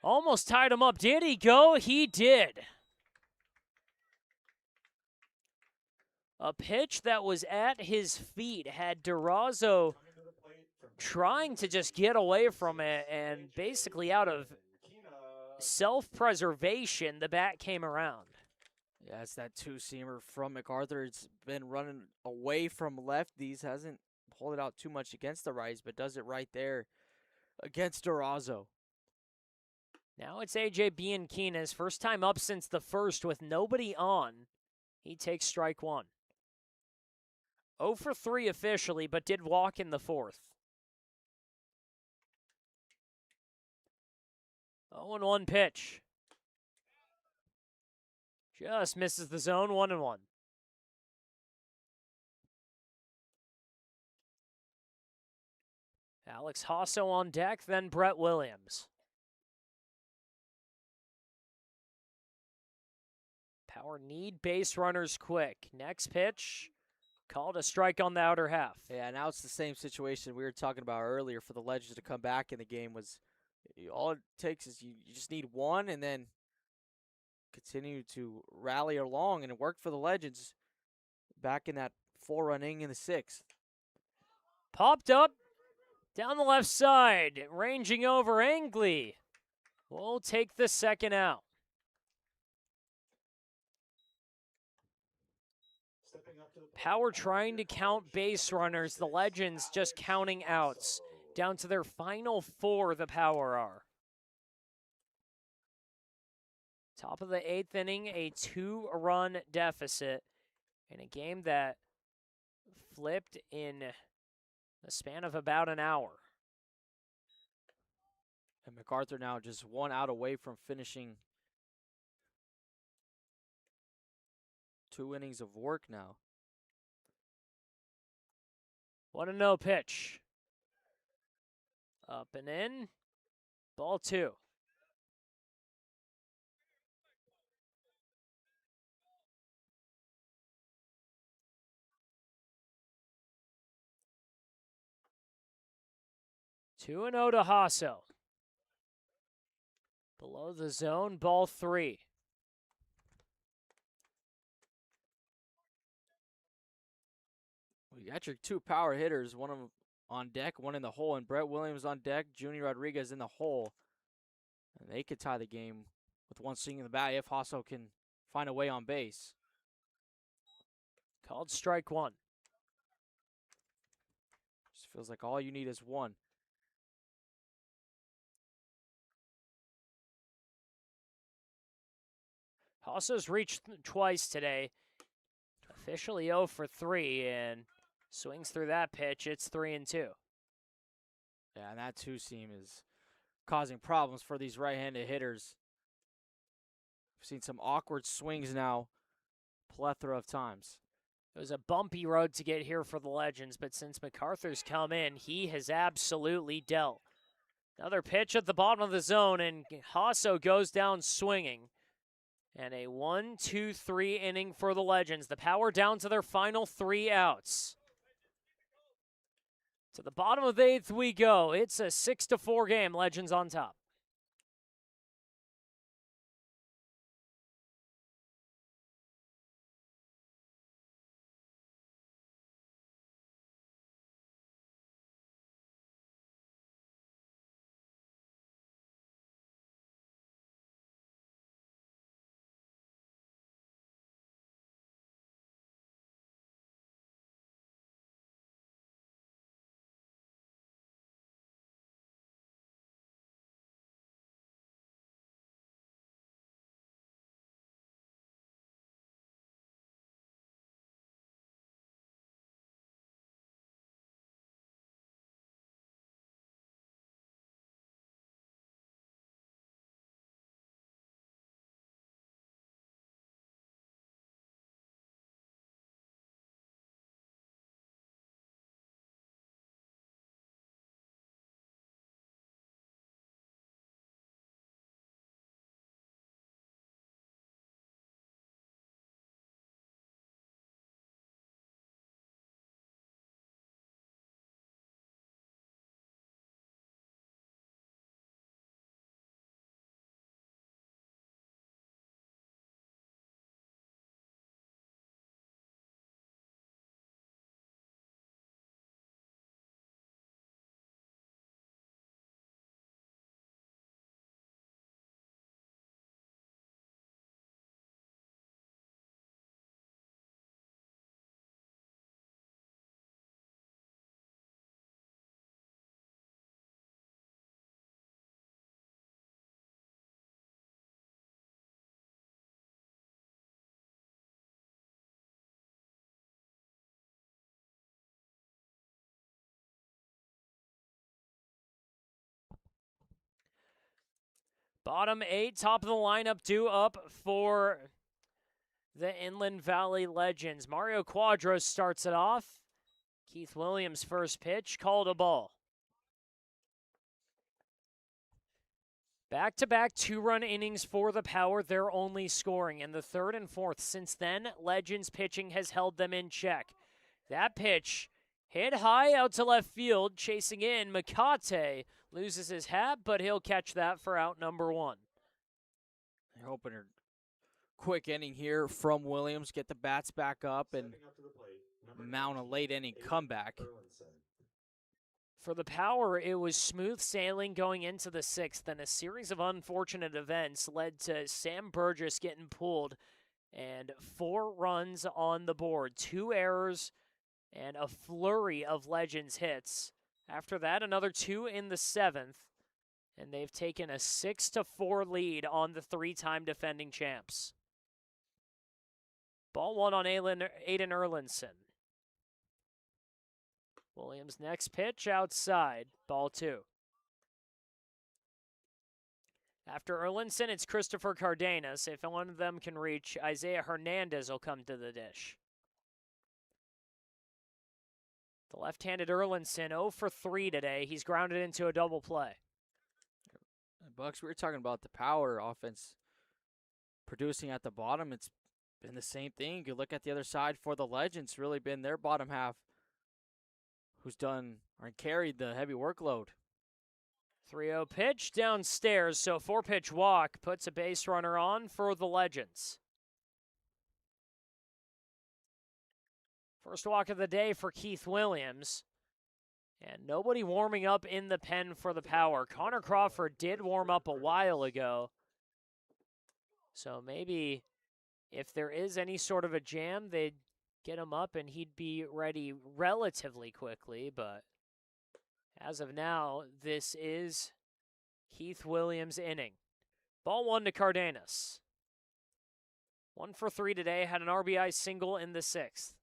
Almost tied him up. Did he go? He did. A pitch that was at his feet had Durazo trying to just get away from it, and basically out of self-preservation, the bat came around. Yeah, it's that 2-seamer from MacArthur. It's been running away from lefties. Hasn't pulled it out too much against the righties, but does it right there against Durazo. Now it's A.J. Bianchina's first time up since the first with nobody on. He takes strike 1. 0 for 3 officially, but did walk in the 4th. 0-1 pitch. Just misses the zone, 1-1. Alex Hasso on deck, then Brett Williams. Power need base runners quick. Next pitch, called a strike on the outer half. Yeah, now it's the same situation we were talking about earlier for the Legends to come back in the game. Was all it takes is you just need one and then continue to rally along, and it worked for the Legends back in that 4-run inning in the 6th. Popped up down the left side, ranging over Angley. We'll take the second out. Power trying to count base runners. The Legends just counting outs. Down to their final 4, the Power are. Top of the 8th inning, a 2-run deficit in a game that flipped in the span of about an hour. And MacArthur now just 1 out away from finishing 2 innings of work now. 1-0 pitch. Up and in. Ball 2. Two and 0 to Hasso. Below the zone, ball 3. You got your 2 power hitters, one of them on deck, one in the hole, and Brett Williams on deck, Junior Rodriguez in the hole. And they could tie the game with one swing in the bat if Hasso can find a way on base. Called strike 1. Just feels like all you need is one. Hasso's reached twice today. Officially 0 for 3, and swings through that pitch. It's 3-2. Yeah, and that 2-seam is causing problems for these right-handed hitters. We've seen some awkward swings now, plethora of times. It was a bumpy road to get here for the Legends, but since MacArthur's come in, he has absolutely dealt. Another pitch at the bottom of the zone, and Hasso goes down swinging. And a 1-2-3 inning for the Legends. The Power down to their final 3 outs. To the bottom of the 8th we go. It's a 6-4 game. Legends on top. Bottom 8, top of the lineup due up for the Inland Valley Legends. Mario Quadros starts it off. Keith Williams' first pitch, called a ball. Back-to-back 2-run innings for the Power, they're only scoring in the 3rd and 4th. Since then, Legends pitching has held them in check. That pitch hit high out to left field, chasing in. Makate loses his hat, but he'll catch that for out number 1. They're hoping a quick inning here from Williams, get the bats back up, and Stepping up to the plate, number mount a 19, late inning Aiden comeback. Erlandson. For the Power, it was smooth sailing going into the 6th, and a series of unfortunate events led to Sam Burgess getting pulled and 4 runs on the board, 2 errors, and a flurry of Legends hits. After that, another 2 in the 7th, and they've taken a 6-4 lead on the 3-time defending champs. Ball 1 on Aiden Erlandson. Williams' next pitch outside, ball 2. After Erlandson, it's Christopher Cardenas. If one of them can reach, Isaiah Hernandez will come to the dish. The left-handed Erlandson, 0 for 3 today. He's grounded into a double play. Bucks, we were talking about the Power offense producing at the bottom. It's been the same thing. You look at the other side for the Legends, really been their bottom half who's done or carried the heavy workload. 3-0 pitch downstairs, so 4-pitch walk puts a base runner on for the Legends. First walk of the day for Keith Williams. And nobody warming up in the pen for the Power. Connor Crawford did warm up a while ago. So maybe if there is any sort of a jam, they'd get him up and he'd be ready relatively quickly. But as of now, this is Keith Williams' inning. Ball 1 to Cardenas. 1 for 3 today, had an RBI single in the 6th.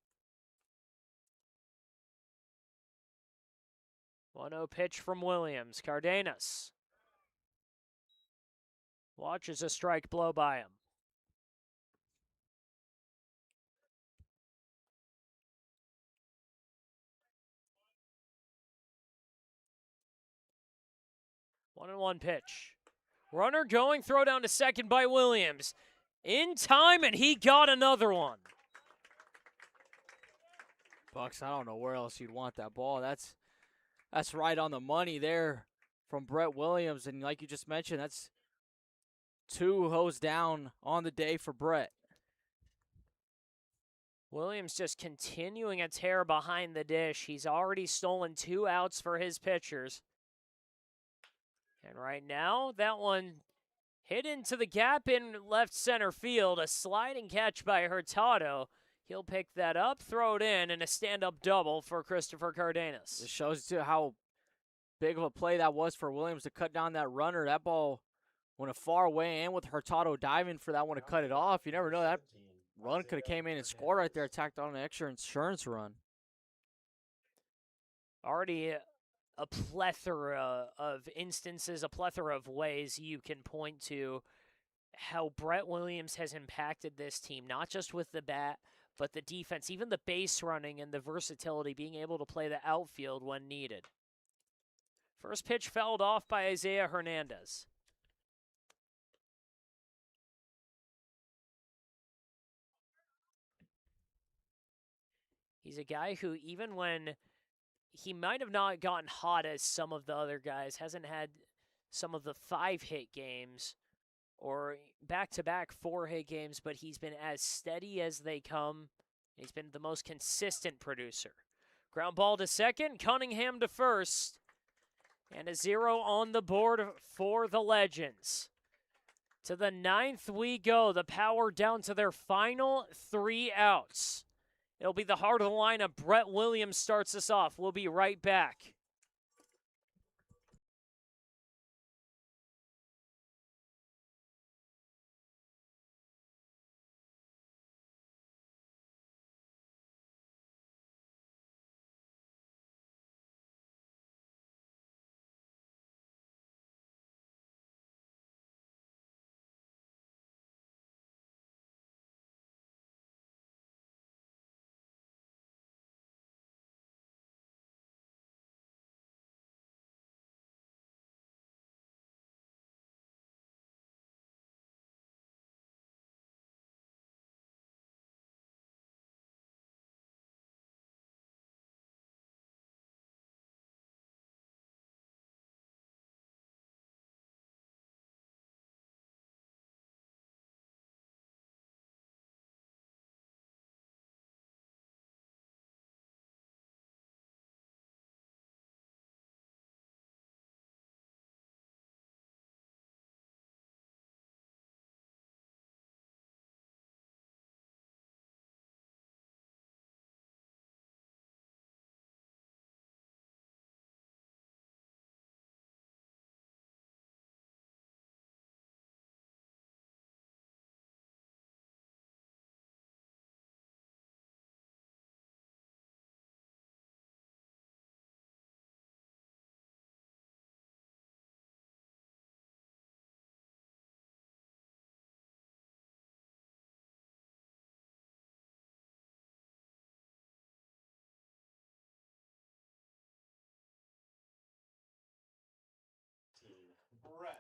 1-0 pitch from Williams. Cardenas watches a strike blow by him. 1-1 pitch. Runner going, throw down to second by Williams. In time, and he got another one. Bucks, I don't know where else you'd want that ball. That's right on the money there from Brett Williams. And like you just mentioned, that's 2 hose down on the day for Brett. Williams just continuing a tear behind the dish. He's already stolen 2 outs for his pitchers. And right now, that one hit into the gap in left center field. A sliding catch by Hurtado. He'll pick that up, throw it in, and a stand-up double for Christopher Cardenas. It shows you how big of a play that was for Williams to cut down that runner. That ball went a far away, and with Hurtado diving for that one to cut it off, you never know. That run could have came in and scored right there, tacked on an extra insurance run. Already a plethora of instances, a plethora of ways you can point to how Brett Williams has impacted this team, not just with the bat, but the defense, even the base running and the versatility, being able to play the outfield when needed. First pitch fouled off by Isaiah Hernandez. He's a guy who, even when he might have not gotten hot as some of the other guys, hasn't had some of the 5-hit games or back-to-back 4-hit games, but he's been as steady as they come. He's been the most consistent producer. Ground ball to second, Cunningham to first, and a 0 on the board for the Legends. To the 9th we go. The Power down to their final 3 outs. It'll be the heart of the lineup. Brett Williams starts us off. We'll be right back. Brett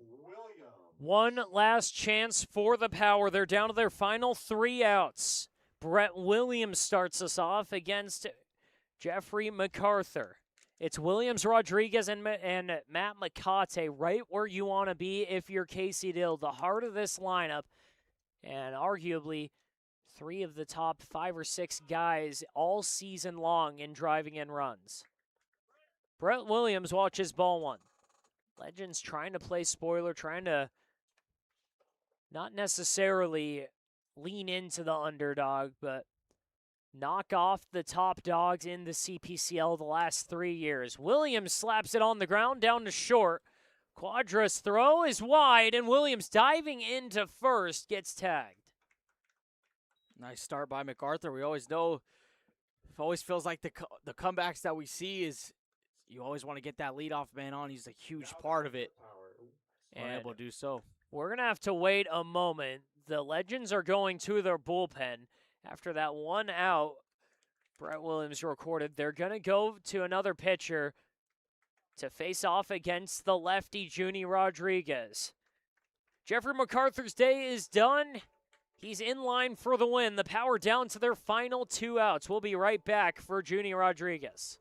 Williams. One last chance for the Power. They're down to their final 3 outs. Brett Williams starts us off against Jeffrey MacArthur. It's Williams, Rodriguez, and Matt McCate right where you want to be if you're Casey Dill, the heart of this lineup, and arguably 3 of the top 5 or 6 guys all season long in driving in runs. Brett Williams watches ball 1. Legends trying to play spoiler, trying to not necessarily lean into the underdog, but knock off the top dogs in the CPCL the last 3 years. Williams slaps it on the ground down to short. Quadra's throw is wide, and Williams diving into first gets tagged. Nice start by MacArthur. We always know, it always feels like the comebacks that we see is you always want to get that leadoff man on. He's a huge part of it, and able to do so. We're going to have to wait a moment. The Legends are going to their bullpen. After that 1 out, Brett Williams recorded. They're going to go to another pitcher. to face off against the lefty, Junie Rodriguez. Jeffrey MacArthur's day is done. He's in line for the win. The Power down to their final 2 outs. We'll be right back for Junie Rodriguez.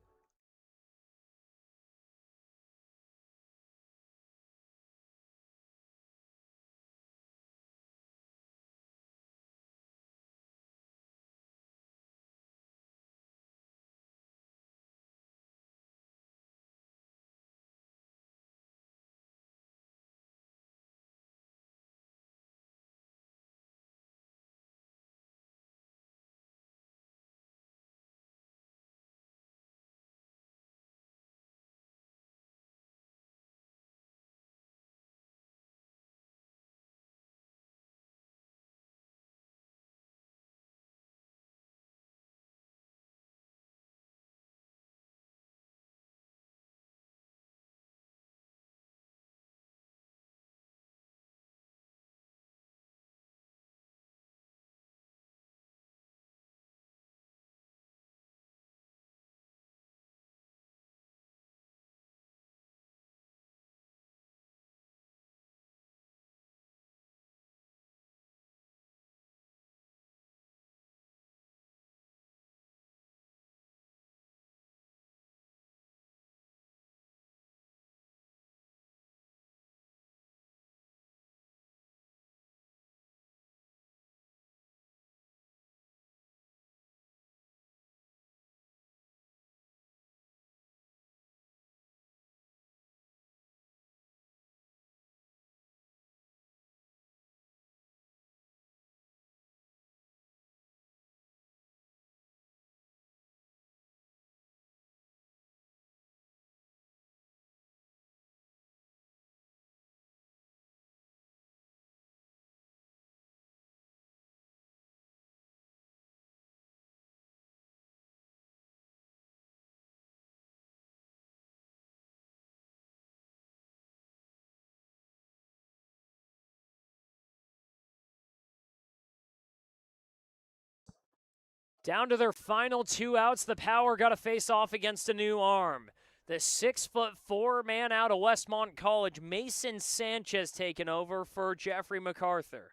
Down to their final 2 outs, the Power got to face off against a new arm. The 6'4" man out of Westmont College, Mason Sanchez, taking over for Jeffrey MacArthur.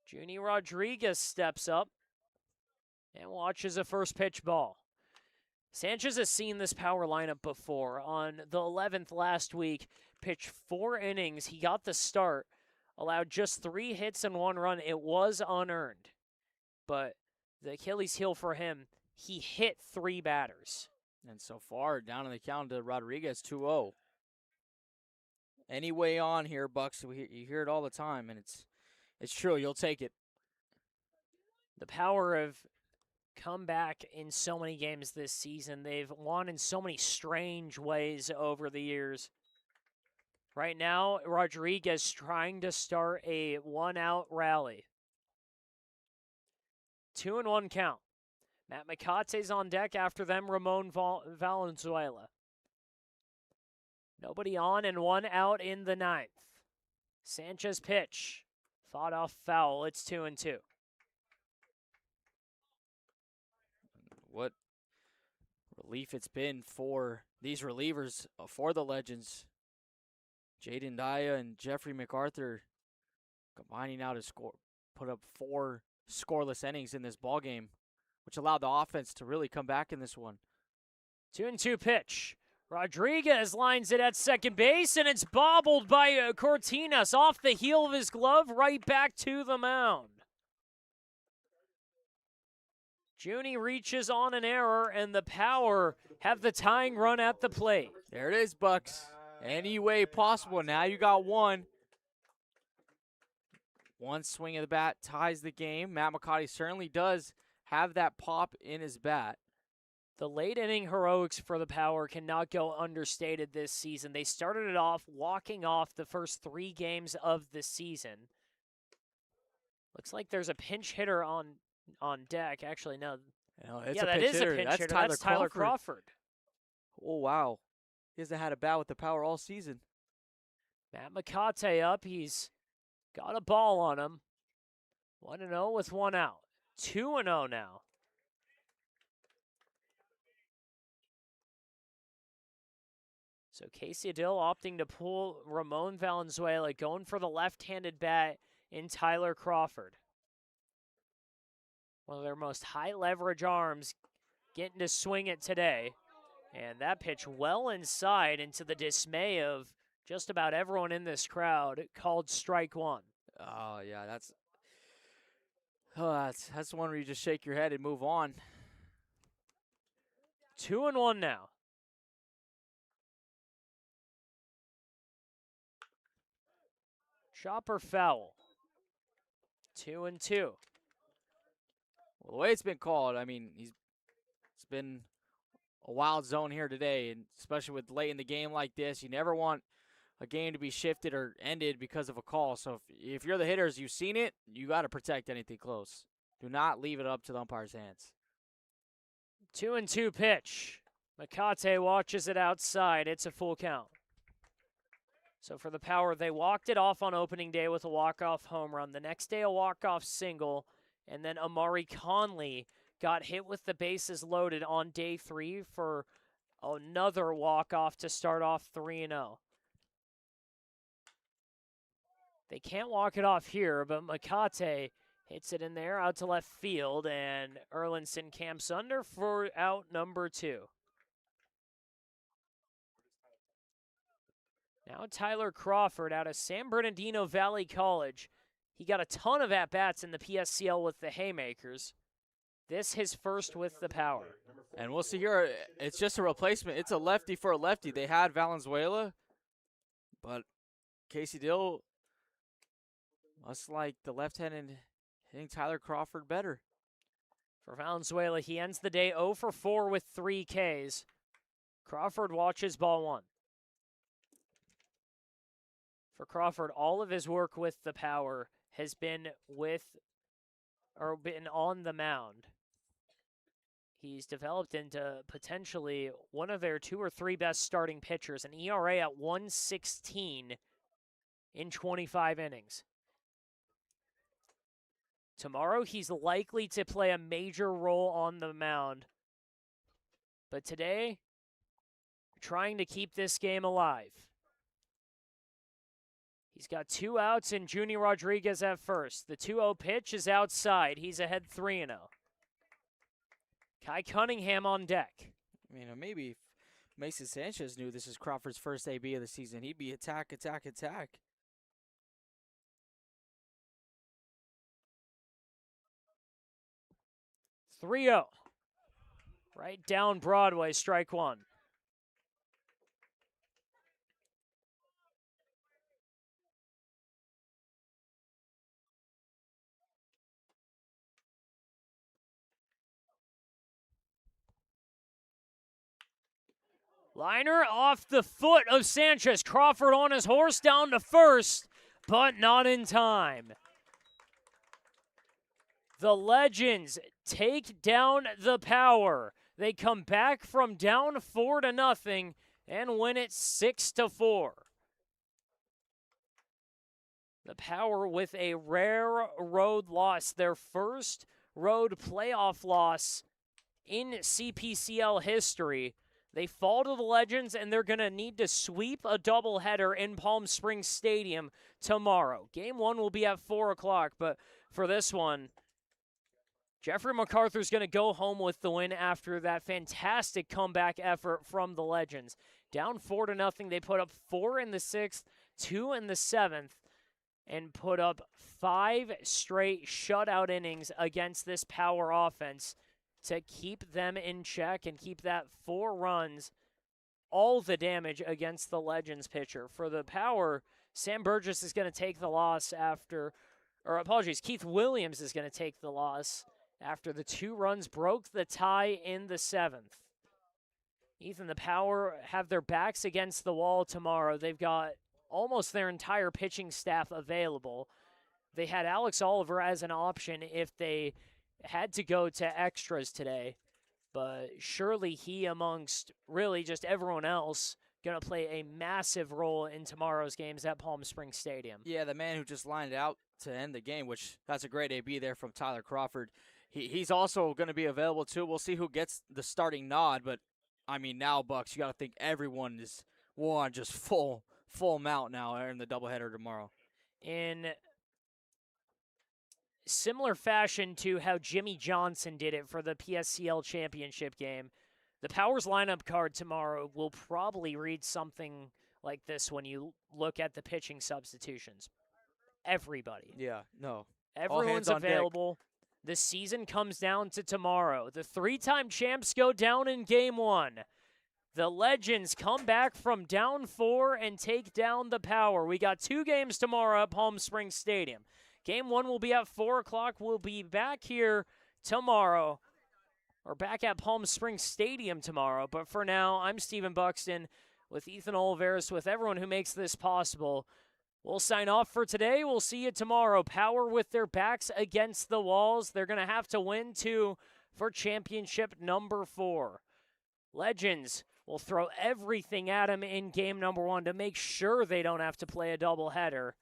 Junie Rodriguez steps up and watches a first pitch ball. Sanchez has seen this Power lineup before. On the 11th last week, pitched 4 innings. He got the start, allowed just 3 hits and 1 run. It was unearned. But the Achilles heel for him, he hit 3 batters. And so far, down in the count to Rodriguez, 2-0. Any way on here, Bucks, you hear it all the time, and it's true. You'll take it. The Power have come back in so many games this season. They've won in so many strange ways over the years. Right now, Rodriguez trying to start a 1-out rally. 2-1 count. Matt McCate's on deck. After them, Ramon Valenzuela. Nobody on and 1 out in the 9th. Sanchez pitch. Fought off foul. It's 2-2. What relief it's been for these relievers, for the Legends. Jaden Daya and Jeffrey MacArthur combining now to put up 4 scoreless innings in this ballgame, which allowed the offense to really come back in this one. 2-2 pitch. Rodriguez lines it at second base, and it's bobbled by Cortinas off the heel of his glove, right back to the mound. Junie reaches on an error, and the Power have the tying run at the plate. There it is, Bucks. Any way possible. Now you got 1. 1 swing of the bat ties the game. Matt McCarty certainly does have that pop in his bat. The late inning heroics for the Power cannot go understated this season. They started it off walking off the first 3 games of the season. Looks like there's a pinch hitter on deck. Actually, no. It's that is a pinch hitter. That's Tyler Crawford. Oh, wow. He hasn't had a bat with the Power all season. Matt McCate up. He's got a ball on him. 1-0 with 1 out. 2-0 now. So Casey Dill opting to pull Ramon Valenzuela, going for the left-handed bat in Tyler Crawford. One of their most high leverage arms getting to swing it today. And that pitch well inside, into the dismay of just about everyone in this crowd, called strike one. Oh, yeah, that's the one where you just shake your head and move on. 2-1 now. Chopper foul. 2-2. Well, the way it's been called, I mean, it's been a wild zone here today, and especially with late in the game like this, you never want a game to be shifted or ended because of a call. So if you're the hitters, you've seen it, you got to protect anything close. Do not leave it up to the umpire's hands. 2-2 pitch. Makate watches it outside. It's a full count. So for the Power, they walked it off on opening day with a walk-off home run. The next day, a walk-off single. And then Amari Conley got hit with the bases loaded on day 3 for another walk-off to start off 3-0. They can't walk it off here, but Makate hits it in there out to left field, and Erlinson camps under for out number 2. Now Tyler Crawford out of San Bernardino Valley College. He got a ton of at-bats in the PSCL with the Haymakers. This his first with the Power. And we'll see here, it's just a replacement. It's a lefty for a lefty. They had Valenzuela, but Casey Dill must like the left-handed hitting Tyler Crawford better. For Valenzuela, he ends the day 0 for 4 with 3 Ks. Crawford watches ball 1. For Crawford, all of his work with the Power has been been on the mound. He's developed into potentially one of their 2 or 3 best starting pitchers, an ERA at 1.16 in 25 innings. Tomorrow, he's likely to play a major role on the mound. But today, trying to keep this game alive. He's got 2 outs and Junie Rodriguez at first. The 2-0 pitch is outside. He's ahead 3-0. Kai Cunningham on deck. I mean, maybe if Mason Sanchez knew this is Crawford's first AB of the season, he'd be attack, attack, attack. .30. Right down Broadway, strike 1. Liner off the foot of Sanchez. Crawford on his horse down to first, but not in time. The Legends take down the Power. They come back from down 4-0 and win it 6-4. The Power with a rare road loss, their first road playoff loss in CPCL history. They fall to the Legends, and they're going to need to sweep a doubleheader in Palm Springs Stadium tomorrow. Game 1 will be at 4 o'clock, but for this one, Jeffrey MacArthur's going to go home with the win after that fantastic comeback effort from the Legends. Down 4-0, they put up 4 in the 6th, 2 in the 7th, and put up 5 straight shutout innings against this Power offense to keep them in check and keep that 4 runs, all the damage against the Legends pitcher. For the Power, Sam Burgess is going to take the loss Keith Williams is going to take the loss after the 2 runs broke the tie in the 7th. Ethan, the Power have their backs against the wall tomorrow. They've got almost their entire pitching staff available. They had Alex Oliver as an option if they had to go to extras today, but surely he, amongst really just everyone else, going to play a massive role in tomorrow's games at Palm Springs Stadium. Yeah, the man who just lined out to end the game, which that's a great AB there from Tyler Crawford. He's also going to be available too. We'll see who gets the starting nod, but I mean, now, Bucks, you got to think everyone 1 just full amount now in the doubleheader tomorrow. In similar fashion to how Jimmy Johnson did it for the PSCL championship game, the Powers lineup card tomorrow will probably read something like this when you look at the pitching substitutions. Everybody. Yeah, no. Everyone's on deck. available. The season comes down to tomorrow. The 3-time champs go down in Game 1. The Legends come back from down 4 and take down the Power. We got 2 games tomorrow at Palm Springs Stadium. Game 1 will be at 4 o'clock. We'll be back here tomorrow, or back at Palm Springs Stadium tomorrow. But for now, I'm Stephen Buxton with Ethan Oliveris, with everyone who makes this possible. We'll sign off for today. We'll see you tomorrow. Power with their backs against the walls. They're going to have to win, too, for championship number 4. Legends will throw everything at them in game number 1 to make sure they don't have to play a doubleheader.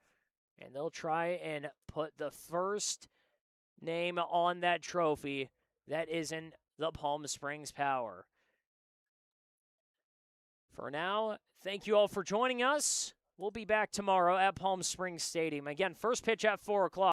And they'll try and put the first name on that trophy that isn't the Palm Springs Power. For now, thank you all for joining us. We'll be back tomorrow at Palm Springs Stadium. Again, first pitch at 4 o'clock.